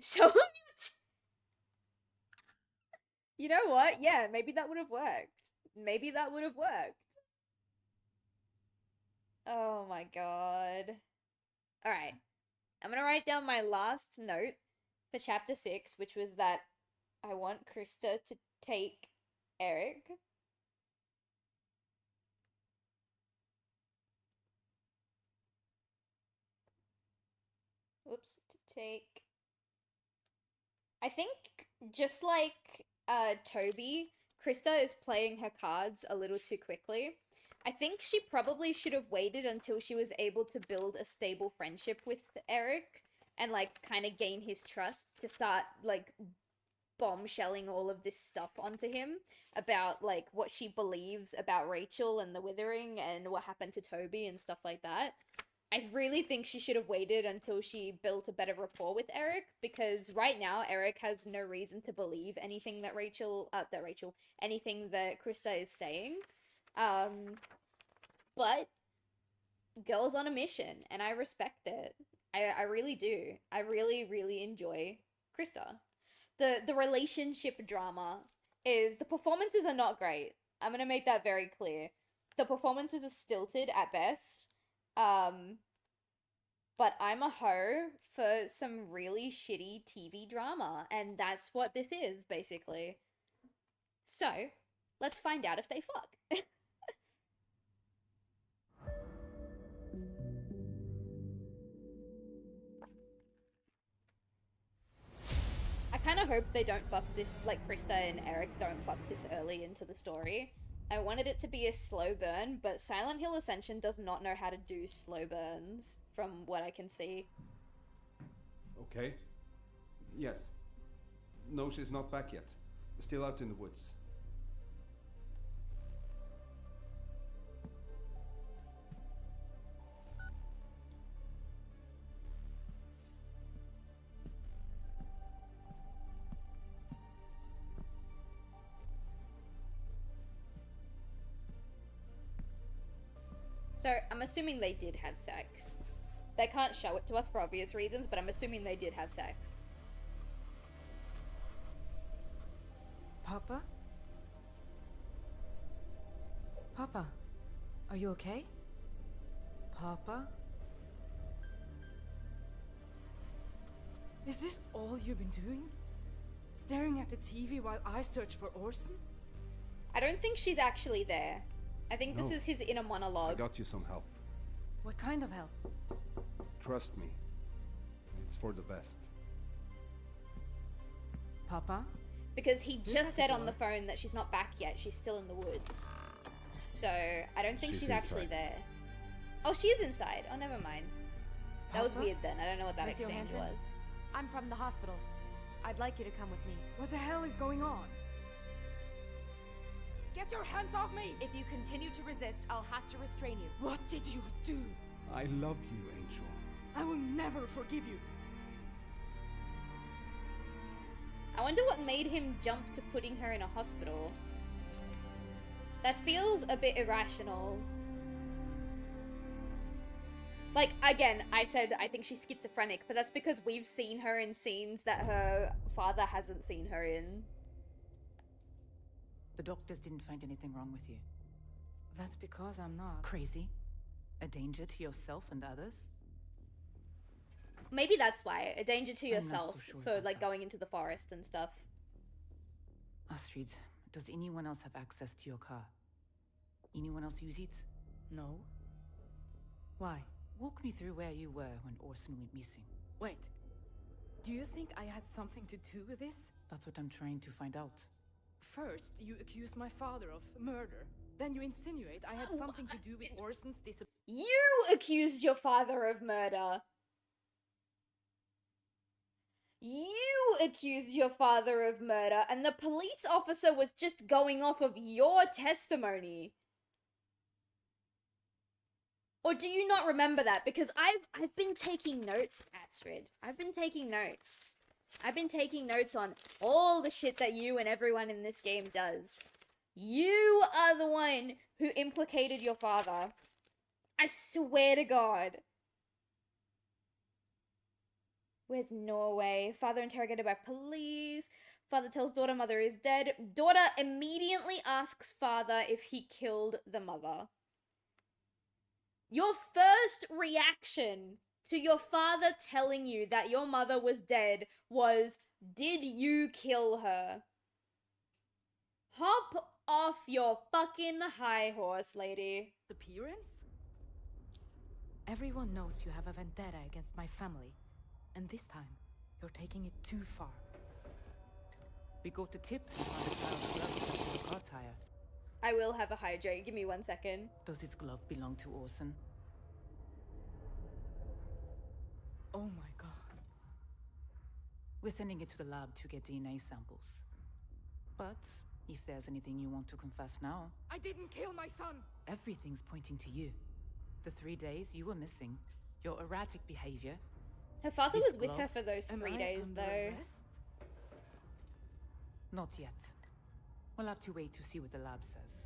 Show him your tits. You know what? Yeah, maybe that would have worked. Maybe that would have worked. Oh my god. Alright. I'm gonna write down my last note for chapter 6, which was that I want Krista to take Eric. Whoops, to take... I think, just like Toby, Krista is playing her cards a little too quickly. I think she probably should have waited until she was able to build a stable friendship with Eric and, like, kind of gain his trust to start, like, bombshelling all of this stuff onto him about, like, what she believes about Rachel and the Withering and what happened to Toby and stuff like that. I really think she should have waited until she built a better rapport with Eric, because right now Eric has no reason to believe anything that anything that Krista is saying. But girl's on a mission, and I respect it. I really do. I really, really enjoy Krista. The relationship drama is, the performances are not great. I'm gonna make that very clear. The performances are stilted at best. But I'm a hoe for some really shitty TV drama, and that's what this is, basically. So, let's find out if they fuck. I kind of hope they don't fuck this, like, Krista and Eric don't fuck this early into the story. I wanted it to be a slow burn, but Silent Hill Ascension does not know how to do slow burns, from what I can see. Okay. Yes. No, she's not back yet. Still out in the woods. So, I'm assuming they did have sex. They can't show it to us for obvious reasons, but I'm assuming they did have sex. Papa? Papa, are you okay? Papa? Is this all you've been doing? Staring at the TV while I search for Orson? I don't think she's actually there. I think this is his inner monologue. I got you some help. What kind of help? Trust me. It's for the best. Papa? Because he Who's just at said the on door? the phone that she's not back yet. She's still in the woods. So, I don't think she's actually inside. there. Oh, she is inside. Oh, never mind. That was Papa? weird then. I don't know what that Miss exchange Johansson? was. I'm from the hospital. I'd like you to come with me. What the hell is going on? Get your hands off me! If you continue to resist, I'll have to restrain you. What did you do? I love you, Angel. I will never forgive you. I wonder what made him jump to putting her in a hospital. That feels a bit irrational. Like, again, I said I think she's schizophrenic, but that's because we've seen her in scenes that her father hasn't seen her in. The doctors didn't find anything wrong with you. That's because I'm not Crazy? A danger to yourself and others? Maybe that's why. A danger to I'm not yourself so sure for, about like, that. going into the forest and stuff. Astrid, does anyone else have access to your car? Anyone else use it? No. Why? Walk me through where you were when Orson went missing. Wait. Do you think I had something to do with this? That's what I'm trying to find out. First, you accused my father of murder. Then you insinuate I had something to do with Orson's disappearance. You accused your father of murder. You accused your father of murder, and the police officer was just going off of your testimony. Or do you not remember that? Because I've been taking notes, Astrid. I've been taking notes. I've been taking notes on all the shit that you and everyone in this game does. You are the one who implicated your father. I swear to God. Where's Norway? Father interrogated by police. Father tells daughter mother is dead. Daughter immediately asks father if he killed the mother. Your first reaction to your father telling you that your mother was dead was, did you kill her? Hop off your fucking high horse, lady. Disappearance? Everyone knows you have a vendetta against my family. And this time, you're taking it too far. We got the tip and found a child's glove stuck to a car tire. I will have a hydrate. Give me 1 second. Does this glove belong to Orson? Oh my god. We're sending it to the lab to get DNA samples. But if there's anything you want to confess now... I didn't kill my son! Everything's pointing to you. The 3 days you were missing, your erratic behavior... Her father this was with her glove- for those 3 days, though. Arrest? Not yet. We'll have to wait to see what the lab says.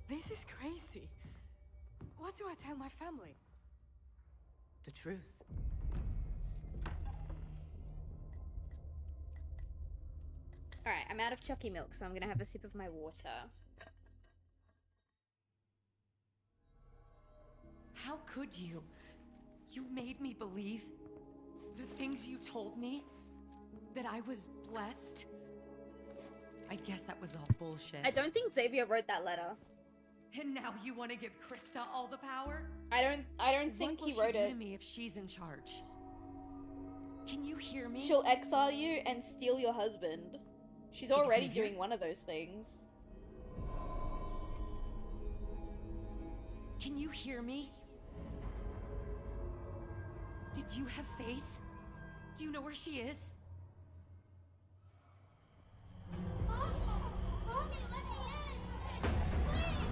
This is crazy. What do I tell my family? The truth. Alright, I'm out of Chucky milk, so I'm gonna have a sip of my water. How could you? You made me believe the things you told me, that I was blessed. I guess that was all bullshit. I don't think Xavier wrote that letter. And now you want to give Krista all the power? I don't think he wrote What will she do it. to me if she's in charge? Can you hear me? She'll exile you and steal your husband. She's already Xavier? doing one of those things. Can you hear me? Did you have faith? Do you know where she is? Mommy, let me in! Please!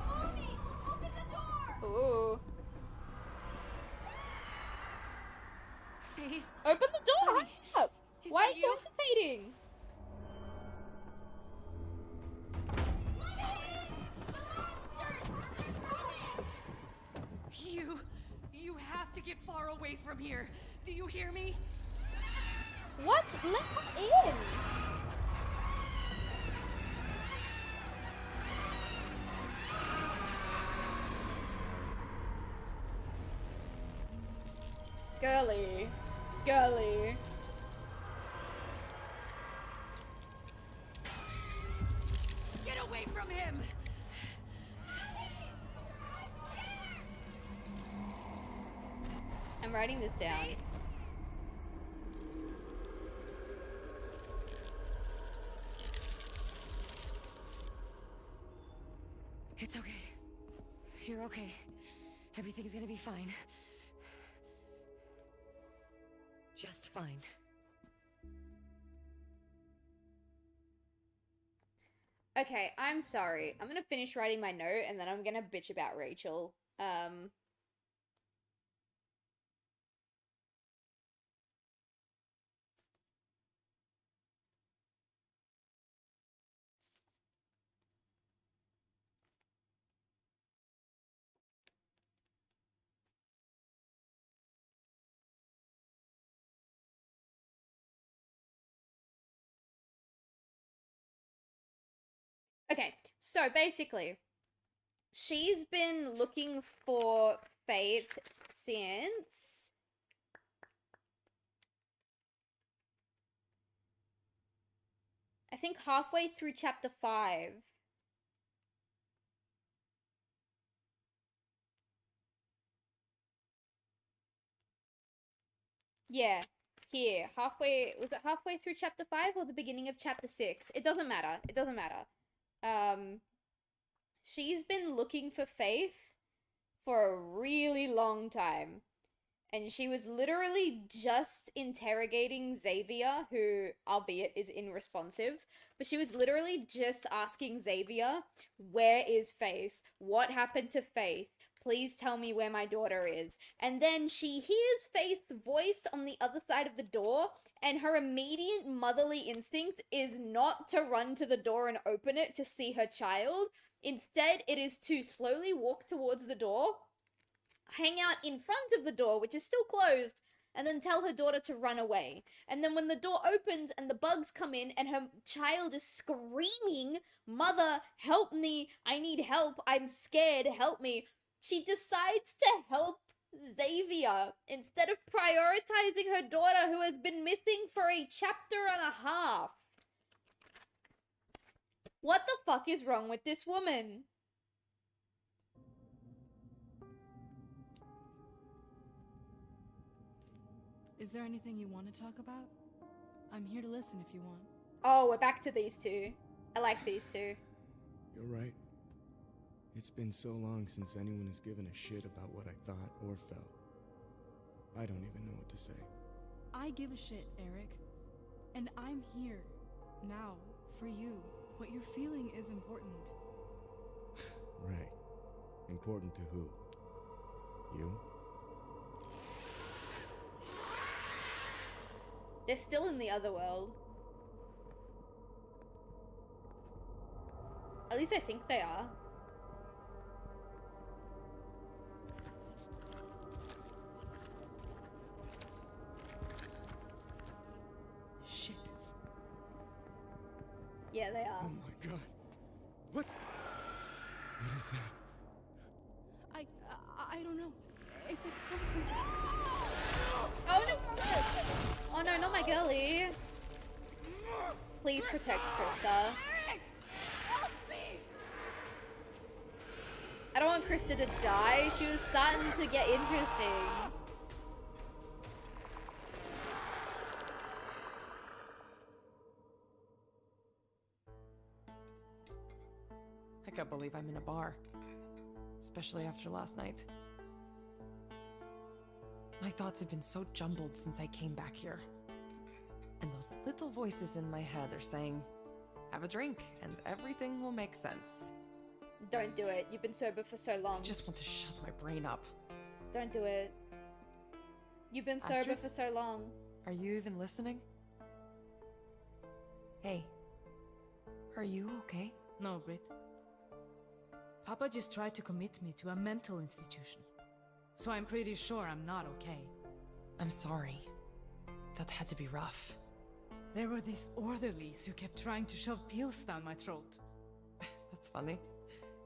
Mommy, open the door! Ooh. Faith? Open the door! Honey, Hurry up! is Why are that you you? hesitating? You have to get far away from here. Do you hear me? What? Let her in! Girly. Girly. Get away from him! I'm writing this down. It's okay. You're okay. Everything's gonna be fine. Just fine. Okay, I'm sorry. I'm gonna finish writing my note and then I'm gonna bitch about Rachel. Okay, so basically, she's been looking for Faith since... I think halfway through chapter 5. Yeah, here. Was it halfway through chapter 5 or the beginning of chapter 6? It doesn't matter. It doesn't matter. She's been looking for Faith for a really long time. And she was literally just interrogating Xavier, who, albeit, is unresponsive. But she was literally just asking Xavier, where is Faith? What happened to Faith? Please tell me where my daughter is. And then she hears Faith's voice on the other side of the door, and her immediate motherly instinct is not to run to the door and open it to see her child. Instead, it is to slowly walk towards the door, hang out in front of the door, which is still closed, and then tell her daughter to run away. And then when the door opens and the bugs come in and her child is screaming, "Mother, help me, I need help, I'm scared, help me," she decides to help Xavier instead of prioritizing her daughter, who has been missing for a chapter and a half. What the fuck is wrong with this woman? Is there anything you want to talk about? I'm here to listen if you want. Oh, we're back to these two. I like these two. You're right. It's been so long since anyone has given a shit about what I thought or felt. I don't even know what to say. I give a shit, Eric. And I'm here, now, for you. What you're feeling is important. Right. Important to who? You? They're still in the other world. At least I think they are. Shit. Yeah, they are. Oh my god. What is that? I don't know. It's like it's coming from... Oh no! Oh no, not my girlie. Please protect Krista. Help me! I don't want Krista to die. She was starting to get interesting. I can't believe I'm in a bar. Especially after last night. My thoughts have been so jumbled since I came back here. And those little voices in my head are saying, have a drink and everything will make sense. Don't do it. You've been sober for so long. I just want to shut my brain up. Don't do it. You've been sober Astrid? for so long. Are you even listening? Hey. Are you okay? No, Britt. Papa just tried to commit me to a mental institution. So I'm pretty sure I'm not okay. I'm sorry. That had to be rough. There were these orderlies who kept trying to shove pills down my throat. That's funny.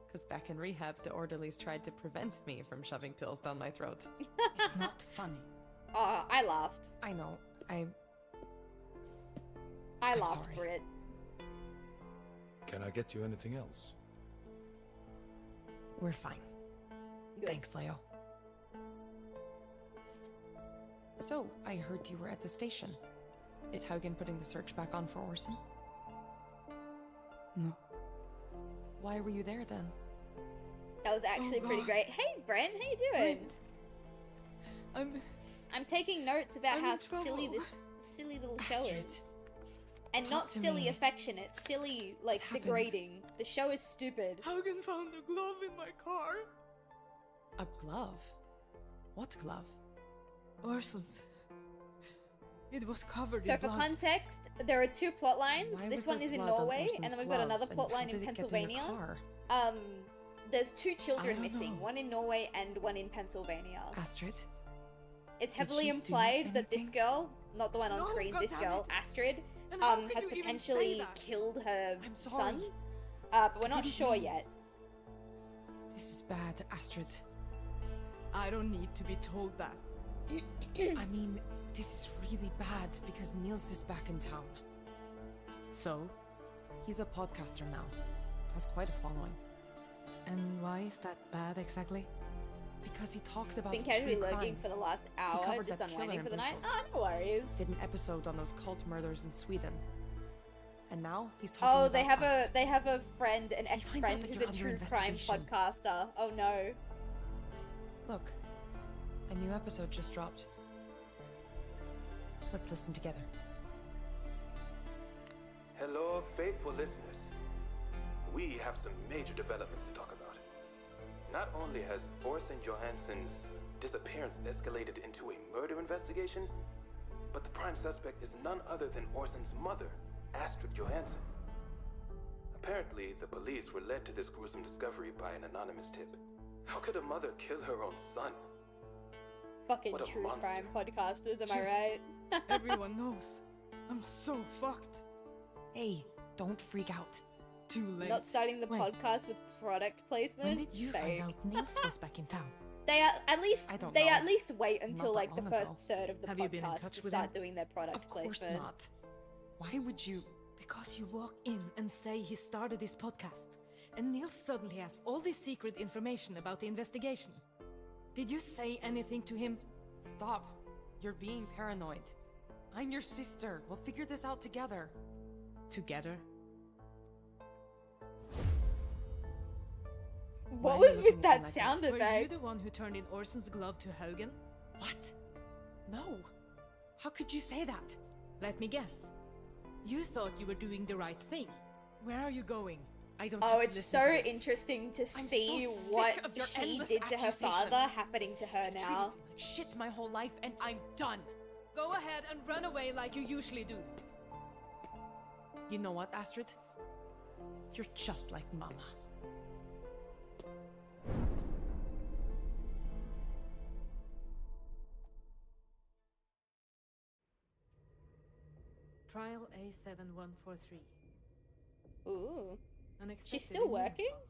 Because back in rehab, the orderlies tried to prevent me from shoving pills down my throat. It's not funny. I laughed. I know. I I'm laughed, sorry. Brit. Can I get you anything else? We're fine. Good. Thanks, Leo. So, I heard you were at the station. Is Haugen putting the search back on for Orson? No. Why were you there then? That was actually pretty God. great. Hey, Bren, how you doing? Wait. I'm taking notes about I'm how in trouble. silly this silly little show Astrid, is. And talk not to silly me. affectionate, silly, like, What's happened? degrading. The show is stupid. Haugen found a glove in my car. A glove? What glove? Orson's. It was covered So in for blood. context, there are two plot lines. Why this was one there is in blood on Norway, Orson's and then we've got glove, another and plot how line did in it get in the Pennsylvania. car? There's two children I don't missing, know. one in Norway and one in Pennsylvania. Astrid? It's Did heavily she do implied that this anything? girl, not the one on No, screen, this goddammit. girl, Astrid, And how can has you even say potentially that? killed her I'm son. sorry. But we're not sure yet. This is bad, Astrid. I don't need to be told that. I mean, this is really bad because Niels is back in town. So? He's a podcaster now. Has quite a following. And why is that bad exactly? Because he talks about Been casually true lurking crime. for the last He hour, covered just that killer unwinding in for the night. Brussels. Oh, no worries. Did an episode on those cult murders in Sweden. And now he's talking Oh, about they have us. a friend, an ex-friend that who's you're a under true crime investigation. podcaster. Oh no. Look, a new episode just dropped. Let's listen together. Hello, faithful listeners. We have some major developments to talk about. Not only has Orson Johansson's disappearance escalated into a murder investigation, but the prime suspect is none other than Orson's mother, Astrid Johansson. Apparently, the police were led to this gruesome discovery by an anonymous tip. How could a mother kill her own son? Fucking What a true monster. crime podcasters, am I Shit. right? Everyone knows. I'm so fucked. Hey, don't freak out. Too late. Not starting the When? podcast with product placement. When did you Fake. find out Niels was back in town? They are, at least I don't they know. at least wait until Not like that the long first ago. third of the Have you been in podcast touch to with start him? doing their product Of course placement. not. Why would you? Because you walk in and say he started this podcast, and Niels suddenly has all this secret information about the investigation. Did you say anything to him? Stop. You're being paranoid. I'm your sister. We'll figure this out together. Together? What Why are was you with looking at that me like sound Were you effect? the one who turned in Orson's glove to Haugen? What? No. How could you say that? Let me guess. You thought you were doing the right thing. Where are you going? I don't Oh, have to it's listen so to this. interesting to I'm see so sick what of your she endless did to her father accusations. happening to her You've treated now. me like shit my whole life, and I'm done. Go ahead and run away like you usually do. You know what, Astrid? You're just like Mama. Trial A7143. Ooh. Unexpected She's still immune working? response.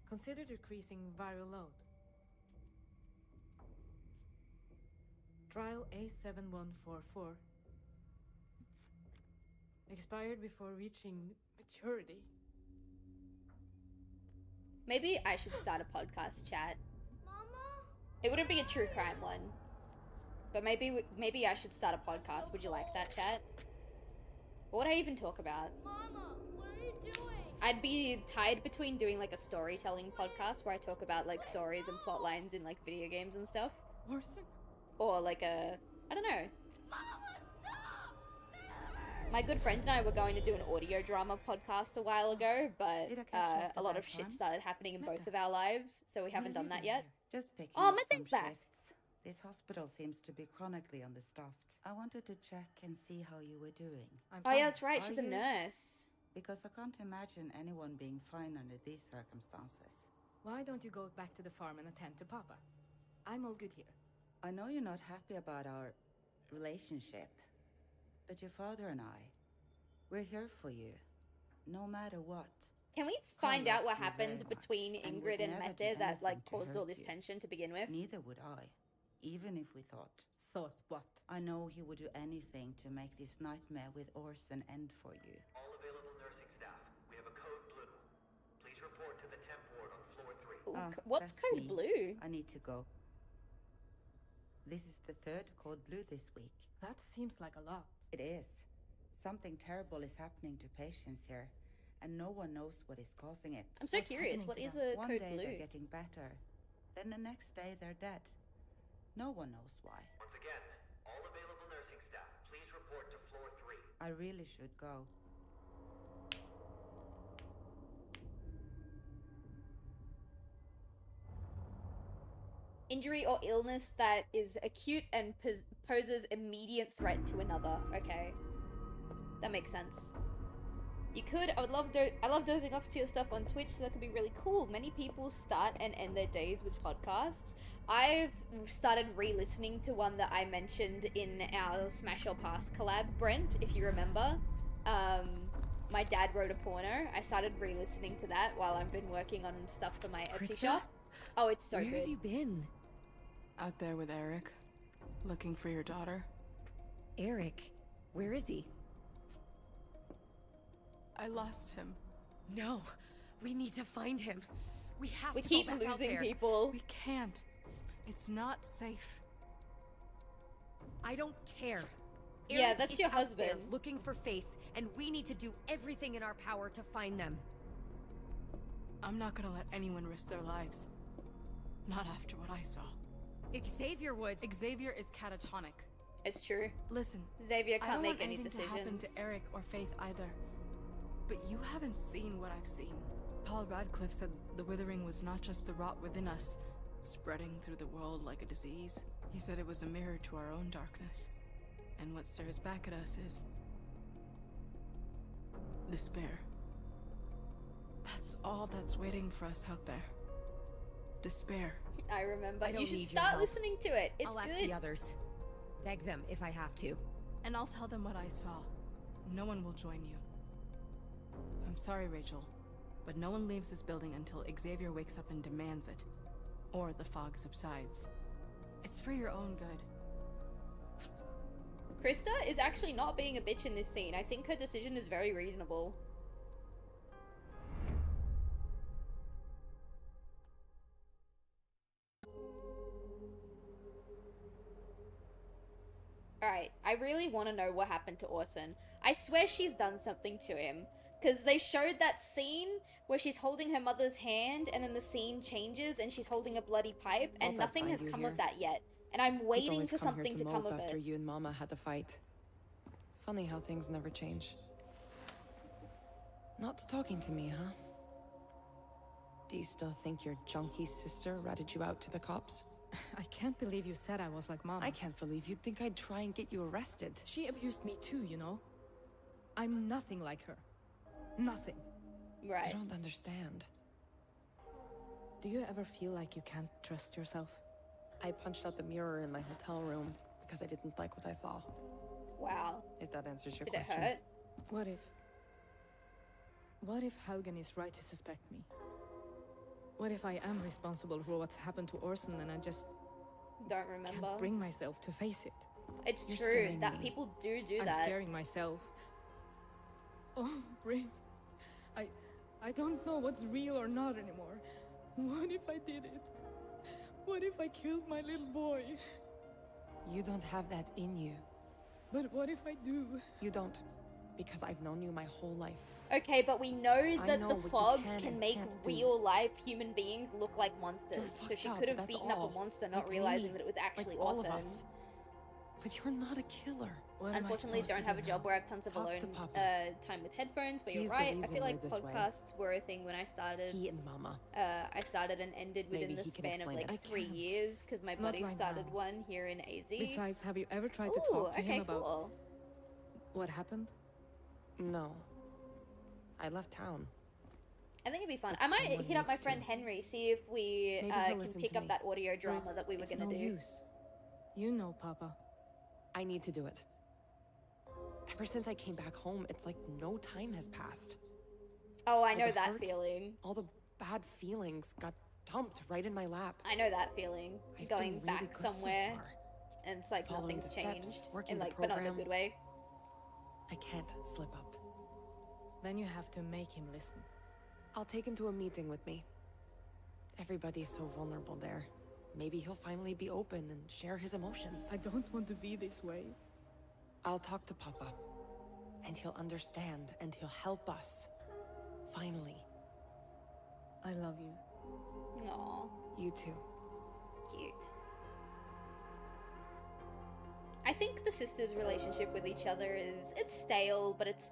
Consider decreasing viral load. Trial A7144. Expired before reaching maturity. Maybe I should start a podcast chat. It wouldn't be a true crime one. But maybe I should start a podcast. Would you like that, chat? What would I even talk about? Mama, what are you doing? I'd be tied between doing like a storytelling podcast where I talk about like stories and plot lines in like video games and stuff. Or like a, I don't know. My good friend and I were going to do an audio drama podcast a while ago, but a lot of shit started happening in both of our lives, so we haven't done that yet. Just picking Oh, up Methe's some back. shifts. This hospital seems to be chronically understaffed. I wanted to check and see how you were doing. Oh yeah, that's right, Are she's a you? nurse. Because I can't imagine anyone being fine under these circumstances. Why don't you go back to the farm and attend to Papa? I'm all good here. I know you're not happy about our relationship, but your father and I, we're here for you, no matter what. Can we Carl find out loves what you happened very much between and Ingrid would and never do Mette that like anything to caused all hurt this you. tension to begin with? Neither would I, even if we thought. Thought what? I know he would do anything to make this nightmare with Orson end for you. All available nursing staff, we have a code blue. Please report to the temp ward on floor 3. What's That's code me. blue? I need to go. This is the third code blue this week. That seems like a lot. It is. Something terrible is happening to patients here, and no one knows what is causing it. I'm so curious, what is a One code day blue? they're getting better, then the next day they're dead. No one knows why. Once again, all available nursing staff, please report to floor 3. I really should go. Injury or illness that is acute and poses immediate threat to another. Okay. That makes sense. You could, I love dozing off to your stuff on Twitch, so that could be really cool. Many people start and end their days with podcasts. I've started re-listening to one that I mentioned in our Smash or Pass collab, Brent, if you remember. My Dad Wrote a Porno. I started re-listening to that while I've been working on stuff for my Etsy shop. Oh, it's so Where good. have you been? Out there with Eric, looking for your daughter. Eric? Where is he? I lost him. No, we need to find him. We have We to keep go back out losing there. people. We can't. It's not safe. I don't care. Yeah, Eric that's is your out there husband. looking for Faith, and we need to do everything in our power to find them. I'm not gonna let anyone risk their lives. Not after what I saw. Xavier would. Xavier is catatonic. It's true. Listen, Xavier I can't don't make want any anything decisions. to happen to Eric or Faith either. But you haven't seen what I've seen. Paul Radcliffe said the withering was not just the rot within us, spreading through the world like a disease. He said it was a mirror to our own darkness. And what stares back at us is despair. That's all that's waiting for us out there. Despair. I remember. I don't You should need your start help. listening to it. It's I'll ask good. the others. Beg them if I have to. And I'll tell them what I saw. No one will join you. I'm sorry, Rachel, but no one leaves this building until Xavier wakes up and demands it. Or the fog subsides. It's for your own good. Krista is actually not being a bitch in this scene. I think her decision is very reasonable. Alright, I really want to know what happened to Orson. I swear she's done something to him. Because they showed that scene where she's holding her mother's hand and then the scene changes and she's holding a bloody pipe and I'll nothing find has you come here. of that yet. And I'm He'd waiting always for come here something to come mope of after it. you and Mama had a fight. Funny how things never change. Not talking to me, huh? Do you still think your junkie sister ratted you out to the cops? I can't believe you said I was like Mom. I can't believe you'd think I'd try and get you arrested. She abused me too, you know? I'm nothing like her. Nothing. Right. I don't understand. Do you ever feel like you can't trust yourself? I punched out the mirror in my hotel room because I didn't like what I saw. Wow. If that answers your Did question. it hurt? What if Haugen is right to suspect me? What if I am responsible for what's happened to Orson and I just Don't remember. can't bring myself to face it? It's You're true scaring that me. people do I'm that. scaring myself. Oh, Britt. I don't know what's real or not anymore. What if I did it? What if I killed my little boy? You don't have that in you. But what if I do? You don't. Because I've known you my whole life. Okay, but we know that know the what you fog can can and make can't do. real life human beings look like monsters. You're So fucked she up, could have that's beaten up all. a monster, not Like realizing me. that it was actually Like all of Orson. us. But you're not a killer. Unfortunately, don't have a job where I have tons of Talk alone to Papa. Time with headphones, but you're He's the right. I reason feel like we're this way. podcasts were a thing when I started. He and Mama. I started and ended within Maybe the he can span of explain like it. 3 years because my Not buddy right started now. one here in AZ. Besides, have you ever tried to Ooh, talk to okay, him about cool. what happened? No. I left town. I think it'd be fun. But I might someone hit up my needs friend to. Henry, see if we Maybe he'll can listen pick to up me. that audio drama that we were It's gonna no do. use. You know, Papa. I need to do it. Ever since I came back home, it's like no time has passed. Oh, I All know the that hurt, feeling. All the bad feelings got dumped right in my lap. I know that feeling. I've Going been really back good so somewhere far. and it's like Following nothing's the steps, changed. working In the like, but not in a program. good way. I can't slip up. Then you have to make him listen. I'll take him to a meeting with me. Everybody's so vulnerable there. Maybe he'll finally be open and share his emotions. I don't want to be this way. I'll talk to Papa. And he'll understand, and he'll help us. Finally. I love you. Aw, You too. cute. I think the sisters' relationship with each other it's stale, but it's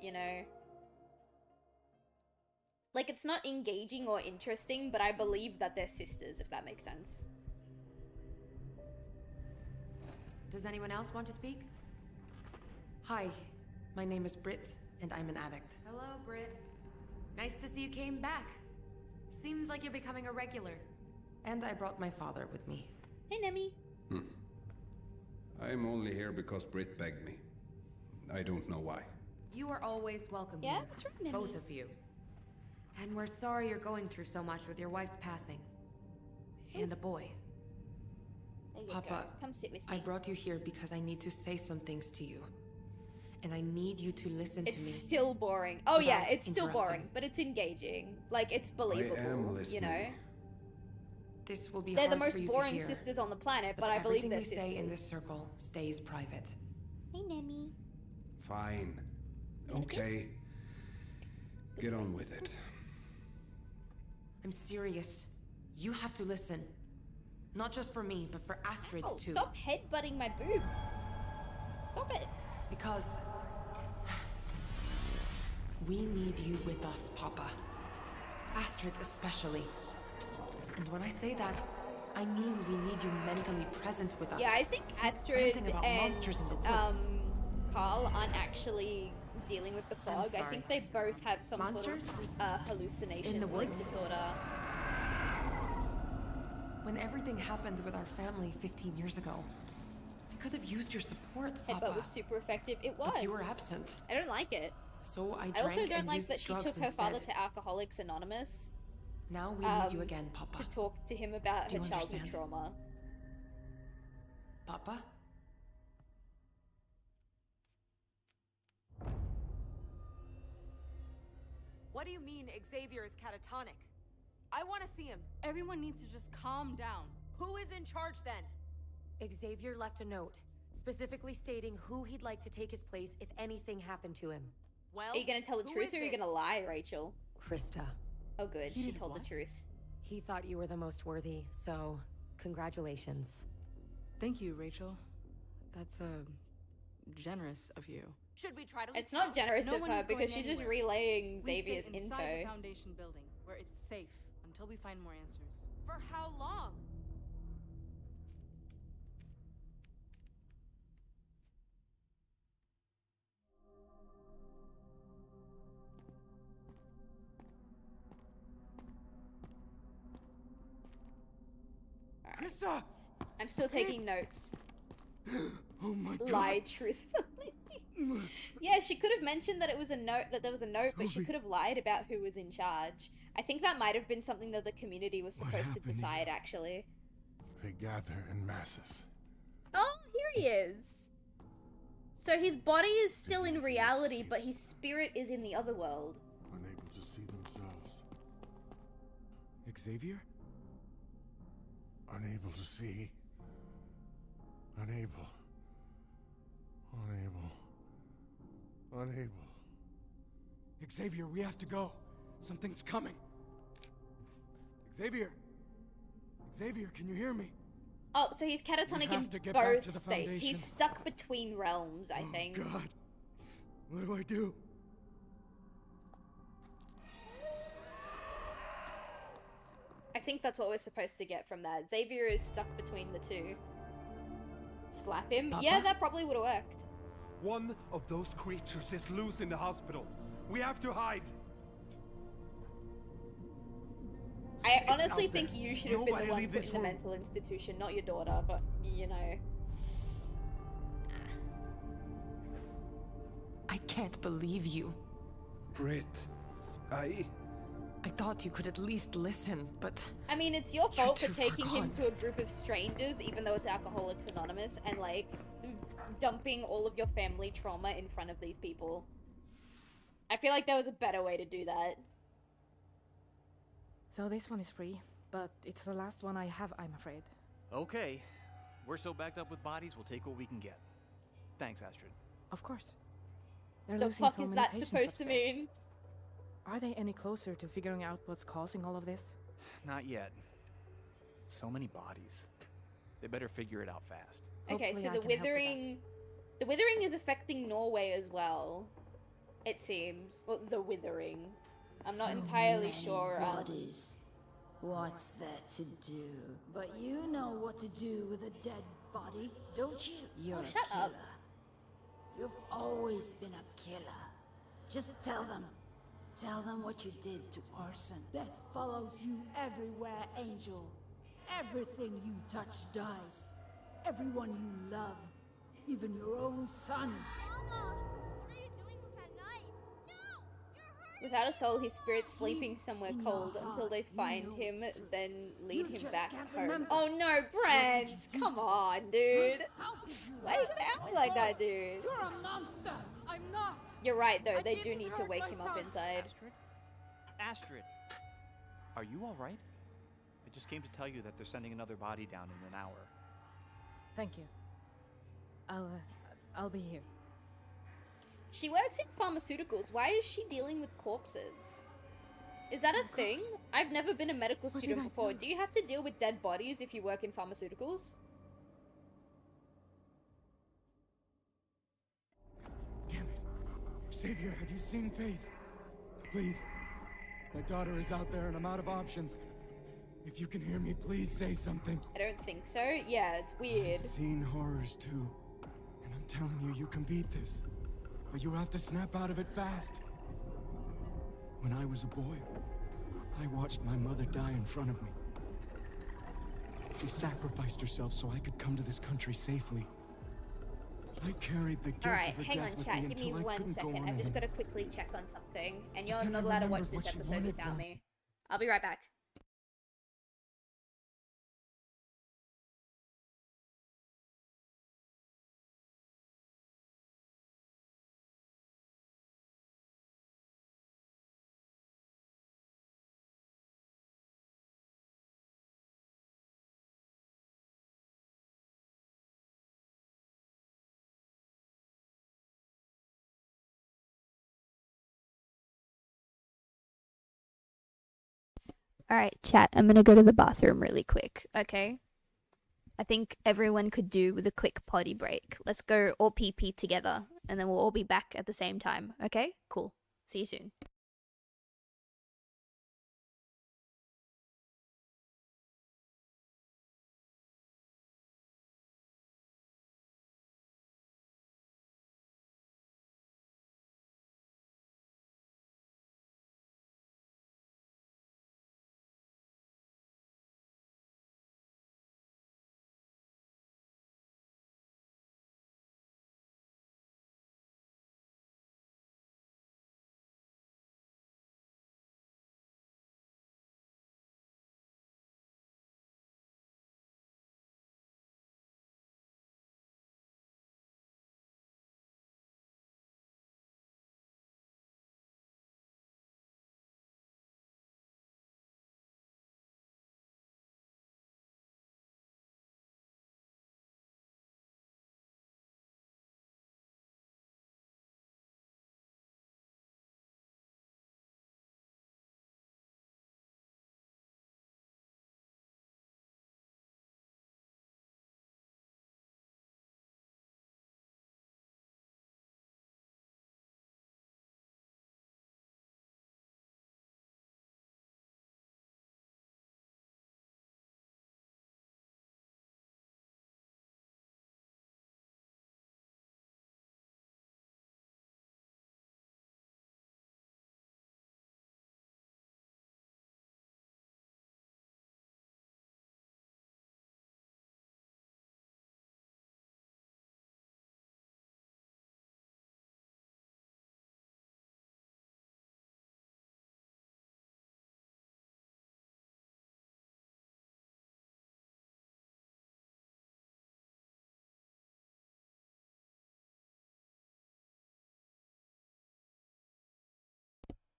you know. Like, it's not engaging or interesting, but I believe that they're sisters, if that makes sense. Does anyone else want to speak? Hi, my name is Britt, and I'm an addict. Hello, Britt. Nice to see you came back. Seems like you're becoming a regular. And I brought my father with me. Hey, Nemi. I'm only here because Britt begged me. I don't know why. You are always welcome Yeah, here. that's right, Nemi. Both of you. And we're sorry you're going through so much with your wife's passing. And a boy. There you Papa, go. Come sit with me. I brought you here because I need to say some things to you. And I need you to listen to me. It's still boring. Oh yeah, without it's still boring, interrupting. but it's engaging. Like, it's believable, you know? This will be They're the hard for most you to boring hear, sisters on the planet, but I believe everything they're we sisters. say in this circle stays private. Hey, Nemi. Fine. Okay. Get on with it. I'm serious. You have to listen. Not just for me, but for Astrid Oh, too. stop headbutting my boob. Stop it. Because we need you with us, Papa. Astrid especially. And when I say that, I mean we need you mentally present with us. Yeah, I think Astrid Ranting about and monsters in the woods. Carl aren't actually dealing with the I'm fog. I sorry. think they both have some Monsters? sort of hallucination In the like, woods? disorder. When everything happened with our family 15 years ago, I could have used your support, Papa. Headbutt was super effective. It was. But you were absent. I don't like it. So I also drank don't and like used that she drugs took her instead. father to Alcoholics Anonymous. Now we need you again, Papa. To talk to him about Do her you childhood understand? trauma. Papa? What do you mean Xavier is catatonic? I want to see him. Everyone needs to just calm down. Who is in charge then? Xavier left a note, specifically stating who he'd like to take his place if anything happened to him. Well, Are you gonna tell the who truth is or are you it? gonna lie, Rachel? Krista. Oh good, He she did told what? the truth. He thought you were the most worthy, so congratulations. Thank you, Rachel. That's, generous of you. Should we try to It's not generous No of one her is going because she's just anywhere. relaying We stay Xavier's inside info. the Foundation building, where it's safe until we find more answers. For how long? Krista! I'm still taking notes. Oh my god. Lied truthfully. Yeah, she could have mentioned that it was a note, that there was a note, but she could have lied about who was in charge. I think that might have been something that the community was supposed to happened decide, actually. They gather in masses. Oh, here he is. So his body is still in reality, but his spirit is in the other world. Unable to see themselves. Xavier? Unable to see. Unable. Xavier, we have to go. Something's coming. Xavier! Xavier, can you hear me? Oh, so he's catatonic We have in to get back both to the states. Foundation. He's stuck between realms, I think. God. What do I do? I think that's what we're supposed to get from that. Xavier is stuck between the two. Slap him? Papa? Yeah, that probably would have worked. One of those creatures is loose in the hospital. We have to hide. I It's honestly out there. think you should have been Nobody the one leave put this in the room. mental institution, not your daughter, but, you know. I can't believe you. Britt, I thought you could at least listen, but... I mean, it's your fault for too taking far him gone. to a group of strangers, even though it's Alcoholics Anonymous, and, like, dumping all of your family trauma in front of these people. I feel like there was a better way to do that. So this one is free, but it's the last one I have, I'm afraid. Okay. We're so backed up with bodies, we'll take what we can get. Thanks, Astrid. Of course. They're The losing fuck so is many that patients supposed to upstairs. mean? Are they any closer to figuring out what's causing all of this? Not yet. So many bodies. They better figure it out fast. Okay, Hopefully so I the can help with that. withering... The withering is affecting Norway as well. It seems. Well, the withering. I'm not So entirely many sure. Bodies. What's there to do? But you know what to do with a dead body, don't you? You're Oh, a shut killer. up. You've always been a killer. Just tell them. Tell them what you did to Orson. Death follows you everywhere, Angel. Everything you touch dies. Everyone you love. Even your own son. Mama! What are you doing with that Without a soul, his spirit's sleeping somewhere cold until they find him, then lead him back home. Oh no, Brent! Come on, dude! Why are you gonna out me like that, dude? You're a monster! I'm not! You're right, though. They do need to wake him up inside. Astrid? Astrid! Are you alright? I just came to tell you that they're sending another body down in an hour. Thank you. I'll be here. She works in pharmaceuticals. Why is she dealing with corpses? Is that a thing? I've never been a medical student before. Do you have to deal with dead bodies if you work in pharmaceuticals? Damn it. Xavier, have you seen Faith? Please. My daughter is out there and I'm out of options. If you can hear me, please say something. I don't think so. Yeah, it's weird. I've seen horrors too. And I'm telling you, you can beat this. But you have to snap out of it fast. When I was a boy, I watched my mother die in front of me. She sacrificed herself so I could come to this country safely. I carried the guilt Alright, of her hang on, death with chat. me Give me until I 1 couldn't go second. on I've just got anymore. to quickly check on something. And you're Then I not allowed to watch remembered this what she episode wanted without from- me. I'll be right back. Alright, chat. I'm gonna go to the bathroom really quick, okay? I think everyone could do with a quick potty break. Let's go all pee together, and then we'll all be back at the same time, okay? Cool. See you soon.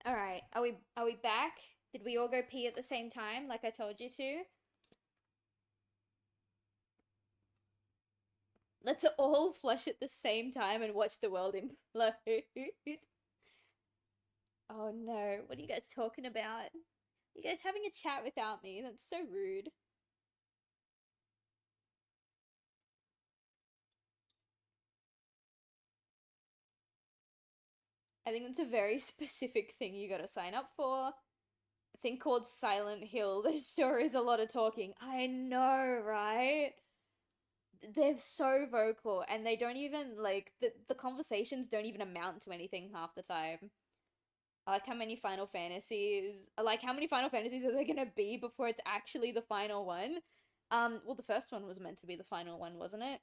Alright, are we back? Did we all go pee at the same time, like I told you to? Let's all flush at the same time and watch the world implode. Oh no, what are you guys talking about? You guys having a chat without me? That's so rude. I think that's a very specific thing you gotta sign up for. A thing called Silent Hill. There sure is a lot of talking. I know, right? They're so vocal and they don't even, like, the conversations don't even amount to anything half the time. I like how many Final Fantasies, like how many Final Fantasies are there gonna be before it's actually the final one? Well, the first one was meant to be the final one, wasn't it?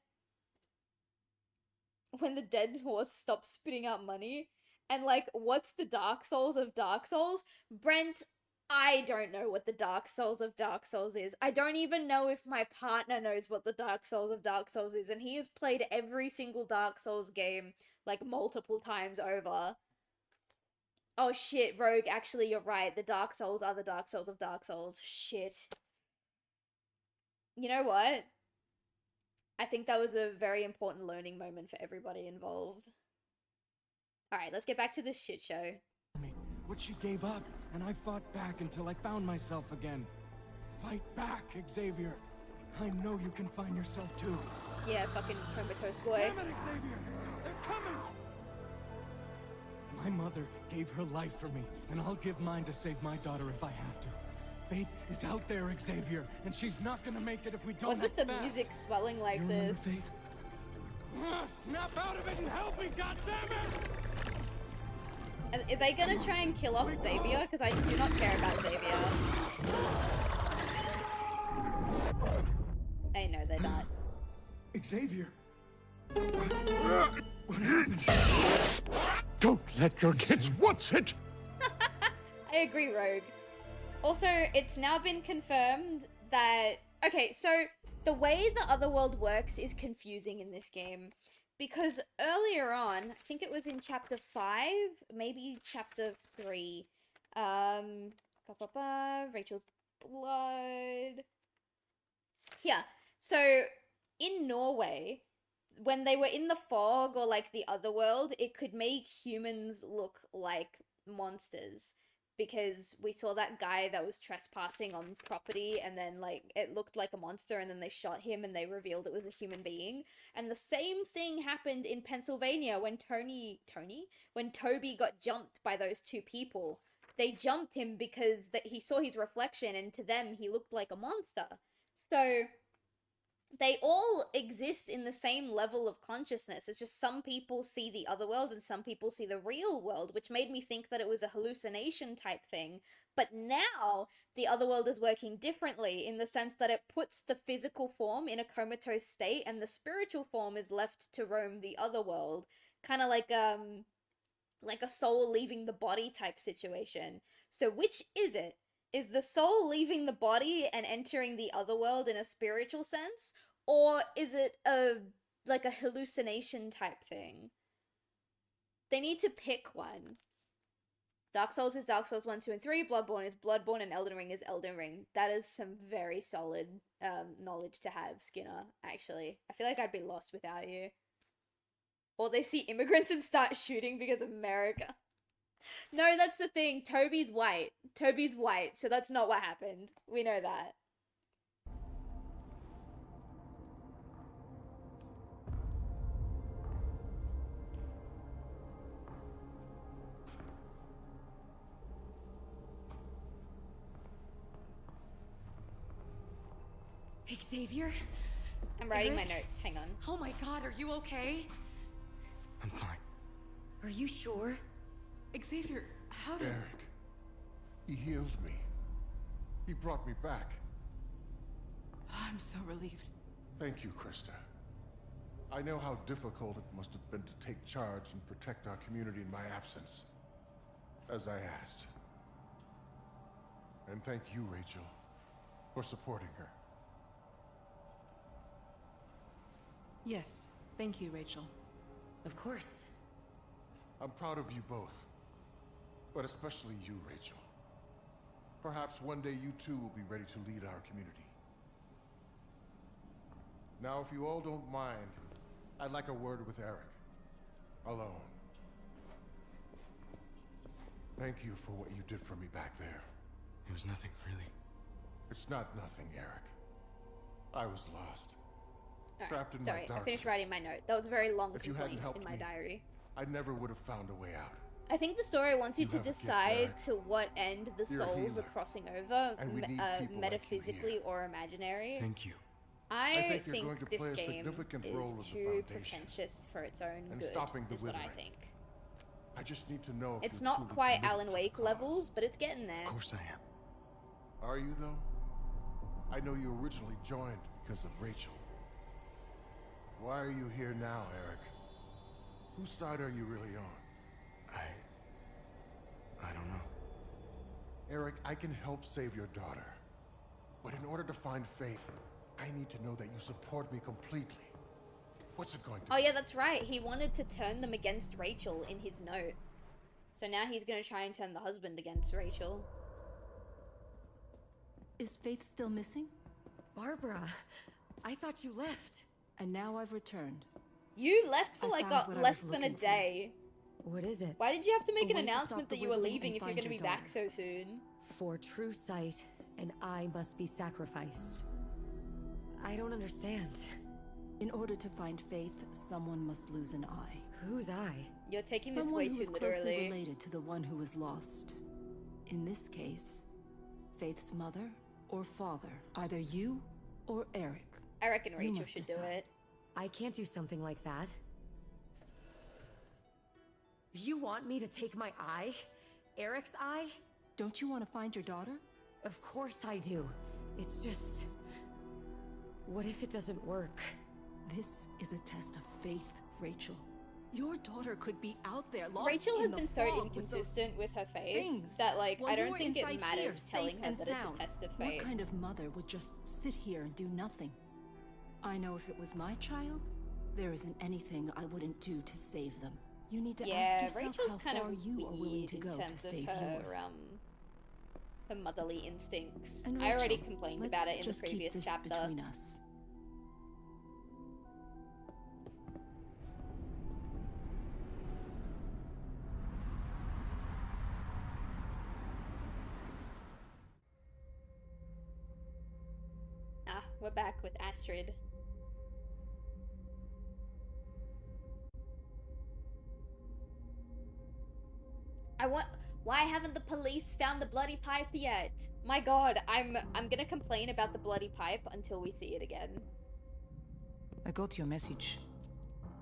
When the dead horse stopped spitting out money And like, what's the Dark Souls of Dark Souls? Brent, I don't know what the Dark Souls of Dark Souls is. I don't even know if my partner knows what the Dark Souls of Dark Souls is, and he has played every single Dark Souls game, like, multiple times over. Oh shit, Rogue, actually you're right. The Dark Souls are the Dark Souls of Dark Souls. Shit. You know what? I think that was a very important learning moment for everybody involved. Alright, let's get back to this shit show. What she gave up, and I fought back until I found myself again. Fight back, Xavier. I know you can find yourself too. Yeah, fucking comatose boy. Damn it, Xavier! They're coming! My mother gave her life for me, and I'll give mine to save my daughter if I have to. Faith is out there, Xavier, and she's not gonna make it if we don't. What's with the music swelling like you this? Faith? Snap out of it and help me, goddammit! Are they gonna try and kill off Xavier? Because I do not care about Xavier. I know they're not. Xavier! What happened? Don't let your kids watch it! I agree, Rogue. Also, it's now been confirmed that... Okay, so the way the Otherworld works is confusing in this game. Because earlier on, I think it was in chapter 5, maybe chapter 3, Rachel's blood. Yeah, so in Norway, when they were in the fog or like the Otherworld, it could make humans look like monsters. Because we saw that guy that was trespassing on property and then, like, it looked like a monster and then they shot him and they revealed it was a human being. And the same thing happened in Pennsylvania when when Toby got jumped by those two people. They jumped him because he saw his reflection and to them he looked like a monster. So they all exist in the same level of consciousness. It's just some people see the other world and some people see the real world, which made me think that it was a hallucination type thing. But now the other world is working differently in the sense that it puts the physical form in a comatose state and the spiritual form is left to roam the other world. Kind of like a soul leaving the body type situation. So which is it? Is the soul leaving the body and entering the other world in a spiritual sense? Or is it a hallucination type thing? They need to pick one. Dark Souls is Dark Souls 1, 2, and 3. Bloodborne is Bloodborne, and Elden Ring is Elden Ring. That is some very solid knowledge to have, Skinner, actually. I feel like I'd be lost without you. Or they see immigrants and start shooting because of America. No, that's the thing. Toby's white. Toby's white, so that's not what happened. We know that. Xavier? I'm writing Eric? my notes. Hang on. Oh my god, are you okay? I'm fine. Are you sure? Xavier, how did... Eric. He healed me. He brought me back. I'm so relieved. Thank you, Krista. I know how difficult it must have been to take charge and protect our community in my absence. As I asked. And thank you, Rachel, for supporting her. Yes, thank you, Rachel. Of course. I'm proud of you both. But especially you, Rachel. Perhaps one day you too will be ready to lead our community. Now, if you all don't mind, I'd like a word with Eric. Alone. Thank you for what you did for me back there. It was nothing, really. It's not nothing, Eric. I was lost. Right, Trapped in sorry, my darkness. I finished writing my note. That was a very long If you hadn't complaint helped in my me, diary. I never would have found a way out. I think the story wants you You to have a gift, decide Eric. to what end the You're a souls healer, are crossing over, and we need people like you metaphysically here. or imaginary. Thank you. I think you're going to this play a game significant is role in the too Foundation pretentious for its own and good, stopping the is what I withering. think. I just need to know if It's you're not truly quite committed Alan to the Wake cause. levels, but it's getting there. Of course I am. Are you, though? I know you originally joined because of Rachel. Why are you here now, Eric? Whose side are you really on? I don't know. Eric, I can help save your daughter. But in order to find Faith, I need to know that you support me completely. What's it going to be? Oh yeah, that's right. He wanted to turn them against Rachel in his note. So now he's gonna try and turn the husband against Rachel. Is Faith still missing? Barbara, I thought you left. And now I've returned. You left for I like found what I less was than a looking for. day. What is it? Why did you have to make A an way to announcement stop the that you were whittling leaving and if you're find gonna be your back daughter. so soon? For true sight, an eye must be sacrificed. I don't understand. In order to find Faith, someone must lose an eye. Whose eye? You're taking this Someone way who too is closely literally. related to the one who was lost. In this case, Faith's mother or father. Either you or Eric. I reckon You Rachel must should do decide. it. I can't do something like that. You want me to take my eye? Eric's eye? Don't you want to find your daughter? Of course I do. It's just... What if it doesn't work? This is a test of faith, Rachel. Your daughter could be out there lost Rachel in has the been so fog inconsistent with her faith things. that, like, While I you don't were think it inside matters here, telling safe her and that sound. it's a test of faith. What kind of mother would just sit here and do nothing? I know if it was my child, there isn't anything I wouldn't do to save them. You need to ask yourself Rachel's how kind far of you are willing weird to in go to terms of save her, yours. her motherly instincts. And I already Rachel, complained let's about it in the just keep previous this chapter. between us. Ah, we're back with Astrid. Why haven't the police found the bloody pipe yet? My god, I'm gonna complain about the bloody pipe until we see it again. I got your message.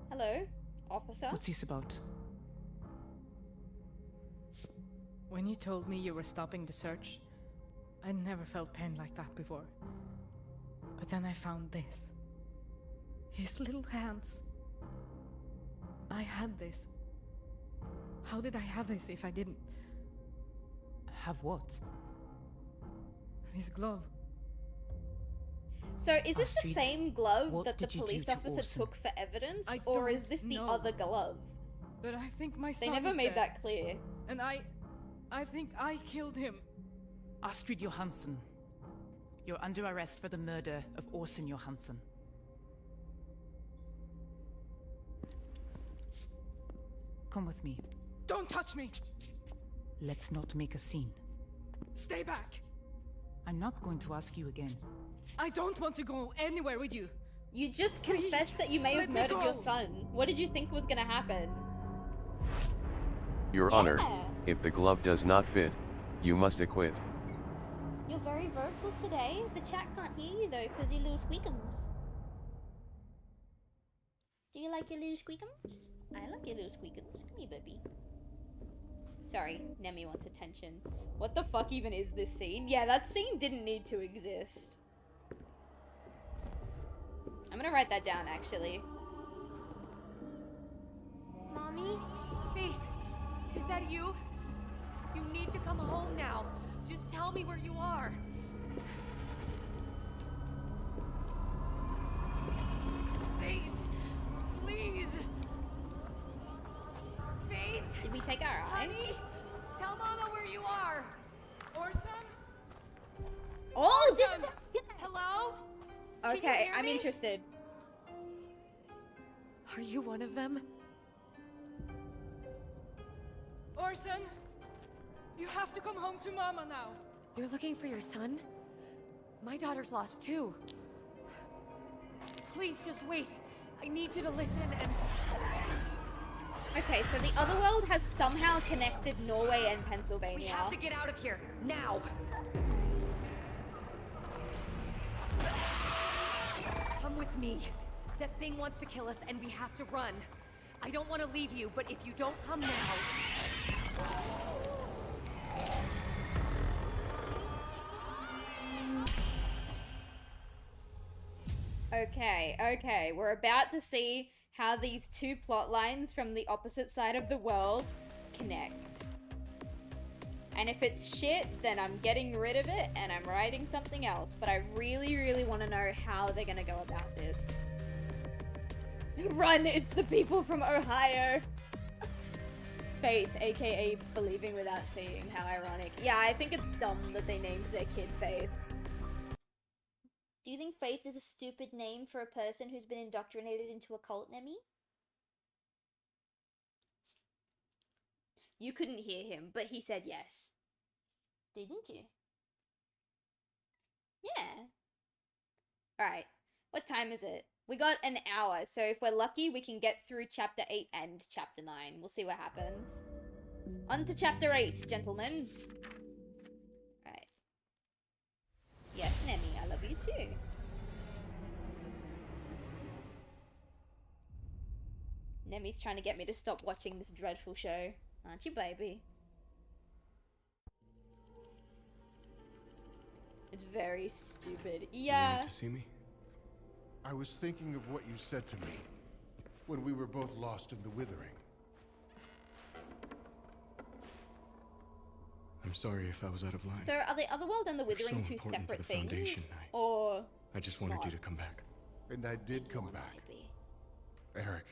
Hello, officer? What's this about? When you told me you were stopping the search, I never felt pain like that before. But then I found this. His little hands. I had this. How did I have this if I didn't? Have what? His glove. So is this the Astrid, same glove what that the did you do police to officer Orson? took for evidence? I Or is don't this the know. other glove? But I think my They son never is made dead. that clear. And I think I killed him. Astrid Johansson. You're under arrest for the murder of Orson Johansson. Come with me. Don't touch me! Let's not make a scene. Stay back! I'm not going to ask you again. I don't want to go anywhere with you. You just confessed that you may have let me murdered your go. son. What did you think was gonna happen? Your Honor, if the glove does not fit, you must acquit. You're very vocal today. The chat can't hear you though, because you little squeakums. Do you like your little squeakums? I like your little squeakums. Come here, baby. Sorry, Nemi wants attention. What the fuck even is this scene? Yeah, that scene didn't need to exist. I'm gonna write that down, actually. Mommy? Faith, is that you? You need to come home now. Just tell me where you are. Faith, please. Faith? Did we take our eye? Honey, tell Mama where you are. Orson? Oh, this is Hello? Can you Okay, hear I'm me? interested. Are you one of them? Orson? You have to come home to Mama now. You're looking for your son? My daughter's lost too. Please just wait. I need you to listen and... Okay, so the other world has somehow connected Norway and Pennsylvania. We have to get out of here, now! Come with me. That thing wants to kill us and we have to run. I don't want to leave you, but if you don't come now... Okay, we're about to see how these two plot lines from the opposite side of the world connect. And if it's shit, then I'm getting rid of it and I'm writing something else. But I really, really want to know how they're gonna go about this. Run, it's the people from Ohio. Faith, aka believing without seeing. How ironic. Yeah, I think it's dumb that they named their kid Faith. Do you think Faith is a stupid name for a person who's been indoctrinated into a cult, Nemi? You couldn't hear him, but he said yes. Didn't you? Yeah. Alright. What time is it? We got an hour, so if we're lucky, we can get through Chapter 8 and Chapter 9. We'll see what happens. On to Chapter 8, gentlemen. Alright. Yes, Nemi, I love you too. Nemi's trying to get me to stop watching this dreadful show. Aren't you, baby? It's very stupid. Yeah. You wanted to see me? I was thinking of what you said to me when we were both lost in the Withering. I'm sorry if I was out of line. So are the Otherworld and the Withering two separate things? Or I just wanted you to come back. And I did come back. Eric,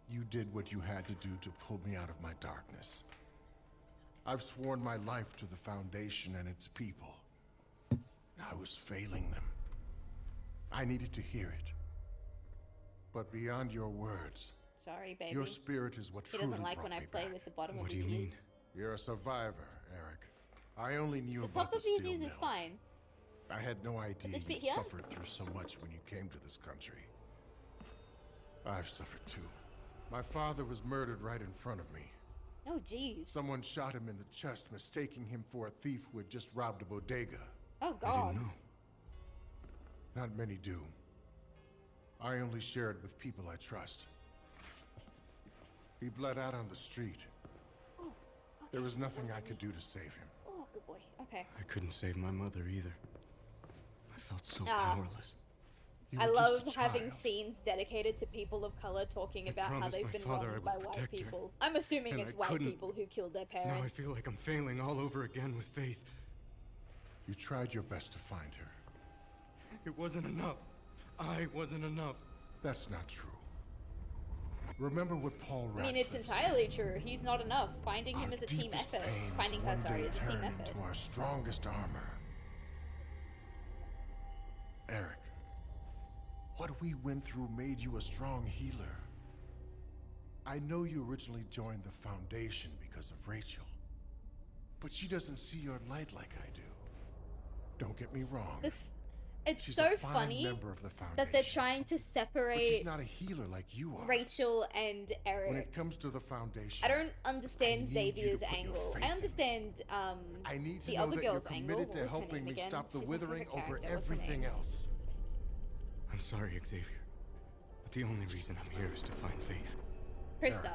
you did what you had to do to pull me out of my darkness. I've sworn my life to the Foundation and its people. I was failing them. I needed to hear it. But beyond your words, sorry, baby. Your spirit is what truly doesn't like brought when I me play back. with the bottom What of do you mean? You're a survivor, Eric. I only knew The about top the of steel these mill. is fine. I had no idea this bit you here? suffered through so much when you came to this country. I've suffered too. My father was murdered right in front of me. Oh, jeez. Someone shot him in the chest, mistaking him for a thief who had just robbed a bodega. Oh, God. I didn't know. Not many do. I only shared with people I trust. He bled out on the street. Oh, okay. There was nothing I could do to save him. Oh, good boy. Okay. I couldn't save my mother either. I felt so powerless. You I were love just a having child. scenes dedicated to people of color talking about how promised they've my been father I wronged would by white protect her. people. I'm assuming And it's I white couldn't. people who killed their Now I parents. feel like I'm failing all over again with Faith. You tried your best to find her. It wasn't enough. I wasn't enough. That's not true. Remember what Paul I Radcliffe mean, it's said. entirely true. He's not enough. Finding him Our is a team deepest effort. pains Finding her, one sorry, day is a team turn effort. into our strongest armor. Eric, what we went through made you a strong healer. I know you originally joined the Foundation because of Rachel, but she doesn't see your light like I do. Don't get me wrong. It's She's so a fine funny member of the that they're Foundation, trying to but separate she's not a healer like you are. Rachel and When Eric. it comes to the Foundation, I don't understand I need Xavier's you to put your angle. faith I in understand I need to the know other that you're girl's angle. committed What to was her helping name me again? stop the She's my Withering favorite over character. What's her everything name? else. I'm sorry, Xavier. But the only reason I'm here is to find Faith. Krista.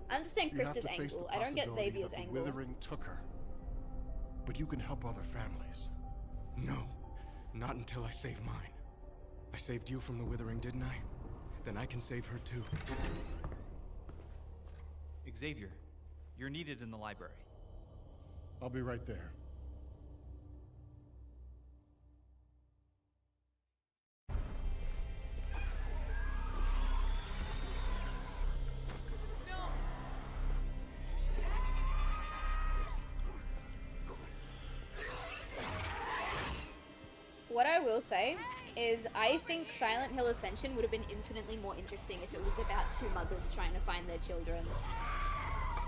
I understand You have to Krista's face the angle. I don't get possibility Xavier's that the angle. Withering took her. But you can help other families. No, not until I save mine. I saved you from the Withering, didn't I? Then I can save her too. Xavier, you're needed in the library. I'll be right there. What I will say is I think Silent Hill Ascension would have been infinitely more interesting if it was about two mothers trying to find their children.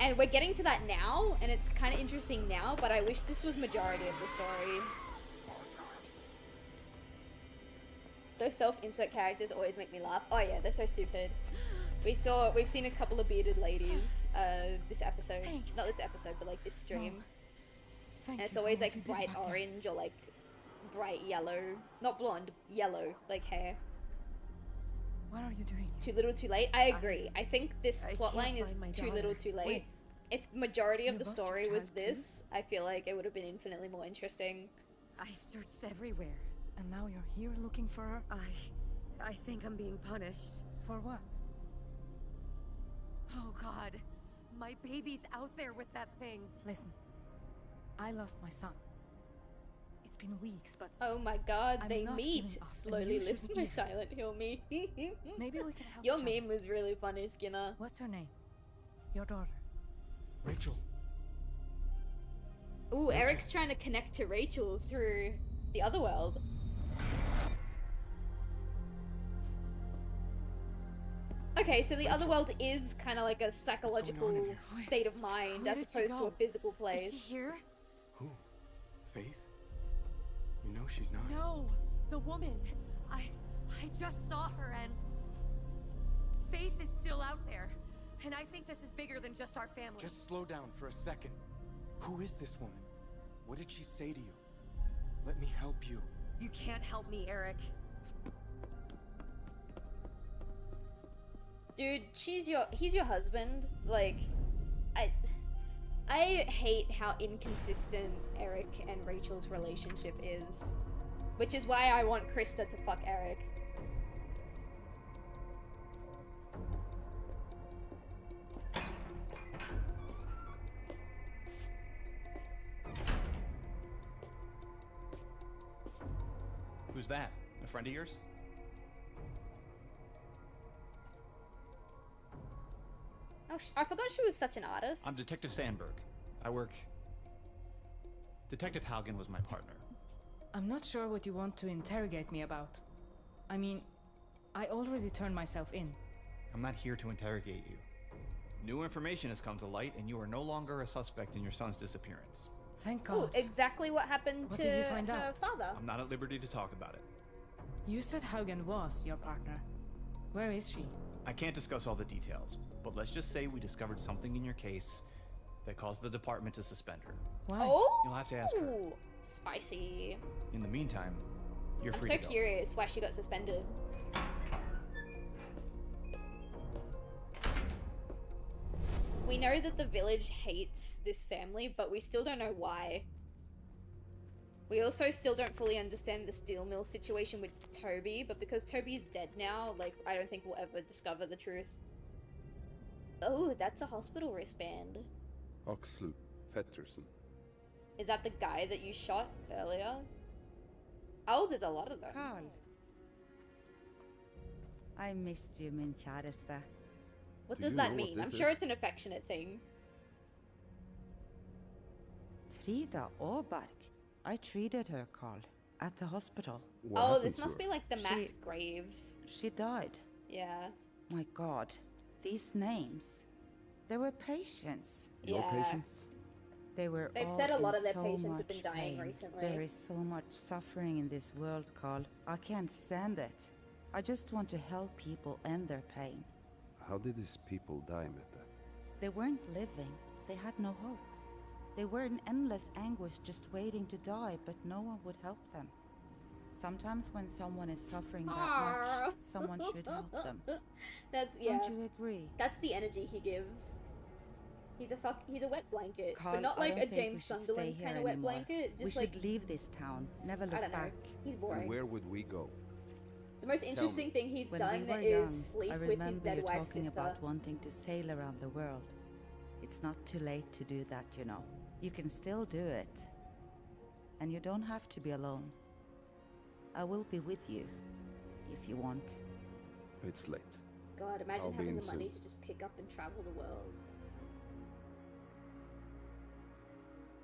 And we're getting to that now, and it's kind of interesting now, but I wish this was majority of the story. Those self-insert characters always make me laugh. Oh yeah, they're so stupid. We've seen a couple of bearded ladies this episode. Thanks. Not this episode, but like this stream. No. Thank And it's you for always what like you did bright back then. orange or like bright yellow. Not blonde, yellow, like hair. What are you doing? Too little, too late. I agree. I think this I plotline can't is find my too little, daughter. too late. Wait. If majority of You the lost your story was child too? this, I feel like it would have been infinitely more interesting. I've searched everywhere. And now you're here looking for her? I think I'm being punished. For what? Oh God, my baby's out there with that thing. Listen, I lost my son. It's been weeks, but oh my god, I'm they not meet. giving up, and Slowly you lifts shouldn't my either. Silent Hill me. Maybe we can help Your each other. meme was really funny, Skinner. What's her name? Your daughter. Rachel. Ooh, Eric's trying to connect to Rachel through the other world. Okay, so the other world is kind of like a psychological state of mind Where as did she opposed to a go? physical Is place. she here? Who? Faith? You know she's not. No, the woman. I just saw her and Faith is still out there. And I think this is bigger than just our family. Just slow down for a second. Who is this woman? What did she say to you? Let me help you. You can't help me, Eric. Dude, he's your husband. Like, I hate how inconsistent Eric and Rachel's relationship is. Which is why I want Krista to fuck Eric. Who's that? A friend of yours? Oh, I forgot she was such an artist. I'm Detective Sandberg. I work... Detective Haugen was my partner. I'm not sure what you want to interrogate me about. I mean, I already turned myself in. I'm not here to interrogate you. New information has come to light, and you are no longer a suspect in your son's disappearance. Thank God. Ooh, exactly what happened What to did you find her out? father. I'm not at liberty to talk about it. You said Haugen was your partner. Where is she? I can't discuss all the details, but let's just say we discovered something in your case that caused the department to suspend her. Why? Oh, You'll have to ask her. Spicy. In the meantime, you're I'm free so to go. curious why she got suspended. We know that the village hates this family, but we still don't know why. We also still don't fully understand the steel mill situation with Toby, but because Toby's dead now, like, I don't think we'll ever discover the truth. Oh, that's a hospital wristband. Oxley Petterson. Is that the guy that you shot earlier? Oh, there's a lot of them. Carl. I missed you, min kjæreste. What Do does you that know what mean? I'm this sure is? it's an affectionate thing. Frida Åberg. I treated her, Carl, at the hospital. Oh, this must be like the mass graves. She died. Yeah. My God, these names. They were patients. Your Yeah. patients? They were They've all said a lot in of their so patients have been much dying pain. recently. There is so much suffering in this world, Carl. I can't stand it. I just want to help people end their pain. How did these people die, Mette? They weren't living. They had no hope. They were in endless anguish just waiting to die, but no one would help them. Sometimes when someone is suffering that much, someone should help them. That's, yeah. Don't you agree? That's the energy he gives. He's a wet blanket, Carl, but not I like don't a think James we should stay Sunderland here kind of wet anymore. blanket. We Just should like, leave this town, never I look don't know. back. He's boring. And where would we go? The most Tell interesting me. thing he's When done we were is young, sleep I with his remember dead you wife's talking sister. about wanting to sail around the world. It's not too late to do that, you know. You can still do it. And you don't have to be alone. I will be with you, if you want. It's late. God, imagine I'll be having in the money soon. to just pick up and travel the world.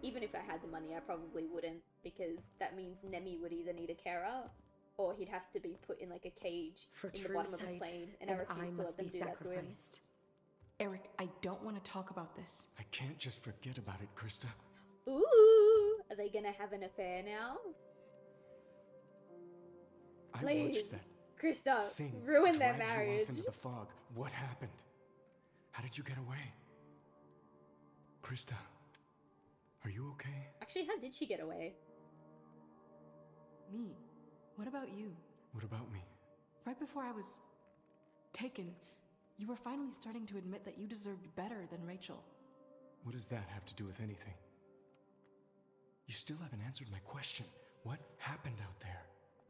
Even if I had the money, I probably wouldn't, because that means Nemi would either need a carer, or he'd have to be put in like a cage For in the true bottom of a sight, plane, and I and refuse I to let must them be do that to him. sacrificed. Eric, I don't want to talk about this. I can't just forget about it, Krista. Ooh, are they gonna have an affair now? I Please, watched that Krista, thing ruin their drag you marriage. off into the fog. What happened? How did you get away? Krista, are you okay? Actually, how did she get away? Me? What about you? What about me? Right before I was taken, you were finally starting to admit that you deserved better than Rachel. What does that have to do with anything? You still haven't answered my question. What happened out there?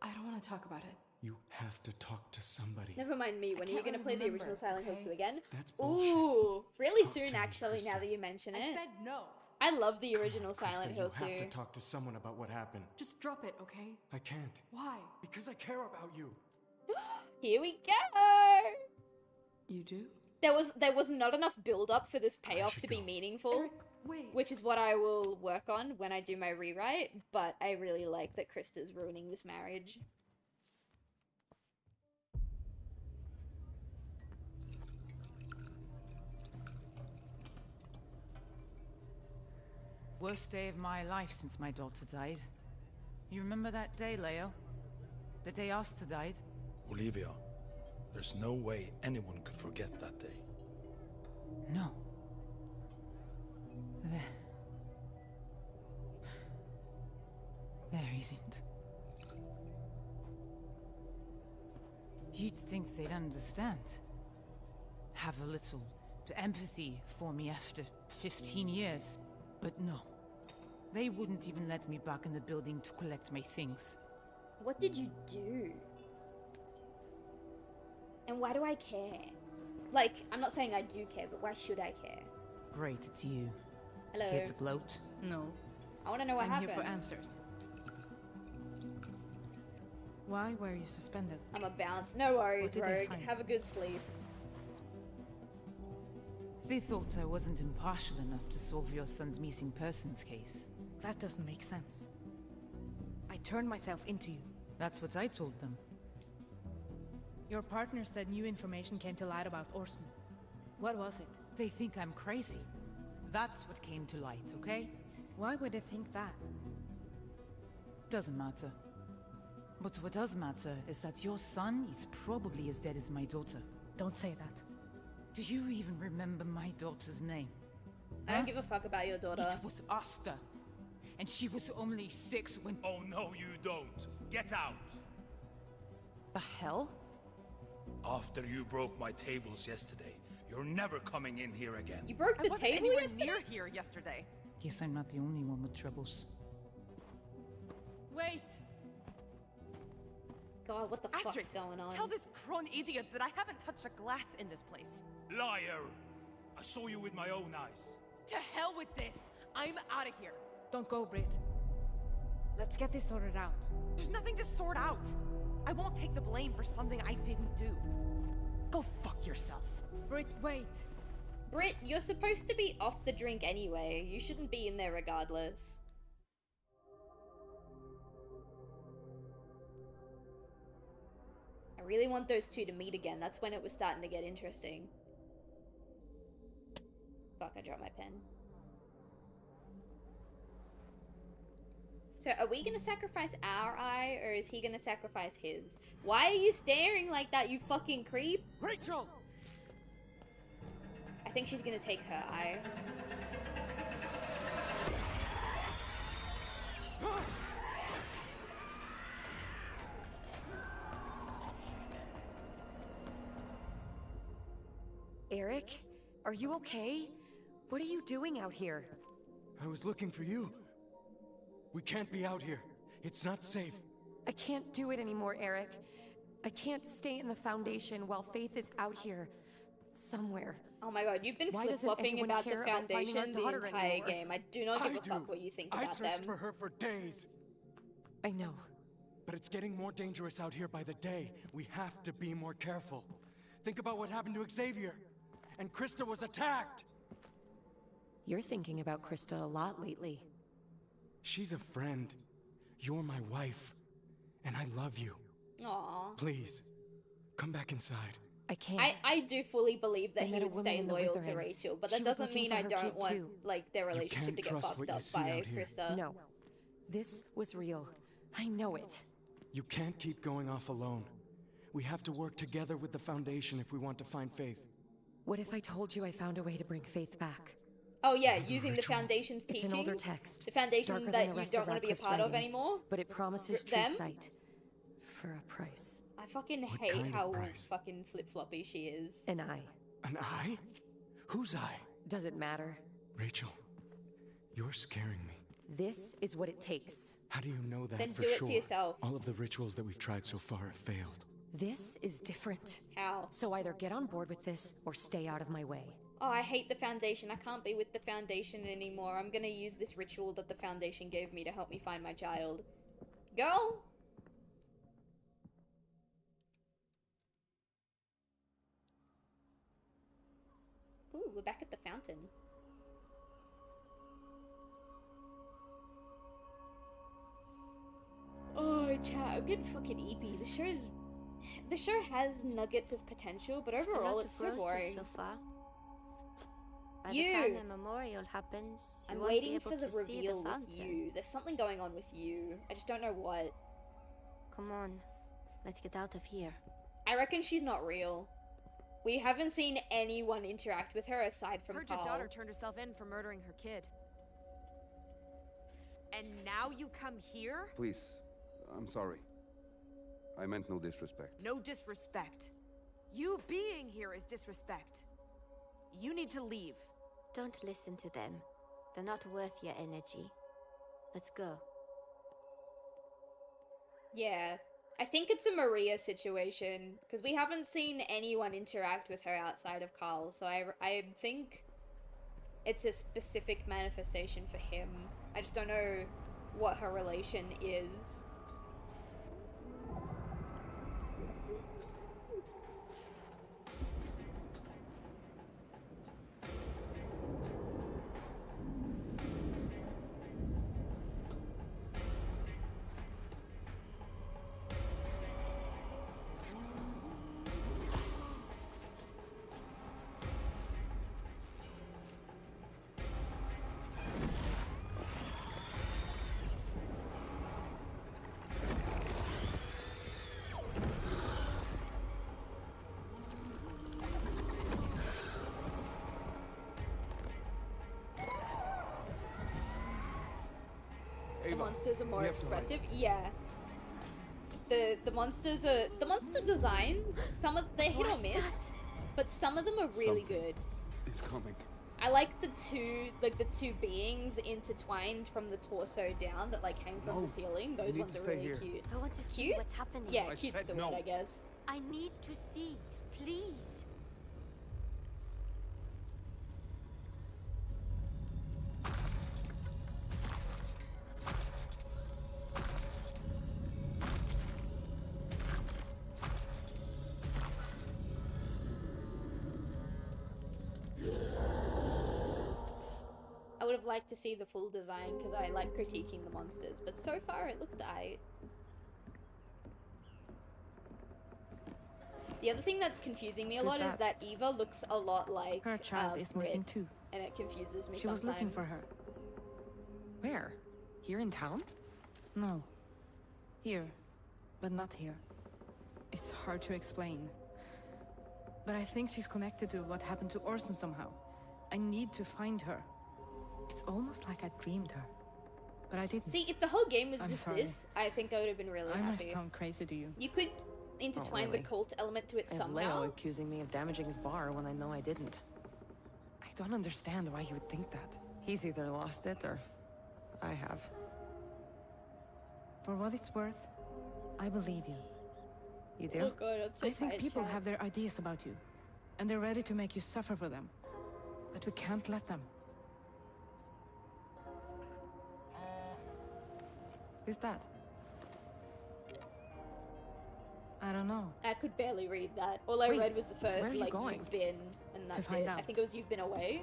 I don't want to talk about it. You have to talk to somebody. Never mind me. When are you can't gonna play really the original remember, Silent Hill okay? 2 again? That's bullshit. Ooh, really Talk soon to me, actually, now Krista. that you mention I it. said no. I love the original Silent Hill you have to too. talk to someone about what happened. Just drop it, okay? I can't. Why? Because I care about you. Here we go. You do? There was not enough build up for this payoff to be meaningful. Eric, wait. Which is what I will work on when I do my rewrite, but I really like that Krista's ruining this marriage. Worst day of my life since my daughter died. You remember that day, Leo? The day Asta died? Olivia, there's no way anyone could forget that day. No. There isn't. You'd think they'd understand. Have a little empathy for me after 15 years. But no. They wouldn't even let me back in the building to collect my things. What did you do? And why do I care? Like, I'm not saying I do care, but why should I care? Great, it's you. Hello. Here to gloat? No. I want to know what happened. I'm here for answers. Why were you suspended? I'm a bounce. No worries, What did they Rogue. find? Have a good sleep. They thought I wasn't impartial enough to solve your son's missing persons case. That doesn't make sense. I turned myself into you. That's what I told them. Your partner said new information came to light about Orson. What was it? They think I'm crazy. That's what came to light, okay? Why would they think that? Doesn't matter. But what does matter is that your son is probably as dead as my daughter. Don't say that. Do you even remember my daughter's name? I don't give a fuck about your daughter. It was Asta. And she was only 6 when— Oh no, you don't. Get out. The hell? After you broke my tables yesterday, you're never coming in here again. You broke the table yesterday? Near here yesterday. Guess I'm not the only one with troubles. Wait! God, what the Astrid, fuck's going on? Tell this crone idiot that I haven't touched a glass in this place. Liar! I saw you with my own eyes. To hell with this! I'm out of here. Don't go, Brit. Let's get this sorted out. There's nothing to sort out. I won't take the blame for something I didn't do. Go fuck yourself. Brit, wait. Brit, you're supposed to be off the drink anyway. You shouldn't be in there regardless. I really want those two to meet again. That's when it was starting to get interesting. Fuck, I dropped my pen. So are we gonna sacrifice our eye, or is he gonna sacrifice his? Why are you staring like that, you fucking creep? Rachel! I think she's gonna take her eye. Eric, are you okay? What are you doing out here? I was looking for you. We can't be out here. It's not safe. I can't do it anymore, Eric. I can't stay in the Foundation while Faith is out here. Somewhere. Oh my god, you've been Why doesn't flip-flopping anyone about the care about finding our Foundation the daughter entire anymore? game. I do not give a fuck what you think I about searched them. for her for days. I know. But it's getting more dangerous out here by the day. We have to be more careful. Think about what happened to Xavier. And Krista was attacked! You're thinking about Krista a lot lately. She's a friend. You're my wife. And I love you. Aww. Please, come back inside. I can't. I do fully believe that I he met a would woman stay in the loyal to Withering. Rachel, but She that was doesn't looking mean for I her don't kid want too. like their relationship can't to get trust fucked what you up see by out here. Krista. No. This was real. I know it. You can't keep going off alone. We have to work together with the Foundation if we want to find Faith. What if I told you I found a way to bring Faith back? Oh yeah, using the Foundation's It's teachings. an older text. The Foundation darker that than the you rest don't of want to be a Radcliffe's part of writings, anymore. But it promises true Them? sight. For a price. I fucking What hate kind of how price? fucking flip-floppy she is. An eye. An eye? Whose eye? Does it matter? Rachel, you're scaring me. This is what it takes. How do you know that Then for do it sure? to yourself. All of the rituals that we've tried so far have failed. This is different. How? So either get on board with this or stay out of my way. Oh, I hate the Foundation. I can't be with the Foundation anymore. I'm gonna use this ritual that the Foundation gave me to help me find my child. Girl! Ooh, we're back at the fountain. Oh, chat, I'm getting fucking eepy. The show has nuggets of potential, but overall it's so boring. So far. By You! the time the memorial happens, you I'm won't be waiting able for the to see reveal the with fountain. you. There's something going on with you. I just don't know what. Come on, let's get out of here. I reckon she's not real. We haven't seen anyone interact with her aside from Heard Carl. your daughter turned herself in for murdering her kid. And now you come here? Please, I'm sorry. I meant no disrespect. No disrespect. You being here is disrespect. You need to leave. Don't listen to them. They're not worth your energy. Let's go. Yeah. I think it's a Maria situation, because we haven't seen anyone interact with her outside of Carl, so I think it's a specific manifestation for him. I just don't know what her relation is. The monsters are more expressive. Yeah. The monster designs, they're hit or miss, but some of them are really good. It's coming. I like the two beings intertwined from the torso down that like hang from the ceiling. Those ones are really cute. I want to see Cute? what's happening. Yeah, cute's the word, I guess. I need to see, please. I would have liked to see the full design because I like critiquing the monsters, but so far it looked aight. The other thing that's confusing me a lot is that Eva looks a lot like Her child is missing Brit, too. and it confuses me. She was looking for her. Where? Here in town? No. Here. But not here. It's hard to explain. But I think she's connected to what happened to Orson somehow. I need to find her. It's almost like I dreamed her. But I didn't. See, if the whole game was I'm just sorry. this, I think I would have been really I must happy. sound crazy to you. You could intertwine really. the cult element to it And somehow. Leo accusing me of damaging his bar when I know I didn't. I don't understand why he would think that. He's either lost it or I have. For what it's worth, I believe you. You do? Oh god, I'm so I think tired, people chat. have their ideas about you, and they're ready to make you suffer for them. But we can't let them. Who's that? I don't know. I could barely read that. All I Wait, read was the first, where are you like, going? you've been, and that's find it. I out. think it was you've been away.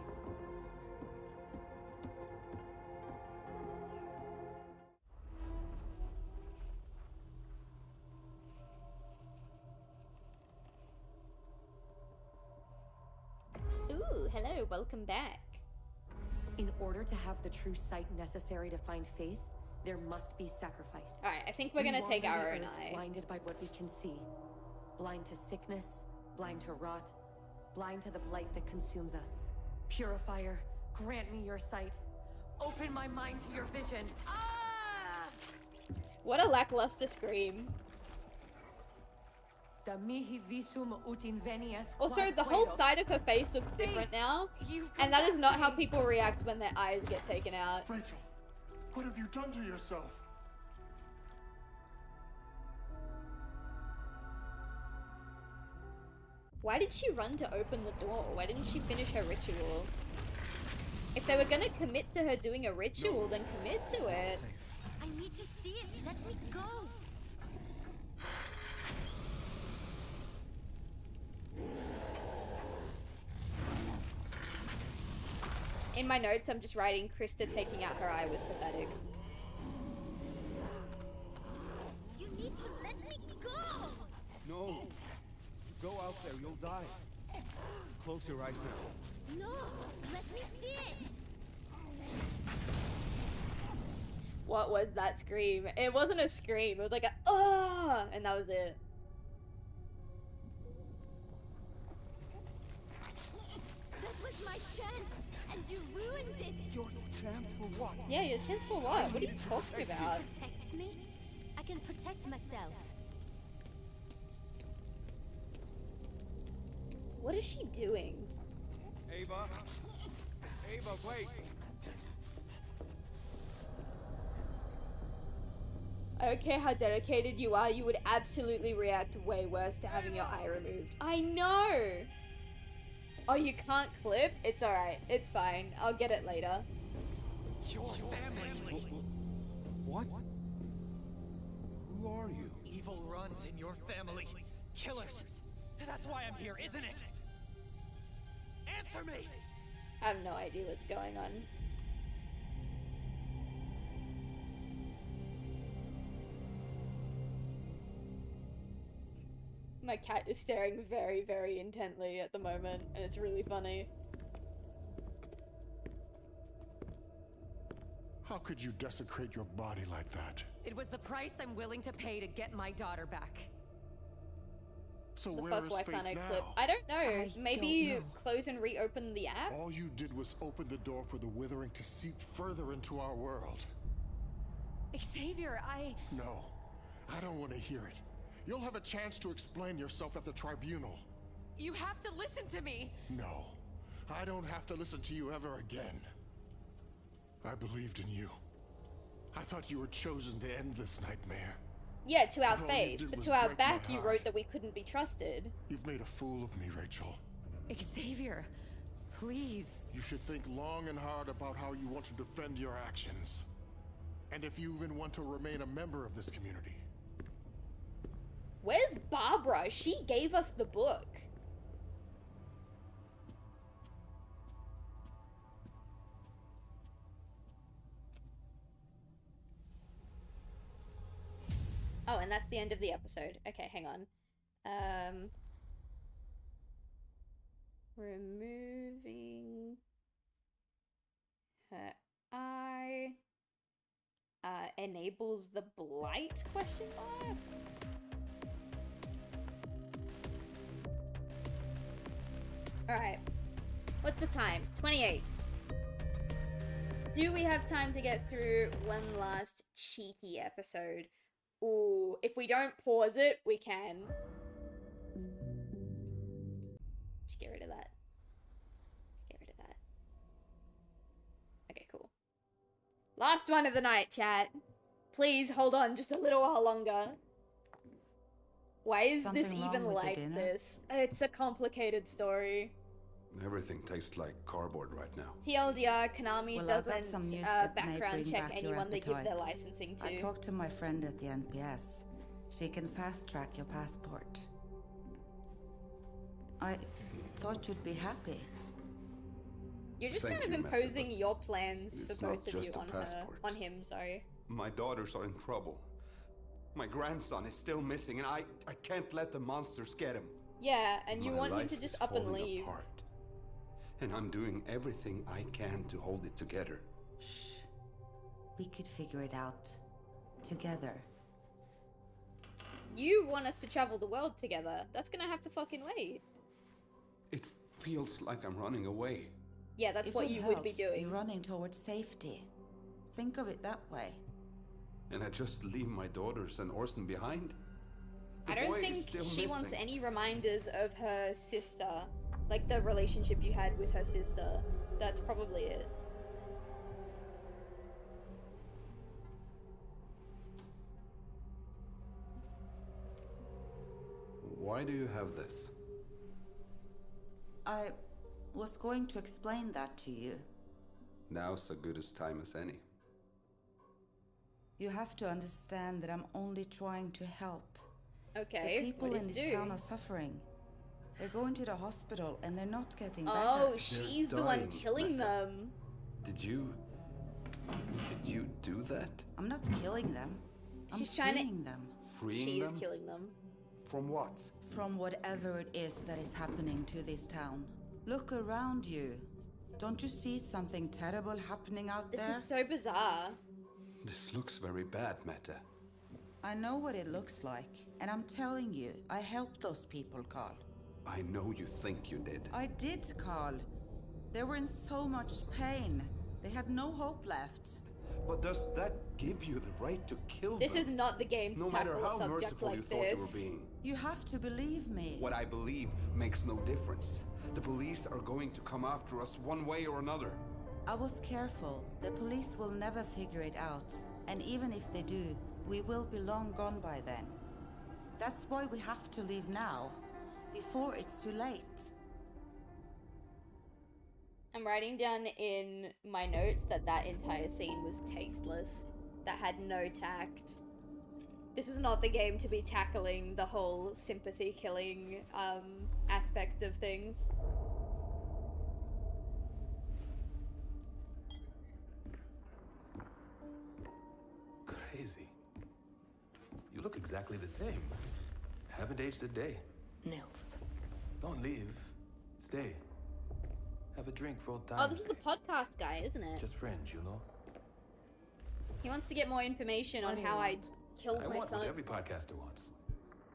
Ooh, hello, welcome back. In order to have the true sight necessary to find faith, there must be sacrifice. Alright, I think we're We gonna take wander our the own earth eye. blinded by what we can see. Blind to sickness, blind to rot, blind to the blight that consumes us. Purifier, grant me your sight. Open my mind to your vision. Ah! What a lackluster scream. Da mihi visum ut invenias Also, quod the whole puedo. side of her face looks different now. And that is not how people react when their eyes get taken out. Rachel, what have you done to yourself? Why did she run to open the door? Why didn't she finish her ritual? If they were gonna commit to her doing a ritual, then commit to it. I need to see it. Let me go. In my notes, I'm just writing Krista taking out her eye was pathetic. You need to let me go. No. Go out there, you'll die. Close your eyes now. No, let me see it. What was that scream? It wasn't a scream. It was like a ah, and that was it. That was my chance, and you ruined it. Your chance for what? Yeah, your chance for what? What are you talking about? Protect me? I can protect myself. What is she doing? Ava? Ava, wait! I don't care how dedicated you are, you would absolutely react way worse to having your eye removed. I know! Oh, you can't clip? It's alright. It's fine. I'll get it later. Your family. What? Who are you? Evil runs in your family. Killers. That's why I'm here, isn't it? Answer me! I have no idea what's going on. My cat is staring very, very intently at the moment, and it's really funny. How could you desecrate your body like that? It was the price I'm willing to pay to get my daughter back. So The where fuck, is why Faith can't I now? clip? I don't know. Maybe don't know. close and reopen the app? All you did was open the door for the Withering to seep further into our world. Xavier, No, I don't want to hear it. You'll have a chance to explain yourself at the tribunal. You have to listen to me! No, I don't have to listen to you ever again. I believed in you. I thought you were chosen to end this nightmare. Yeah, to our All you face, did but was to our break my back you heart. wrote that we couldn't be trusted. You've made a fool of me, Rachel. Xavier, please. You should think long and hard about how you want to defend your actions. And if you even want to remain a member of this community. Where's Barbara? She gave us the book. Oh, and that's the end of the episode. Okay, hang on. Removing her eye enables the blight, question mark? Alright. What's the time? 28. Do we have time to get through one last cheeky episode? Ooh, if we don't pause it, we can. Just get rid of that. Get rid of that. Okay, cool. Last one of the night, chat. Please hold on just a little while longer. Why is this Something even wrong with your like dinner? this? It's a complicated story. Everything tastes like cardboard right now. TLDR, Konami Well, I've got doesn't some news that may background bring check back your anyone they give their appetite. licensing I to. talked to my friend at the NPS. She can fast-track your passport. I thought you'd be happy. You're just Thank kind of you, imposing your plans for It's not both of you just a on her. passport. On him, sorry. My daughters are in trouble. My grandson is still missing, and I can't let the monsters get him. Yeah, and you My want him life to just is up and falling leave. apart. And I'm doing everything I can to hold it together. Shh. We could figure it out. Together. You want us to travel the world together. That's gonna have to fucking wait. It feels like I'm running away. Yeah, that's If what it you would be helps, doing. You're running towards safety. Think of it that way. And I just leave my daughters and Orson behind? The I don't boy is think still she wants missing. any reminders of her sister. Like the relationship you had with her sister. That's probably it. Why do you have this? I was going to explain that to you. Now's as good a time as any. You have to understand that I'm only trying to help. Okay, the people what in did this you do? town are suffering. They're going to the hospital and they're not getting better. Oh, she's the one killing Meta. them. Did you do that? I'm not killing them. I'm freeing them. Freeing She them? is killing them. From what? From whatever it is that is happening to this town. Look around you. Don't you see something terrible happening out there? This is so bizarre. This looks very bad, Meta. I know what it looks like, and I'm telling you, I helped those people, Carl. I know you think you did. I did, Carl. They were in so much pain. They had no hope left. But does that give you the right to kill This them? is not the game to No matter tackle a how subject merciful like you thought you were this. being. You have to believe me. What I believe makes no difference. The police are going to come after us one way or another. I was careful. The police will never figure it out. And even if they do, we will be long gone by then. That's why we have to leave now, before it's too late. I'm writing down in my notes that that entire scene was tasteless. That had no tact. This is not the game to be tackling the whole sympathy killing aspect of things. Crazy. You look exactly the same. Haven't aged a day. Nils. Don't leave. Stay. Have a drink for old times. Oh, this is the podcast guy, isn't it? Just friends, you know? He wants to get more information on how I killed I my want son. what every podcaster wants.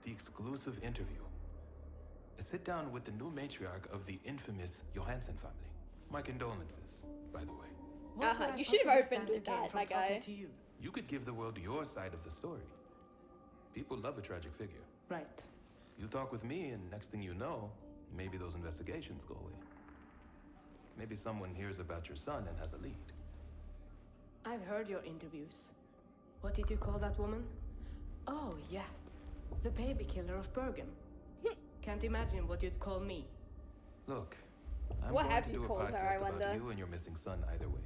The exclusive interview. A sit-down with the new matriarch of the infamous Johansson family. My condolences, by the way. You should have opened with that, my guy. You could give the world your side of the story. People love a tragic figure. Right. You talk with me, and next thing you know, maybe those investigations go away. Maybe someone hears about your son and has a lead. I've heard your interviews. What did you call that woman? Oh, yes. The baby killer of Bergen. Can't imagine what you'd call me. Look, I'm What going have to you do a called her, podcast I about wonder? you and your missing son either way.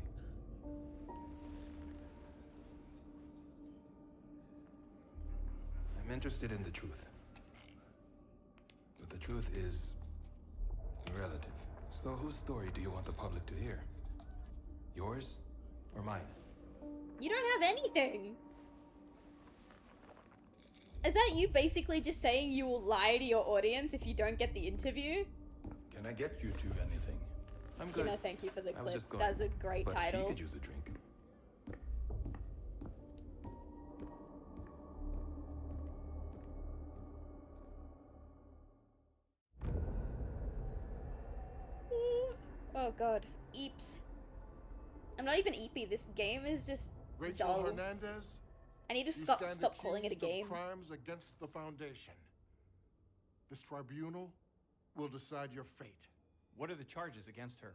I'm interested in the truth. But the truth is relative. So whose story do you want the public to hear? Yours or mine? You don't have anything. Is that you basically just saying you will lie to your audience if you don't get the interview? Can I get you two anything? I'm Skinner, good. thank you for the I was clip. just going. That's a great But title. She could use a drink. Oh god. Eeps. I'm not even eepy. This game is just Rachel dull. Hernandez, I need to you stop stand calling it a accused of game. crimes against the Foundation. This tribunal will decide your fate. What are the charges against her?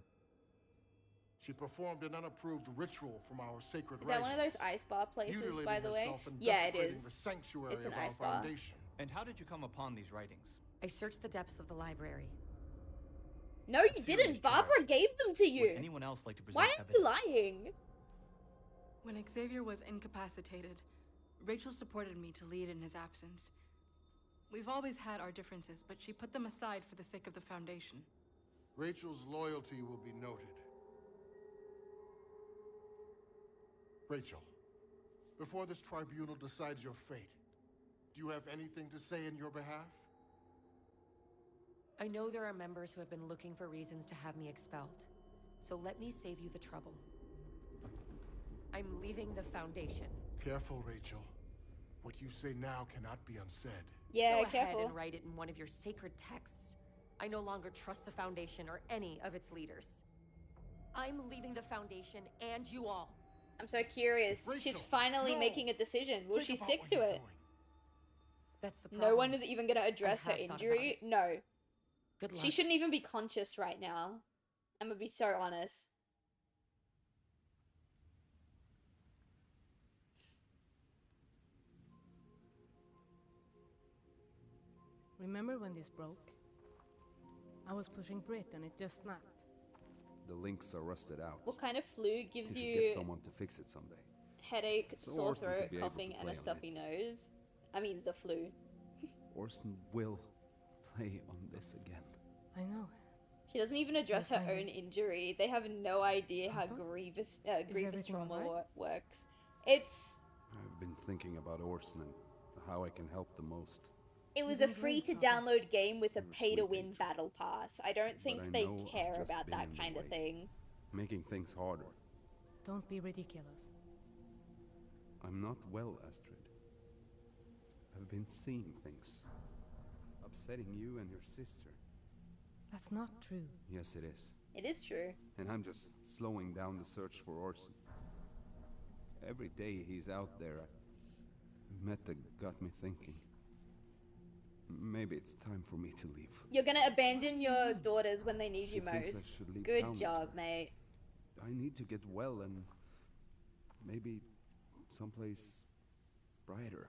She performed an unapproved ritual from our sacred Is that one of writings, those ice bar places, mutilating by the way? herself and Yeah, it desecrating is. the sanctuary It's an of ice our bar. foundation. And how did you come upon these writings? I searched the depths of the library. No, you didn't. Barbara gave them to you. Would anyone else like to present Why are you lying? When Xavier was incapacitated, Rachel supported me to lead in his absence. We've always had our differences, but she put them aside for the sake of the Foundation. Rachel's loyalty will be noted. Rachel, before this tribunal decides your fate, do you have anything to say in your behalf? I know there are members who have been looking for reasons to have me expelled, so let me save you the trouble. I'm leaving the Foundation. Careful, Rachel. What you say now cannot be unsaid. Yeah, Go careful. ahead and write it in one of your sacred texts. I no longer trust the Foundation or any of its leaders. I'm leaving the Foundation and you all. I'm so curious. Rachel, She's finally no. making a decision. Will Think she about stick what to you're it? doing. That's the problem. No one is even going to address her have thought about injury. it. No. Good luck. She shouldn't even be conscious right now. I'm going to be so honest. Remember when this broke? I was pushing Brit and it just snapped. The links are rusted out. What kind of flu gives You should you get someone to fix it someday. headache, So sore Orson could throat, be able coughing, to and a play on stuffy nose? I mean, the flu. Orson will play on this again. I know. She doesn't even address her own injury. They have no idea how Papa? grievous everything trauma alright? works. It's I've been thinking about Orson and how I can help the most. It was a free to download game with a pay to win battle pass. I don't think I they know I've care just about been that in the kind of way. thing. Making things harder. Don't be ridiculous. I'm not well, Astrid. I've been seeing things. Upsetting you and your sister. That's not true. Yes, it is. It is true. And I'm just slowing down the search for Orson. Every day he's out there, Meta got me thinking. Maybe it's time for me to leave. You're gonna abandon your daughters when they need She you thinks I most. should leave Good town with job, her. mate. I need to get well and maybe someplace brighter.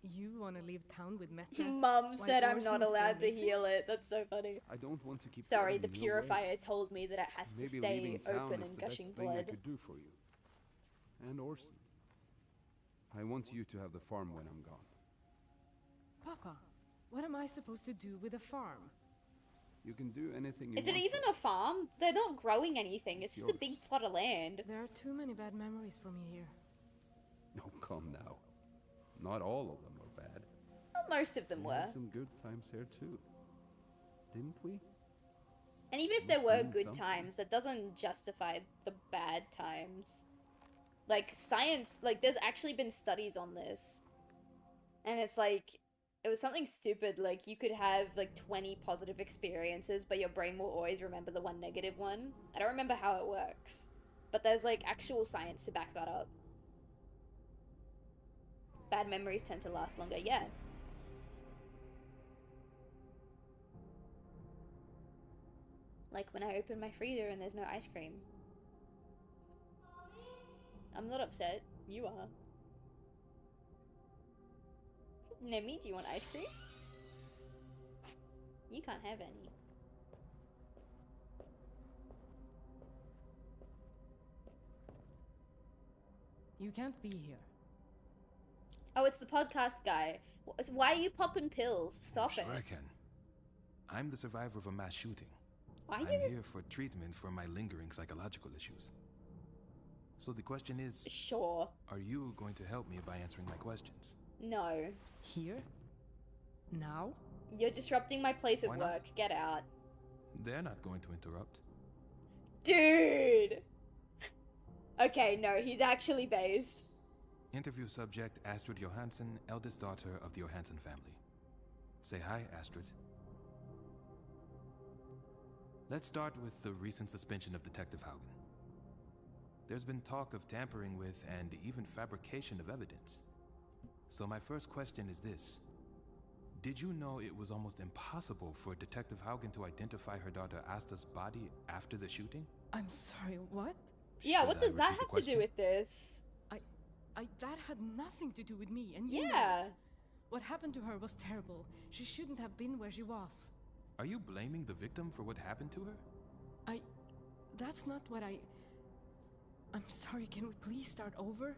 You want to leave town with Meta? Mum While said I'm not Orson's allowed to still missing? heal it. That's so funny. I don't want to keep Sorry, going the in a way. purifier told me that it has to Maybe stay leaving town open is and the best gushing thing I blood. could do for you. And Orson. I want you to have the farm when I'm gone. Papa, what am I supposed to do with a farm? You can do anything you Is it want. even a farm? They're not growing anything. It's just a yours. big plot of land. There are too many bad memories for me here. No, come now. Not all of them were bad. Well, most of them We were. had some good times here too. Didn't we? And even if there Must were mean good something. times, that doesn't justify the bad times. Like, science, like, there's actually been studies on this. And it's like, it was something stupid, like, you could have, like, 20 positive experiences, but your brain will always remember the one negative one. I don't remember how it works. But there's, like, actual science to back that up. Bad memories tend to last longer, yeah. Like when I open my freezer and there's no ice cream. I'm not upset. You are. Nemi, do you want ice cream? You can't have any. You can't be here. Oh, it's the podcast guy. Why are you popping pills? Stop it. Sure I can. I'm the survivor of a mass shooting. Why I'm you? here for treatment for my lingering psychological issues. So the question is... Sure. Are you going to help me by answering my questions? No. Here? Now? You're disrupting my place of Why not? work. Get out. They're not going to interrupt. Dude! Okay, no, he's actually based. Interview subject Astrid Johansson, eldest daughter of the Johansson family. Say hi, Astrid. Let's start with the recent suspension of Detective Haugen. There's been talk of tampering with and even fabrication of evidence. So my first question is this. Did you know it was almost impossible for Detective Haugen to identify her daughter Asta's body after the shooting? I'm sorry, what? Yeah, Should what I does that repeat the have to do question? with this? That had nothing to do with me, and you know Yeah. it. What happened to her was terrible. She shouldn't have been where she was. Are you blaming the victim for what happened to her? That's not what I'm sorry, can we please start over?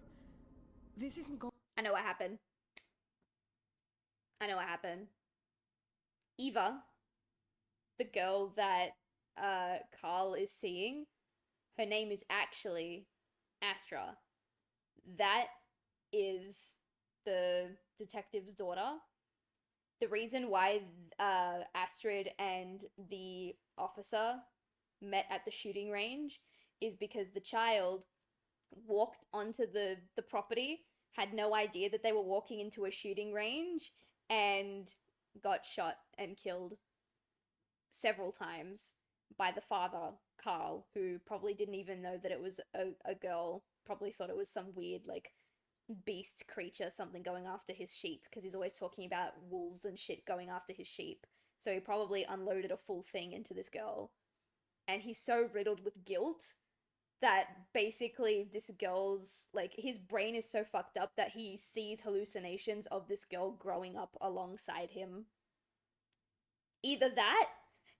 This isn't going. I know what happened. I know what happened. Eva, the girl that Carl is seeing, her name is actually Astra. That is the detective's daughter. The reason why Astrid and the officer met at the shooting range is because the child walked onto the property, had no idea that they were walking into a shooting range, and got shot and killed several times by the father, Carl, who probably didn't even know that it was a girl, probably thought it was some weird, like, beast creature, something going after his sheep, because he's always talking about wolves and shit going after his sheep. So he probably unloaded a full thing into this girl. And he's so riddled with guilt that basically this girl's, like, his brain is so fucked up that he sees hallucinations of this girl growing up alongside him. Either that,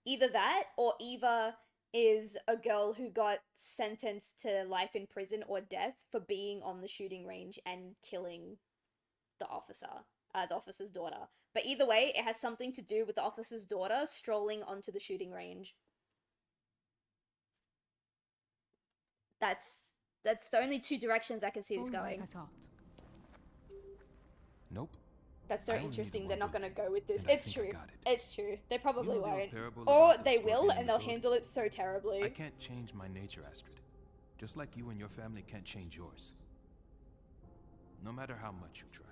Either that, or Eva is a girl who got sentenced to life in prison or death for being on the shooting range and killing the officer's daughter. But either way, it has something to do with the officer's daughter strolling onto the shooting range. That's the only two directions I can see this going. Like I thought. Nope. That's so I only interesting. need They're one not going to go with this. and I It's think I true. got it. It's true. They probably You know the old won't. parable Or about the they will, scorpion and they'll the toad? handle it so terribly. I can't change my nature, Astrid. Just like you and your family can't change yours. No matter how much you try.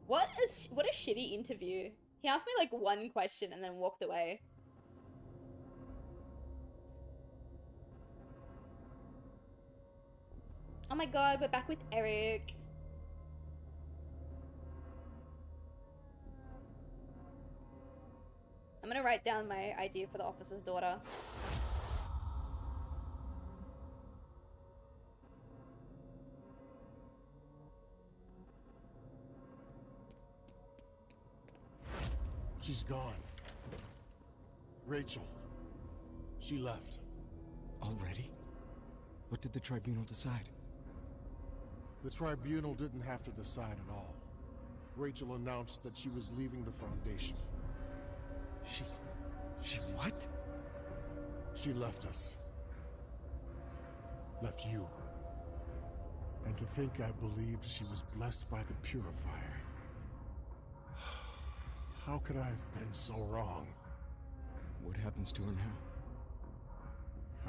What a shitty interview. He asked me like one question and then walked away. Oh my god, we're back with Eric. I'm gonna write down my idea for the officer's daughter. She's gone. Rachel. She left. Already? What did the tribunal decide? The tribunal didn't have to decide at all. Rachel announced that she was leaving the Foundation. She what? She left us. Left you. And to think I believed she was blessed by the Purifier. How could I have been so wrong? What happens to her now?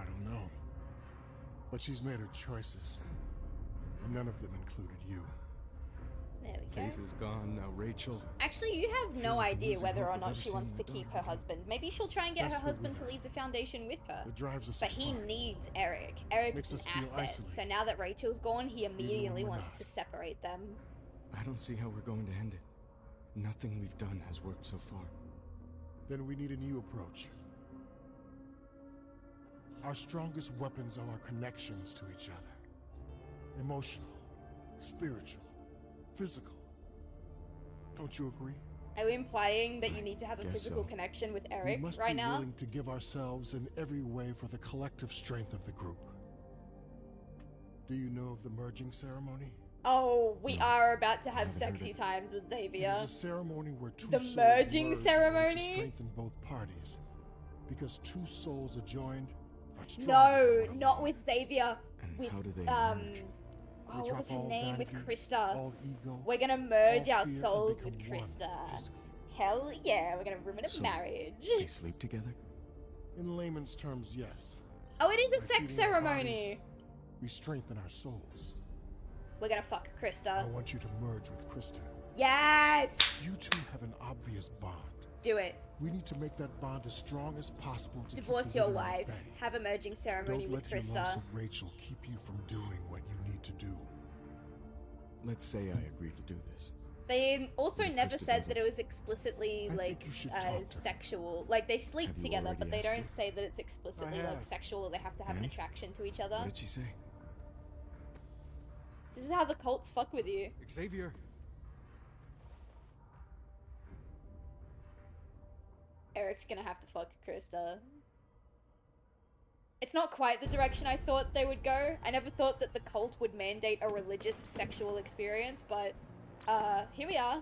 I don't know. But she's made her choices. And none of them included you. There we go. Faith is gone, now Rachel. Actually, you have no like idea losing whether hope or of not ever she wants to seeing keep her husband. Maybe she'll try and get That's her the husband to river. leave the Foundation with her. It drives us But he apart. needs Eric. Eric Makes is us an feel asset. isolated. So now that Rachel's gone, he immediately we're wants not. to separate them. I don't see how we're going to end it. Nothing we've done has worked so far. Then we need a new approach. Our strongest weapons are our connections to each other. Emotional, spiritual, physical. Don't you agree? Are you implying that you need to have a guess physical so. connection with We Eric must right be now? willing to give ourselves in every way for the collective strength of the group. Do you know of the merging ceremony? Oh, we are about to have sexy times with Xavier. It is a ceremony where two The souls merging merge in order ceremony? to strengthen both parties. Because two souls adjoined are stronger No, than one not with Xavier. With how do they oh, We what drop was her all name? With vanity, Krista. all ego, We're gonna merge all our fear, and souls with become one Krista. Hell yeah, we're gonna ruin a So, marriage. They sleep together? In layman's terms, yes. Oh, it is a By sex feeding our ceremony. bodies, we strengthen our souls. We're gonna fuck I Krista. want you to merge with Krista. Yes! You two have an obvious bond. Do it. We need to make that bond as strong as possible to Divorce keep the your wither at wife. bay. Have a merging ceremony Don't with let your loss Krista. of Rachel keep you from doing what you need to do. Let's say I agree to do this. They also What if never Krista said doesn't? that it was explicitly I like think you should talk to her. sexual. Like they sleep Have you together, already but they asked don't her? say that it's explicitly like have. sexual or they have to have an And? attraction to each other. What did she say? This is how the cults fuck with you. Xavier! Eric's gonna have to fuck Krista. It's not quite the direction I thought they would go. I never thought that the cult would mandate a religious sexual experience, but here we are.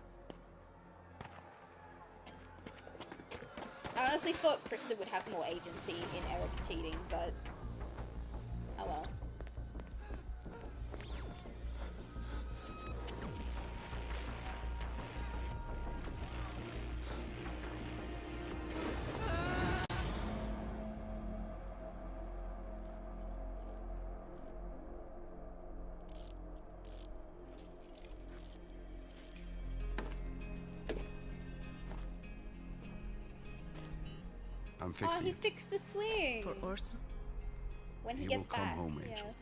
I honestly thought Krista would have more agency in Eric cheating, but oh well. I'm Oh, fixing he it. fixed the swing. For Orson? When he He gets will come back. home, yeah. Angel.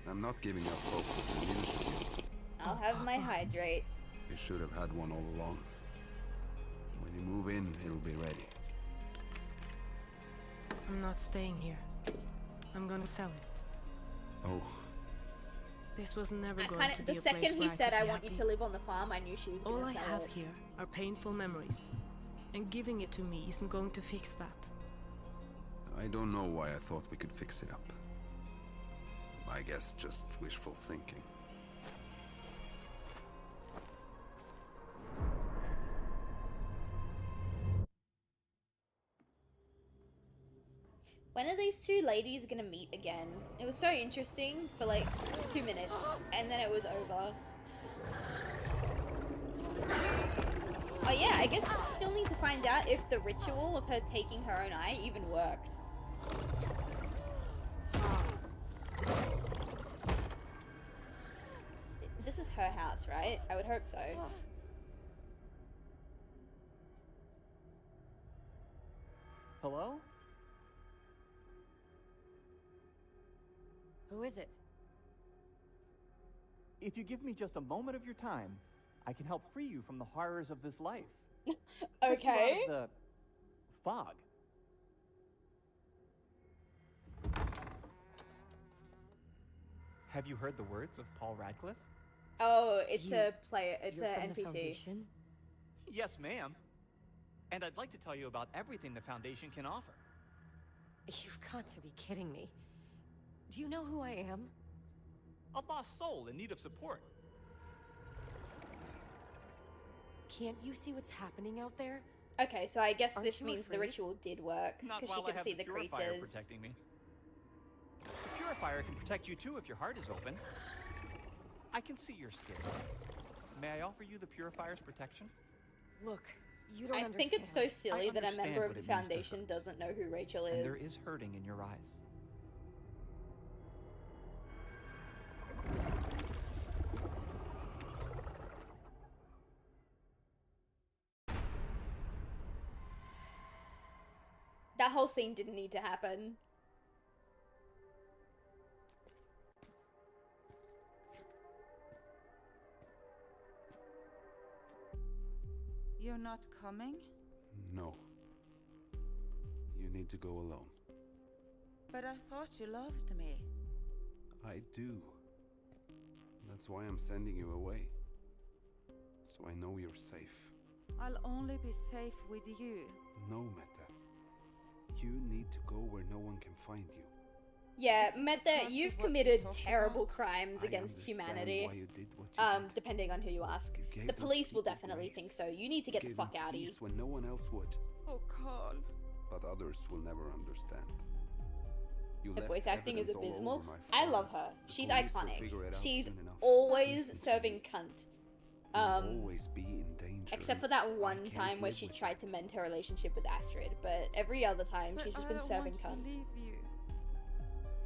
I'm not giving up hope for the news of you. I'll have my hydrate. You should have had one all along. When you move in, it'll be ready. I'm not staying here. I'm gonna sell it. Oh, This was never I going kind to of be the a place second where he said, could "I be want you happy. to live on the farm," I knew she was All gonna I sell have it. here are painful memories, and giving it to me isn't going to fix that. I don't know why I thought we could fix it up. I guess just wishful thinking. When are these two ladies gonna meet again? It was so interesting for like 2 minutes, and then it was over. Oh yeah, I guess we still need to find out if the ritual of her taking her own eye even worked. This is her house, right? I would hope so. Hello? Who is it? If you give me just a moment of your time, I can help free you from the horrors of this life. Get you Okay. out of the fog. Have you heard the words of Paul Radcliffe? Oh, it's a player. It's You're a from the NPC. Foundation? Yes, ma'am. And I'd like to tell you about everything the Foundation can offer. You've got to be kidding me. Do you know who I am? A lost soul in need of support. Can't you see what's happening out there? Okay, so I guess Aren't this you means the afraid? ritual did work Not because she while I could have see the purifier creatures. protecting me. The purifier can protect you too if your heart is open. I can see you're scared. May I offer you the purifier's protection? Look, you don't I understand. think it's so silly that a understand member of what the it means to Foundation hurt. doesn't know who Rachel is. And there is hurting in your eyes. That whole scene didn't need to happen. You're not coming? No. You need to go alone. But I thought you loved me. I do. That's why I'm sending you away. So I know you're safe. I'll only be safe with you. No, Meta. You need to go where no one can find you. Yeah, Is it Meta, because of you've what we committed talked terrible about? crimes I against understand humanity. why you did what you did. Depending on who you ask. You gave The those police will people definitely grace. think so. You need to get the Gave fuck them out of here. peace when no one else would. Oh, Carl. But others will never understand. You Her left voice acting is evidence all abysmal. over my I farm. love her. The She's police will iconic. figure it out She's soon enough. always Listen to serving me. cunt. You'll always be in danger. Except for that and I one can't time where live she with tried that. to mend her relationship with Astrid, but every other time But she's just I been don't serving want cunt. to leave you.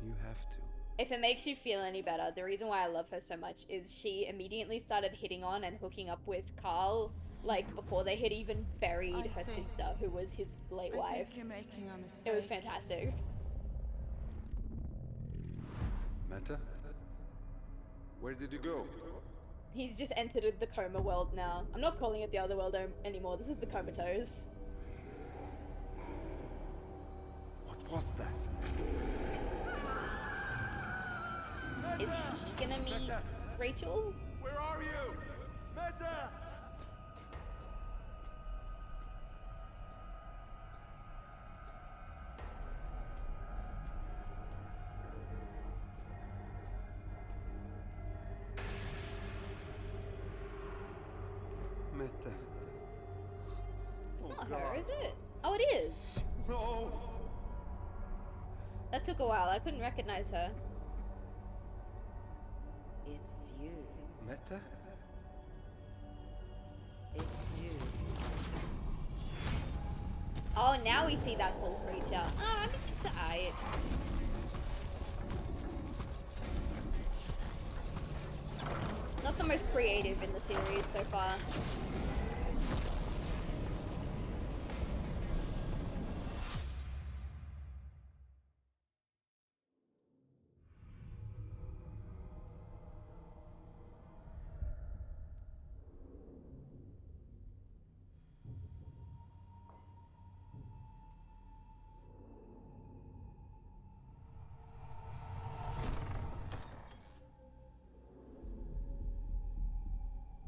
You have to. If it makes you feel any better, the reason why I love her so much is she immediately started hitting on and hooking up with Carl, like, before they had even buried I her think- sister, who was his late I wife. think you're making a mistake. It was fantastic. Meta? Where did you go? He's just entered the coma world now. I'm not calling it the other world anymore, this is the comatose. What was that? Is he gonna meet Rachel? Where are you? Meta! Meta. It's not her, is it? Oh, it is! No! That took a while, I couldn't recognize her. It's you. Meta? It's you. Oh, now we see that full creature. Ah, I'm just an eye. Not the most creative in the series so far.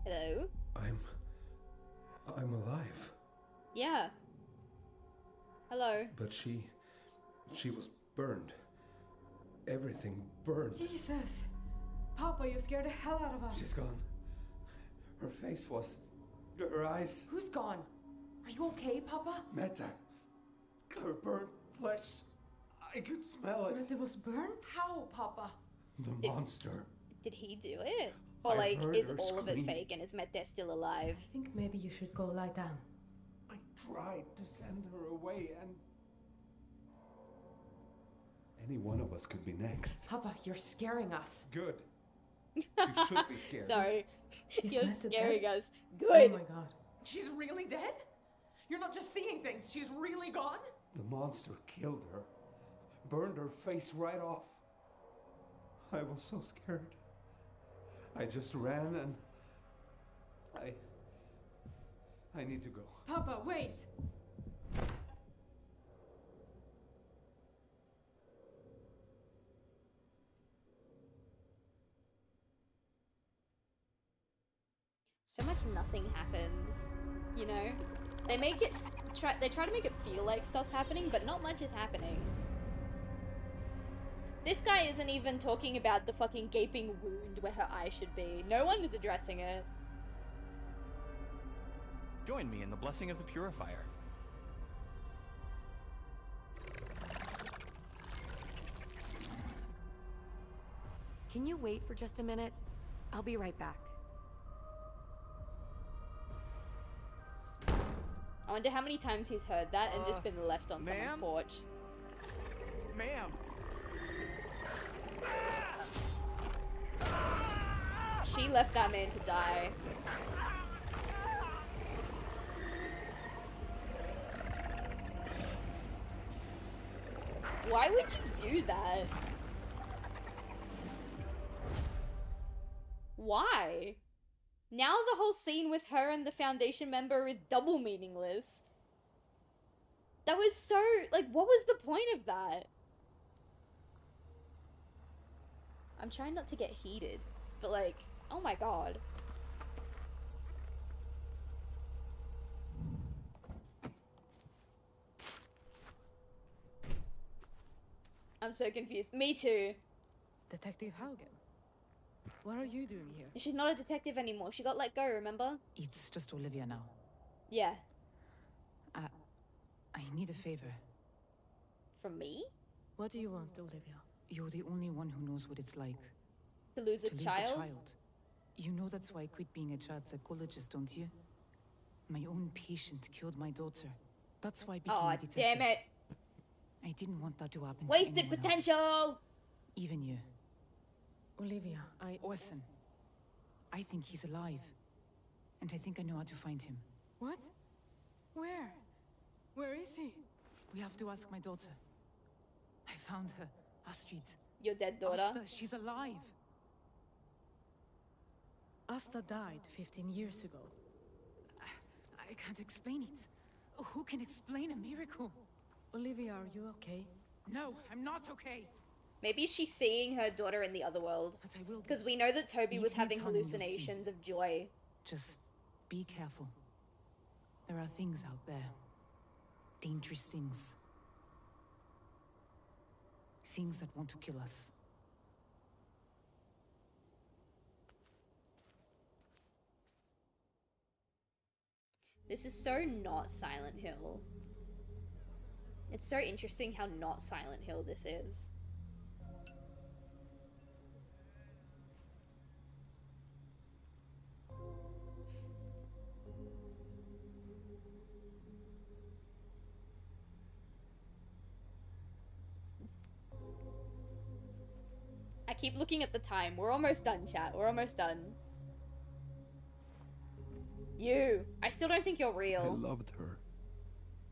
Hello? I'm alive. Yeah. Hello. But she was burned. Everything burned. Jesus! Papa, you scared the hell out of us. She's gone. Her face was... her eyes... Who's gone? Are you okay, Papa? Meta. Her burnt flesh. I could smell it. It was burned? How, Papa? The monster. Did he do it? Or I like, heard is her all of it scream. fake and is Meta still alive? I think maybe you should go lie down. I tried to send her away and... any one of us could be next. Papa, you're scaring us. Good. You should be scared. Sorry. Is You're Meta scaring dead? us. Oh Good. my god. She's really dead? You're not just seeing things, she's really gone? The monster killed her. Burned her face right off. I was so scared. I just ran and... I need to go. Papa, wait! So much nothing happens, you know? They make it they try to make it feel like stuff's happening, but not much is happening. This guy isn't even talking about the fucking gaping wound where her eye should be. No one is addressing it. Join me in the blessing of the Purifier. Can you wait for just a minute? I'll be right back. I wonder how many times he's heard that and just been left on someone's ma'am? porch. Ma'am. She left that man to die. Why would you do that? Why? Now the whole scene with her and the Foundation member is double meaningless. That was so... like, what was the point of that? I'm trying not to get heated, but like, oh my god. I'm so confused. Me too. Detective Haugen, what are you doing here? She's not a detective anymore. She got let go, remember? It's just Olivia now. Yeah. I need a favor. From me? What do you want, Olivia? You're the only one who knows what it's like. To lose a child? You know that's why I quit being a child psychologist, don't you? My own patient killed my daughter. That's why I became a detective. Damn it! I didn't want that to happen to Wasted anyone potential! else. Even you. Olivia, Orson. I think he's alive. And I think I know how to find him. What? Where? Where is he? We have to ask my daughter. I found her. Astrid. Your dead daughter? Asta, she's alive. Asta died 15 years ago. I can't explain it. Who can explain a miracle? Olivia, are you okay? No, I'm not okay. Maybe she's seeing her daughter in the other world. Because we know that Toby was having hallucinations of joy. Just be careful. There are things out there. Dangerous things. Things that want to kill us. This is so not Silent Hill. It's so interesting how not Silent Hill this is. I keep looking at the time. We're almost done, chat. We're almost done. You. I still don't think you're real. I loved her.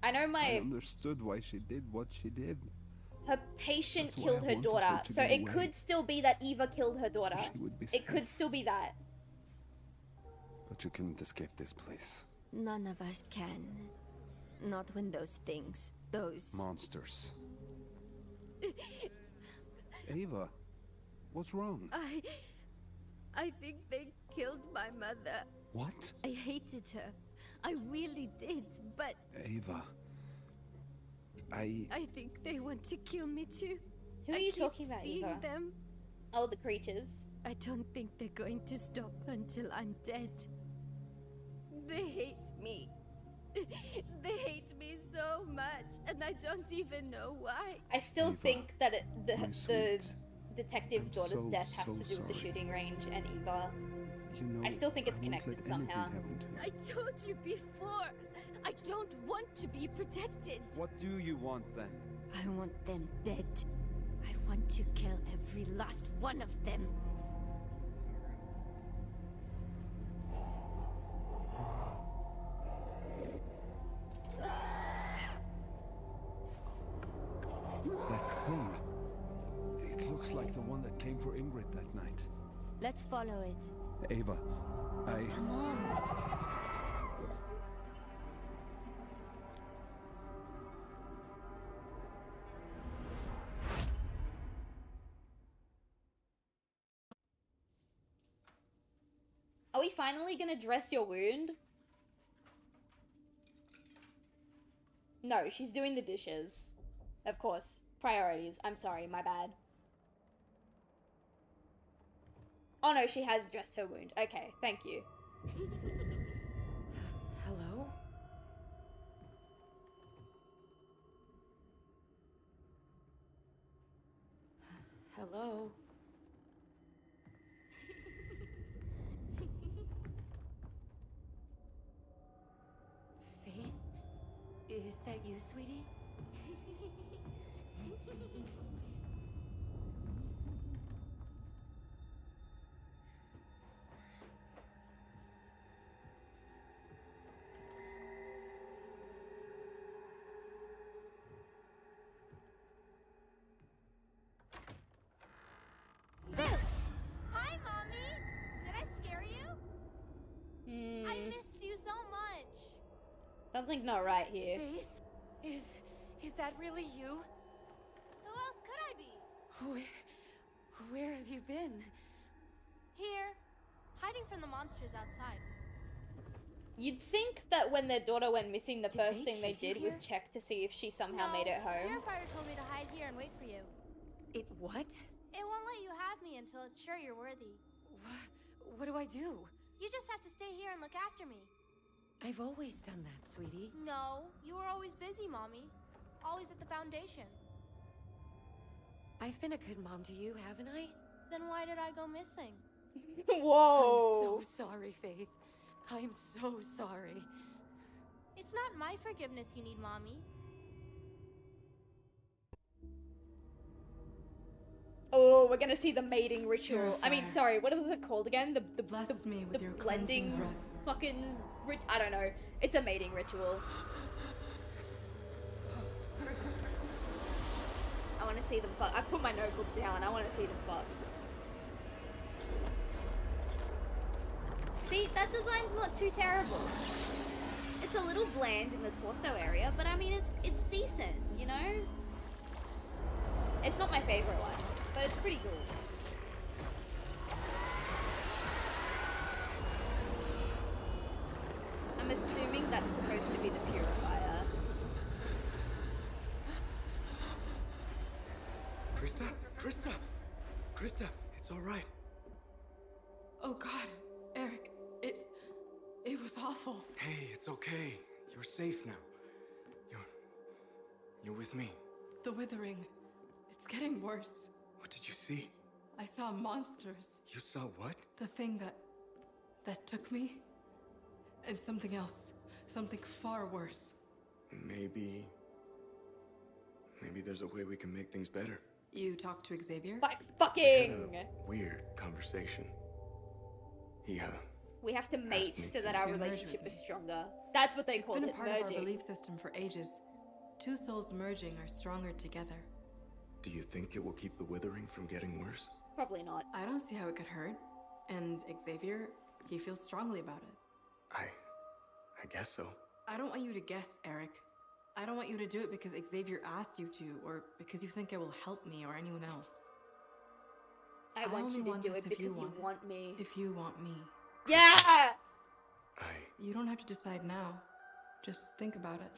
I know I understood why she did what she did. her patient That's why killed I her wanted daughter. her to So be it away. could still be that Eva killed her daughter. she would be It could safe. still be that. But you couldn't escape this place. None of us can. Not when those things, those... Monsters. Ava, what's wrong? I think they killed my mother. What? I hated her. I really did, but Ava. I think they want to kill me too. Who are you talking about, seeing Eva? them. Oh, the creatures. I don't think they're going to stop until I'm dead. They hate me. They hate me so much, and I don't even know why. I still Eva, think that the sweet. detective's I'm daughter's so, death has so to do with the sorry. shooting range and Eva. You know, I still think it's I won't connected let somehow. anything happen to you. I told you before. I don't want to be protected. What do you want then? I want them dead. I want to kill every last one of them. That thing. It looks like the one that came for Ingrid that night. Let's follow it. Ava, Come on. Are we finally gonna dress your wound? No, she's doing the dishes. Of course. Priorities. I'm sorry, my bad. Oh no, she has dressed her wound. Okay, thank you. Hello? Hello? Faith? Is that you, sweetie? Bill! Hi, Mommy! Did I scare you? I missed you so much. Something's not right here. Faith? Is that really you? Who else could I be? Where have you been? Here, hiding from the monsters outside. You'd think that when their daughter went missing, the first thing they chase you did was here? check to see if she somehow No, made it the home. Purifier told me to hide here and wait for you. It what? It won't let you have me until it's sure you're worthy. What do I do? You just have to stay here and look after me. I've always done that, sweetie. No, you were always busy, Mommy. Always at the Foundation. I've been a good mom to you, haven't I? Then why did I go missing? Whoa! I'm so sorry, Faith. I'm so sorry. It's not my forgiveness you need, Mommy. Oh, we're gonna see the mating ritual. I mean, sorry, what was it called again? The Bless me with the your blending cleansing breath. fucking I don't know. It's a mating ritual. I want to see them fuck. I put my notebook down. I want to see them fuck. See, that design's not too terrible. It's a little bland in the torso area, but I mean, it's decent, you know? It's not my favorite one, but it's pretty cool. I'm assuming that's supposed to be the purifier. Krista, it's all right. Oh God, Eric, it was awful. Hey, it's okay. You're safe now. You're with me. The withering, it's getting worse. What did you see? I saw monsters. You saw what? The thing that took me, and something else, something far worse. Maybe there's a way we can make things better. You talked to Xavier? By fucking! We had a weird conversation. We have to mate so that to our merge relationship with is stronger. That's what they It's called been a it, part of our merging. belief system for ages. Two souls merging are stronger together. Do you think it will keep the withering from getting worse? Probably not. I don't see how it could hurt. And Xavier, he feels strongly about it. I guess so. I don't want you to guess, Eric. I don't want you to do it because Xavier asked you to, or because you think it will help me or anyone else. I want only you to want do this it if because you it. want me. If you want me. Yeah! You don't have to decide now. Just think about it.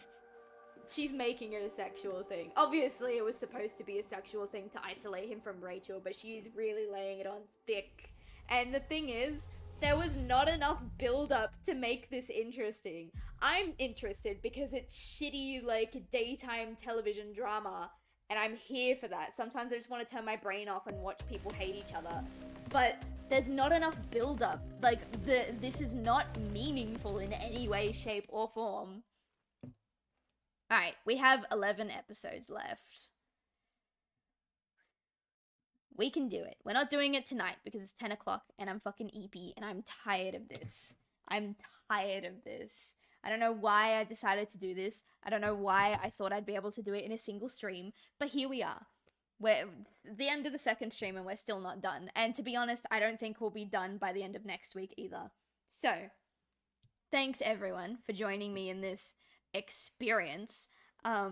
She's making it a sexual thing. Obviously, it was supposed to be a sexual thing to isolate him from Rachel, but she's really laying it on thick. And the thing is, there was not enough build-up to make this interesting. I'm interested because it's shitty, like, daytime television drama, and I'm here for that. Sometimes I just want to turn my brain off and watch people hate each other. But there's not enough build-up. Like, this is not meaningful in any way, shape, or form. Alright, we have 11 episodes left. We can do it. We're not doing it tonight because it's 10 o'clock and I'm fucking eepy and I'm tired of this. I'm tired of this. I don't know why I decided to do this. I don't know why I thought I'd be able to do it in a single stream, but here we are. We're at the end of the second stream and we're still not done. And to be honest, I don't think we'll be done by the end of next week either. So, thanks everyone for joining me in this experience. I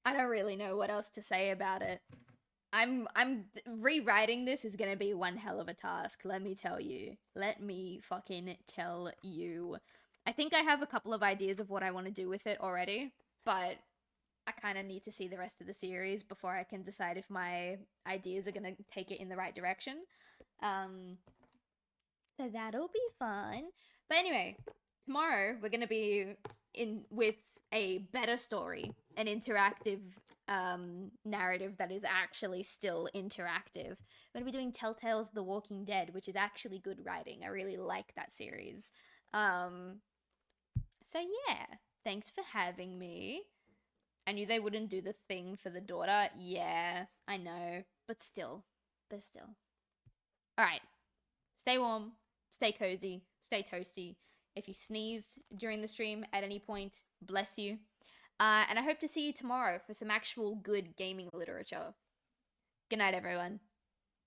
don't really know what else to say about it. I'm rewriting this is gonna be one hell of a task, let me tell you. Let me fucking tell you. I think I have a couple of ideas of what I want to do with it already, but I kind of need to see the rest of the series before I can decide if my ideas are gonna take it in the right direction. So that'll be fun. But anyway, tomorrow we're gonna be in with a better story, an interactive narrative that is actually still interactive. We're gonna be doing Telltale's The Walking Dead, which is actually good writing. I really like that series. So yeah, thanks for having me. I knew they wouldn't do the thing for the daughter. Yeah, I know, but still. All right, stay warm, stay cozy, stay toasty. If you sneezed during the stream at any point, bless you. And I hope to see you tomorrow for some actual good gaming literature. Good night, everyone.